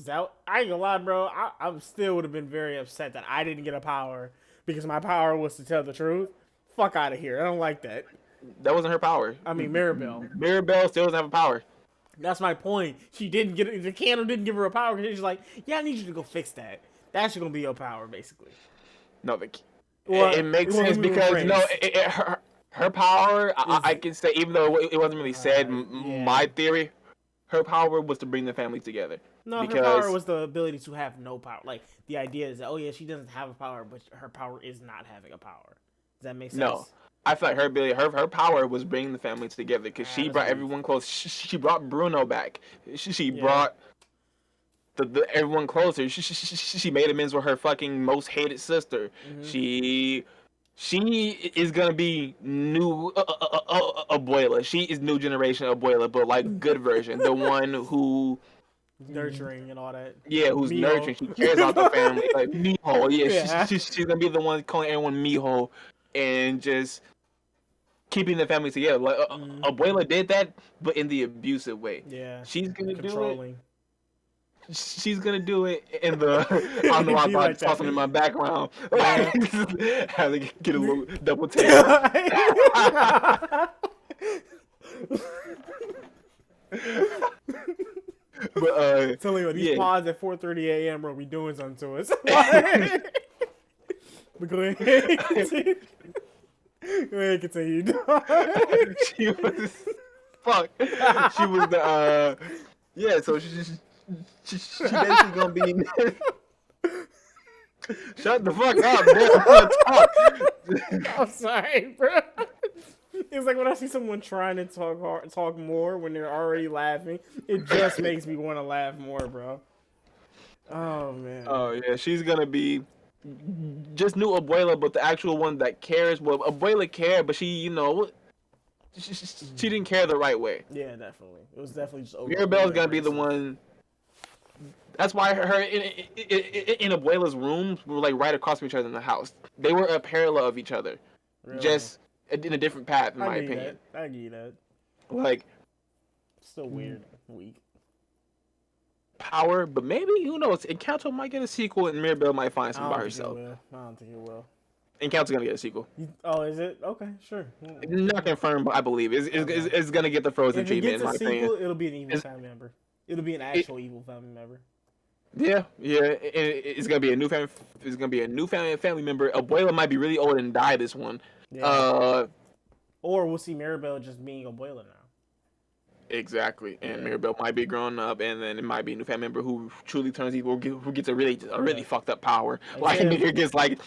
I ain't gonna lie, bro. I still would have been very upset that I didn't get a power because my power was to tell the truth. Fuck out of here. I don't like that. That wasn't her power. I mean, Mirabelle. Mirabelle still doesn't have a power. That's my point. She didn't get it. The candle didn't give her a power because she's like, yeah, I need you to go fix that. That's gonna be your power, basically. No, it makes sense because her power. I can say, even though it wasn't really said, my theory. Her power was to bring the family together. No, her power was the ability to have no power. Like, the idea is that, oh yeah, she doesn't have a power, but her power is not having a power. Does that make sense? No. I feel like her ability, her power was bringing the family together because she brought everyone close. She brought Bruno back. She brought the everyone closer. She made amends with her fucking most hated sister. Mm-hmm. She is gonna be new abuela. She is new generation abuela, but like good version, the one who nurturing and all that. Yeah, who's Mijo. Nurturing. She cares about the family. Like Mijo. Yeah, she's gonna be the one calling everyone Mijo and just keeping the family together. Like abuela did that, but in the abusive way. Yeah, she's gonna do it. She's gonna do it in the. I don't know why I'm like talking in my background. Yeah. Have to get a little double take. But telling you these pods at 4:30 a.m. bro, we doing something to us. But go ahead, continue. Go ahead, continue. She was fuck. She was the yeah. So she basically gonna be. Shut the fuck up, man. I'm sorry, bro. It's like when I see someone trying to talk more when they're already laughing, it just makes me want to laugh more, bro. Oh man. Oh yeah, she's gonna be just new abuela, but the actual one that cares. Well, abuela cared, but she didn't care the right way. Yeah, definitely. It was definitely just over. Mirabelle's gonna be the one. That's why her in abuela's rooms were like right across from each other in the house. They were a parallel of each other, really? Just in a different path, in my opinion. I get that. Like, still weird, weak. Power, but maybe, who knows? Encanto might get a sequel, and Mirabelle might find some by herself. I don't think it will. Encanto's gonna get a sequel. Oh, is it? Okay, sure. Not confirmed, but I believe it's gonna get the Frozen treatment. If it gets a sequel, it'll be an evil family member. It'll be an actual evil family member. Yeah, yeah. It's gonna be a new family. It's gonna be a new family member. Abuela might be really old and die this one. Yeah. Or we'll see Mirabelle just being Abuela now. Exactly, and Yeah. Mirabelle might be grown up, and then it might be a new family member who truly turns evil, who gets a really fucked up power. Like nigga gets like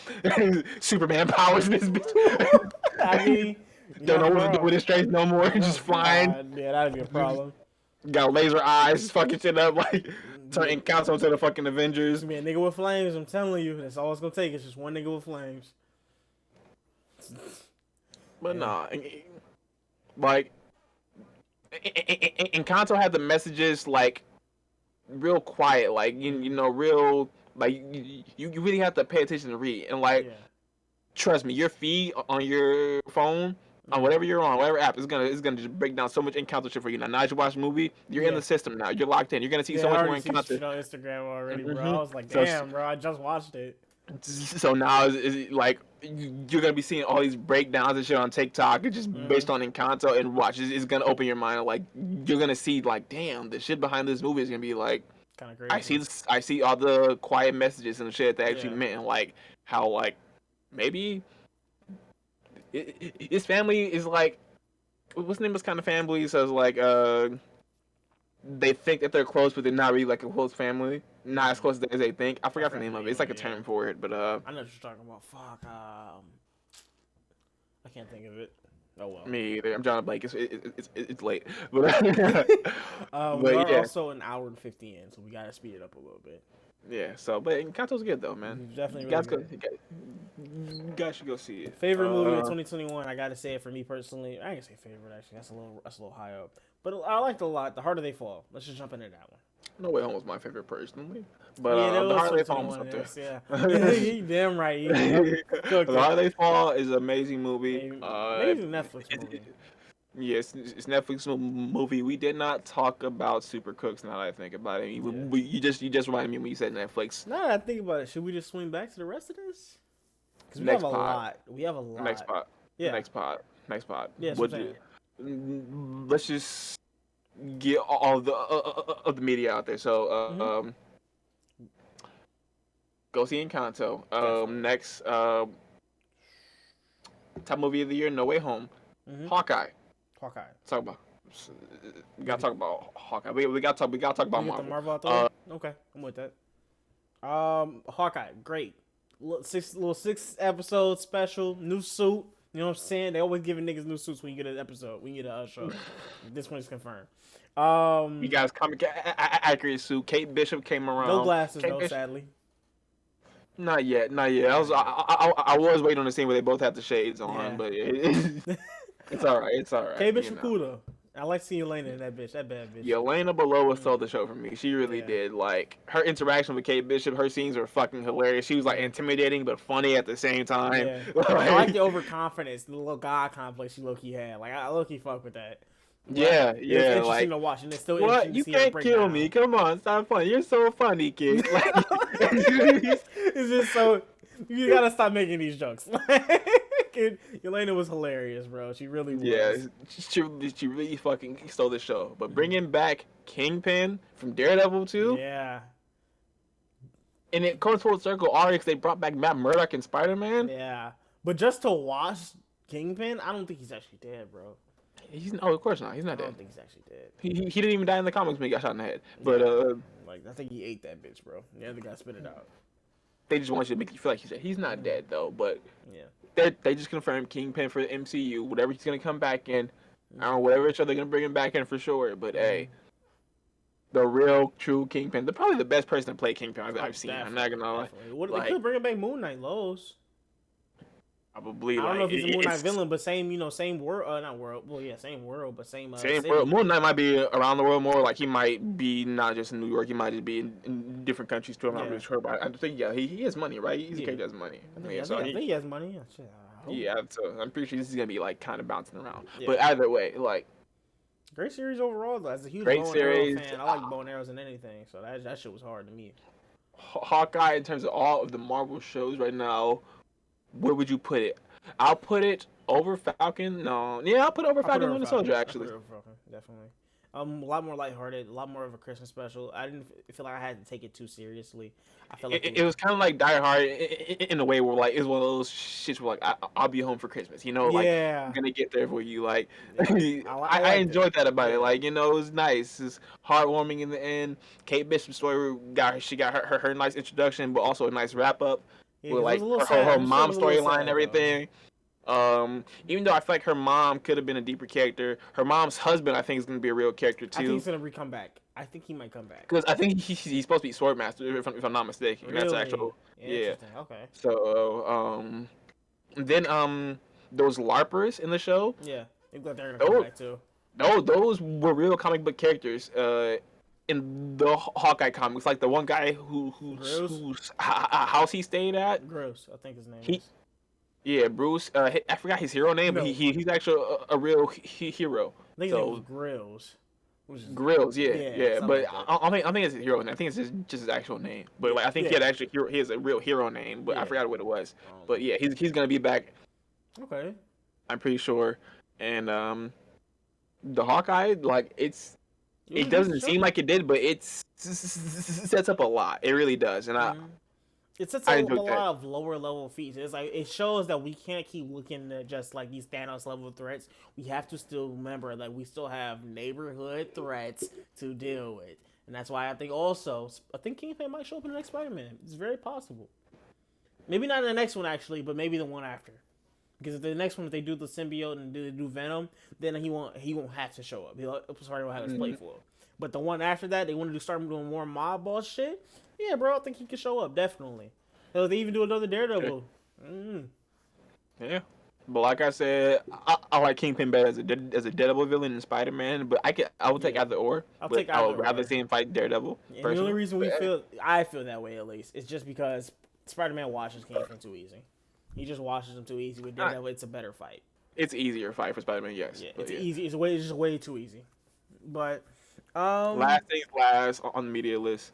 Superman powers. In this bitch. I mean, don't know what to do with his strength no more. Just flying. Yeah, that'd be a problem. Got laser eyes, fucking shit up, like turning Encanto to the fucking Avengers. Man, nigga with flames. I'm telling you, that's all it's gonna take. It's just one nigga with flames. But nah, like. Encanto had the messages like real quiet, like you know, real like you really have to pay attention to read and like trust me, your feed on your phone on whatever you're on, whatever app is gonna just break down so much Encanto shit for you. Now as you watch the movie, you're in the system now. You're locked in. You're gonna see so much more Encanto. On Instagram already, bro. I was like, damn, bro, I just watched it. So now is like you're gonna be seeing all these breakdowns and shit on TikTok, just based on Encanto, and watch. It's gonna open your mind. Like you're gonna see, like, damn, the shit behind this movie is gonna be like, kind of crazy. I see all the quiet messages and the shit that actually meant, and like how like maybe his family is like, what's the name of this kind of family? So it's like they think that they're close, but they're not really like a close family. Not as close as they think. I forgot the name of it. It's like a term for it, but I know what you're talking about. Fuck. I can't think of it. Oh well. Me either. I'm trying to blank. It's late, but we're also an hour and 50 in, so we gotta speed it up a little bit. Yeah. So, but Encanto's good though, man. Definitely. You guys should go see it. Favorite movie of 2021? I gotta say it for me personally. I can say favorite actually. That's a little high up. But I liked it a lot. The Harder They Fall. Let's just jump into that one. No Way Home was my favorite personally, but The Harder They Fall was up there. Yeah, you damn right. The Harder They Fall is an amazing movie. Amazing Netflix movie. Yes, it's Netflix movie. We did not talk about Super Cooks. Now that I think about it, you just reminded me when you said Netflix. Now that I think about it, should we just swing back to the rest of this? Because we have a lot. We have a lot. Next pod. Yeah. Next pod. Yeah. Let's just get all of the media out there. So, go see Encanto. Next, top movie of the year, No Way Home. Hawkeye. We gotta talk about Hawkeye. We gotta talk about Marvel. The Marvel out there? Okay, I'm with that. Hawkeye, great. Little 6 episode special, new suit. You know what I'm saying? They always giving niggas new suits when you get an episode, when you get a show. This one is confirmed. You guys, comic accurate suit. Kate Bishop came around. No glasses though, sadly. Not yet. I was waiting on the scene where they both had the shades on, but it's all right. Kate Bishop cool though. I like seeing Yelena in that bitch. That bad bitch. Yelena Belova stole the show from me. She really did. Like, her interaction with Kate Bishop, her scenes were fucking hilarious. She was like intimidating but funny at the same time. Yeah. I like the overconfidence, the little god complex she low-key had. Like, I low-key fuck with that. Yeah. It's interesting to watch, and it's still what? You can't kill me. Come on, stop funny. You're so funny, kid. Like, it's just so, you gotta stop making these jokes. Yelena was hilarious, bro. She really was. Yeah, she really fucking stole the show. But bringing back Kingpin from Daredevil 2. Yeah. And it goes full circle. Because they brought back Matt Murdock and Spider-Man. Yeah. But just to watch Kingpin, I don't think he's actually dead, bro. Of course not. He's not dead. I don't think he's actually dead. He didn't even die in the comics when he got shot in the head. But like, I think he ate that bitch, bro. The other guy spit it out. They just want you to make you feel like he's dead. He's not dead though. But yeah, they just confirmed Kingpin for the MCU. Whatever he's gonna come back in, I don't know, whatever show they're gonna bring him back in for sure. But hey, the real true Kingpin, they're probably the best person to play Kingpin I've seen. I'm not gonna lie. What they could bring back Moon Knight, Lowe's. Probably. I don't know if he's a Moon Knight villain, but same world. Not world. Well, yeah, same world, but same world. Moon Knight might be around the world more. Like, he might be not just in New York. He might just be in different countries too. I'm not really sure, but I think he has money, right? He's a character that has money. I think he has money. Yeah, so I'm pretty sure this is gonna be like kind of bouncing around. Yeah. But either way, like, great series overall. Though. As a huge bow and arrow fan, I like bow and arrows and anything. So that shit was hard to me. Hawkeye, in terms of all of the Marvel shows right now, where would you put it? I'll put it over Falcon. No, yeah, I'll put it over Falcon and Winter Soldier, actually. Definitely. A lot more lighthearted, a lot more of a Christmas special. I didn't feel like I had to take it too seriously. I felt like It was kind of like Die Hard in a way where like it's one of those shits where like I'll be home for Christmas, you know, like I'm yeah, gonna get there for you. Like yeah. I I liked it. enjoyed that about it. Yeah, Like, you know, it was nice. It's heartwarming in the end. Kate Bishop's story got her nice introduction, but also a nice wrap up yeah. with Because it was like a little her sad. Her story mom was a little storyline and sad though. everything. Even though I feel like her mom could have been a deeper character, her mom's husband I think is gonna be a real character I think too. he's gonna come back. I think he might come back. Because I think he's supposed to be Swordmaster if I'm not mistaken. That's Really actual, yeah. interesting. Okay. So then those LARPers in the show, Yeah, they they're gonna come back too. those were real comic book characters. In the Hawkeye comics, like the one guy whose house he stayed at. Gross, I think his name He, is. yeah, Bruce. I forgot his hero name, but No. he's actually a real hero. I think his name was So Grills. Which is, Grills, yeah. something But like that. I think it's his hero name. I think it's just his actual name. But like I think he has a real hero name, but I Yeah. forgot what it was. But yeah, he's gonna be back. Okay. I'm pretty sure. And the Hawkeye, like it doesn't seem like it did, but it sets up a lot. It really does, and It sets I up a enjoyed lot that. of lower level feats. It's like it shows that we can't keep looking at just like these Thanos level threats. We have to still remember that we still have neighborhood threats to deal with, and that's why I think Kingpin might show up in the next Spider-Man. It's very possible. Maybe not in the next one actually, but maybe the one after. Because if the next one, if they do the symbiote and do Venom, then he won't have to show up. Spider will have his playful. But the one after that, they want to start doing more mob boss shit. Yeah, bro, I think he can show up definitely. Hell, they even do another Daredevil. Yeah. But like I said, I like Kingpin better as a Daredevil villain than Spider-Man. But I would take either or. I'll but take I would either rather or. see him fight Daredevil. And the only reason I feel that way at least, is just because Spider-Man watches Kingpin too easy. He just watches him too easy. With Daredevil, it's a better fight. It's easier fight for Spider-Man, yes. Yeah, it's easy. It's just way too easy. But last things last on the media list.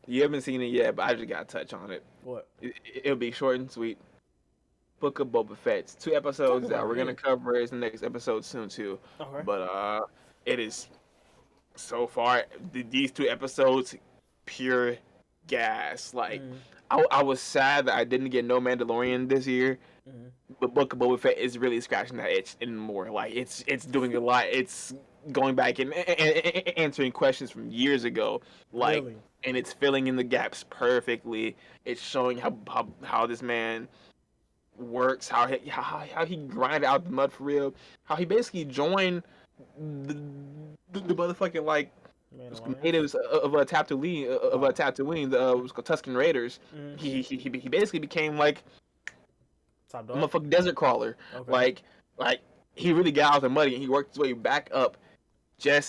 You haven't seen it yet, but I just gotta touch on it. What? It'll be short and sweet. Book of Boba Fett. It's 2 episodes that we're gonna cover. It's the next episode soon too. Okay. But it is so far these 2 episodes pure gas. Like I was sad that I didn't get no Mandalorian this year. But Book of Boba Fett is really scratching that itch and more. Like it's doing a lot. It's going back and answering questions from years ago. Like Really? and it's filling in the gaps perfectly. It's showing how this man works, how he grinded out the mud for real, how he basically joined the motherfucking like natives of Tatooine, the Tusken Raiders. He basically became like Top a dog. motherfucking desert crawler. Okay. Like he really got out of the mud and he worked his way back up.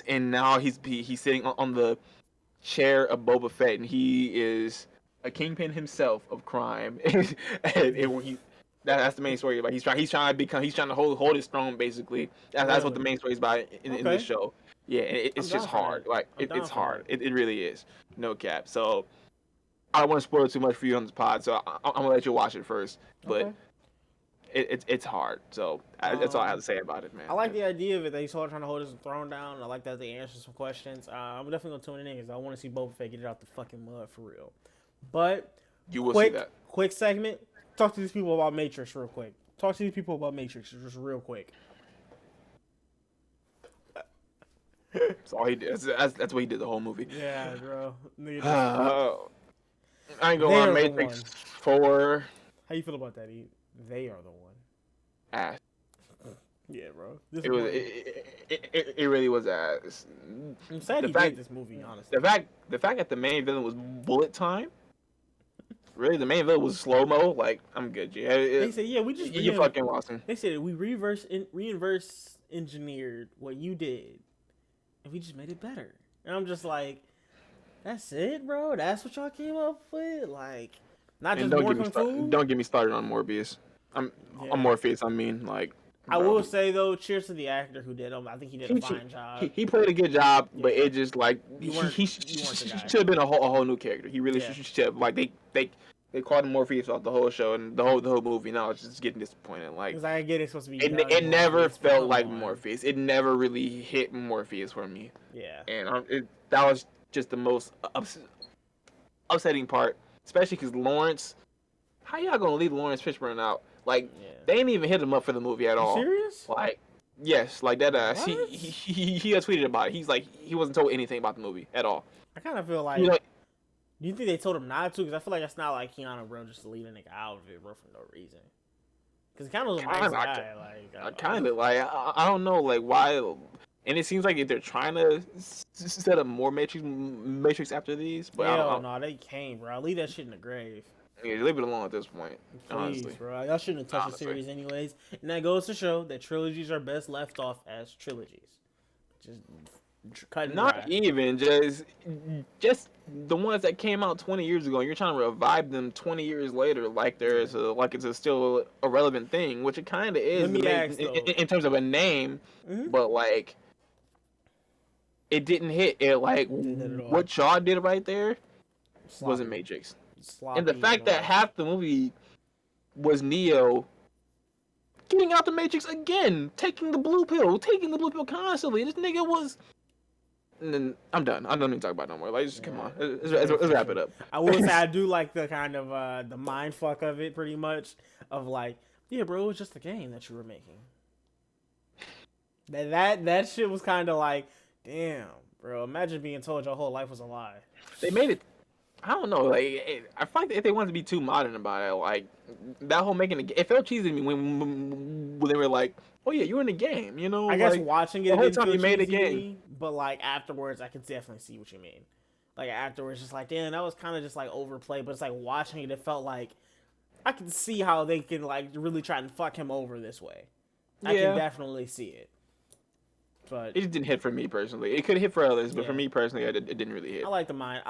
And now he's sitting on the chair of Boba Fett, and he is a kingpin himself of crime. That's the main story about. He's trying to hold his throne basically. That's what the main story is about in this show. Yeah, it's just hard. Like it's hard. It really is. No cap. So I don't want to spoil too much for you on this pod, so I'm gonna let you watch it first. But it's hard. So that's all I have to say about it, man. I like the idea of it that he's trying to hold his throne down. I like that they answer some questions. I'm definitely gonna tune in because I want to see Boba Fett get it out the fucking mud for real. But you will see that. Quick segment. Talk to these people about Matrix real quick. Talk to these people about Matrix just real quick. That's all he did. That's what he did the whole movie. Yeah, bro. I ain't gonna lie, Matrix 4. How you feel about that? They are the one. Ass. Yeah, bro. It really was ass. I'm sad he did this movie, honestly. The fact that the main villain was bullet time. Really, the main villain was slow mo. Like, I'm good, yeah. They said, yeah, we just you fucking lost him. They said we reverse engineered what you did, and we just made it better. And I'm just like, that's it, bro. That's what y'all came up with, like, not just more kung fu. Don't get me started on Morbius. On Morpheus. I mean, like. I will say though, cheers to the actor who did him. I think he did a fine job. He played a good job, but it just like he should have been a whole new character. He really should have. Like They called him Morpheus throughout the whole show and the whole movie. Now it's just getting disappointing. Like, Because I get it's supposed to be. it never Morpheus, felt like on. Morpheus. It never really hit Morpheus for me. Yeah. And that was just the most upsetting part, especially because Lawrence. How y'all gonna leave Lawrence Fishburne out? Like, they didn't even hit him up for the movie at all. Serious? Like, yes, like that. He had tweeted about it. He's like, he wasn't told anything about the movie at all. I kind of feel like. You know, do you think they told him not to? Because I feel like that's not like Keanu, bro, just to leave a nigga out of it, bro, for no reason. Because Keanu's a nice guy. Like, kind of like I don't know, like why. And it seems like they're trying to set up more Matrix after these. But hell no, they can't, bro. Leave that shit in the grave. Yeah, leave it alone at this point. Please, honestly, bro. Y'all shouldn't have touched the series anyways. And that goes to show that trilogies are best left off as trilogies. Just cut and not dry. even just the ones that came out 20 years ago. And you're trying to revive them 20 years later, like it's still a relevant thing, which it kind of is. Let me ask, in terms of a name, but like it didn't hit it. Like what y'all did right there wasn't Matrix. And the fact that half the movie was Neo getting out the Matrix again, taking the blue pill constantly. This nigga was. And then I'm done. I don't even talk about it no more. Like, just come on, let's wrap it up. I will say I do like the kind of the mind fuck of it, pretty much. Of like, yeah, bro, it was just a game that you were making. That shit was kind of like, damn, bro. Imagine being told your whole life was a lie. They made it. I don't know. Like, I feel like if they wanted to be too modern about it, like that whole making it felt cheesy to me when they were like, "Oh yeah, you're in the game," you know. I guess watching it the whole time you made a game, but like afterwards, I can definitely see what you mean. Like afterwards, just like, damn, that was kind of just like overplayed. But it's like watching it, it felt like I can see how they can like really try and fuck him over this way. I can definitely see it. But it just didn't hit for me personally. It could hit for others, but for me personally, it fuck really hit. I like the mind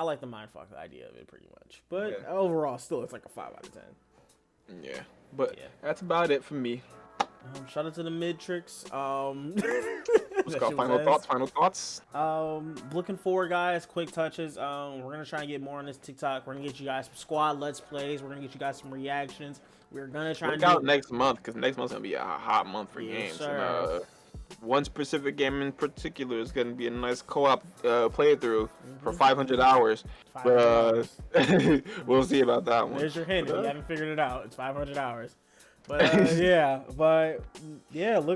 fuck idea of it pretty much. But overall, still, it's like a 5 out of 10. Yeah, but that's about it for me. Shout out to the Midtrix. What's called final thoughts. Looking forward, guys. Quick touches. We're gonna try and get more on this TikTok. We're gonna get you guys some squad let's plays. We're gonna get you guys some reactions. We're gonna try and look out next month, because next month's gonna be a hot month for games. And, one specific game in particular is going to be a nice co-op playthrough for 500 hours. But we'll see about that one. There's your hint. You haven't figured it out. It's 500 hours. But look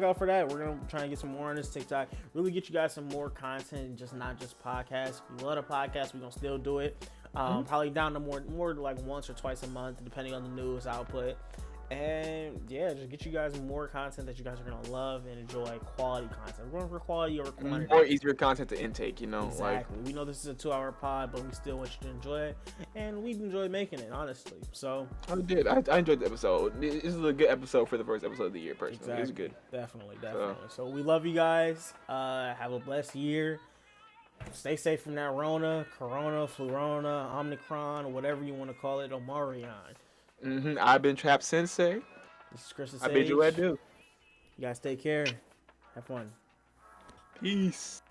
out for that. We're going to try and get some more on this TikTok. Really get you guys some more content, just not just podcasts. If you love the podcast, we're going to still do it. Probably down to more like once or twice a month, depending on the news output. And just get you guys more content that you guys are gonna love and enjoy. Quality content. We're going for quality over quantity. More easier content to intake, you know. Exactly. We know this is a 2-hour pod, but we still want you to enjoy it, and we've enjoyed making it, honestly. So I did. I enjoyed the episode. This is a good episode for the first episode of the year. Personally, exactly. It's good. Definitely. So we love you guys. Have a blessed year. Stay safe from that Corona, Flurona, Omicron, whatever you want to call it, Omarion. I've been Trap Sensei. This is Chris the I bid you adieu. You guys take care. Have fun. Peace.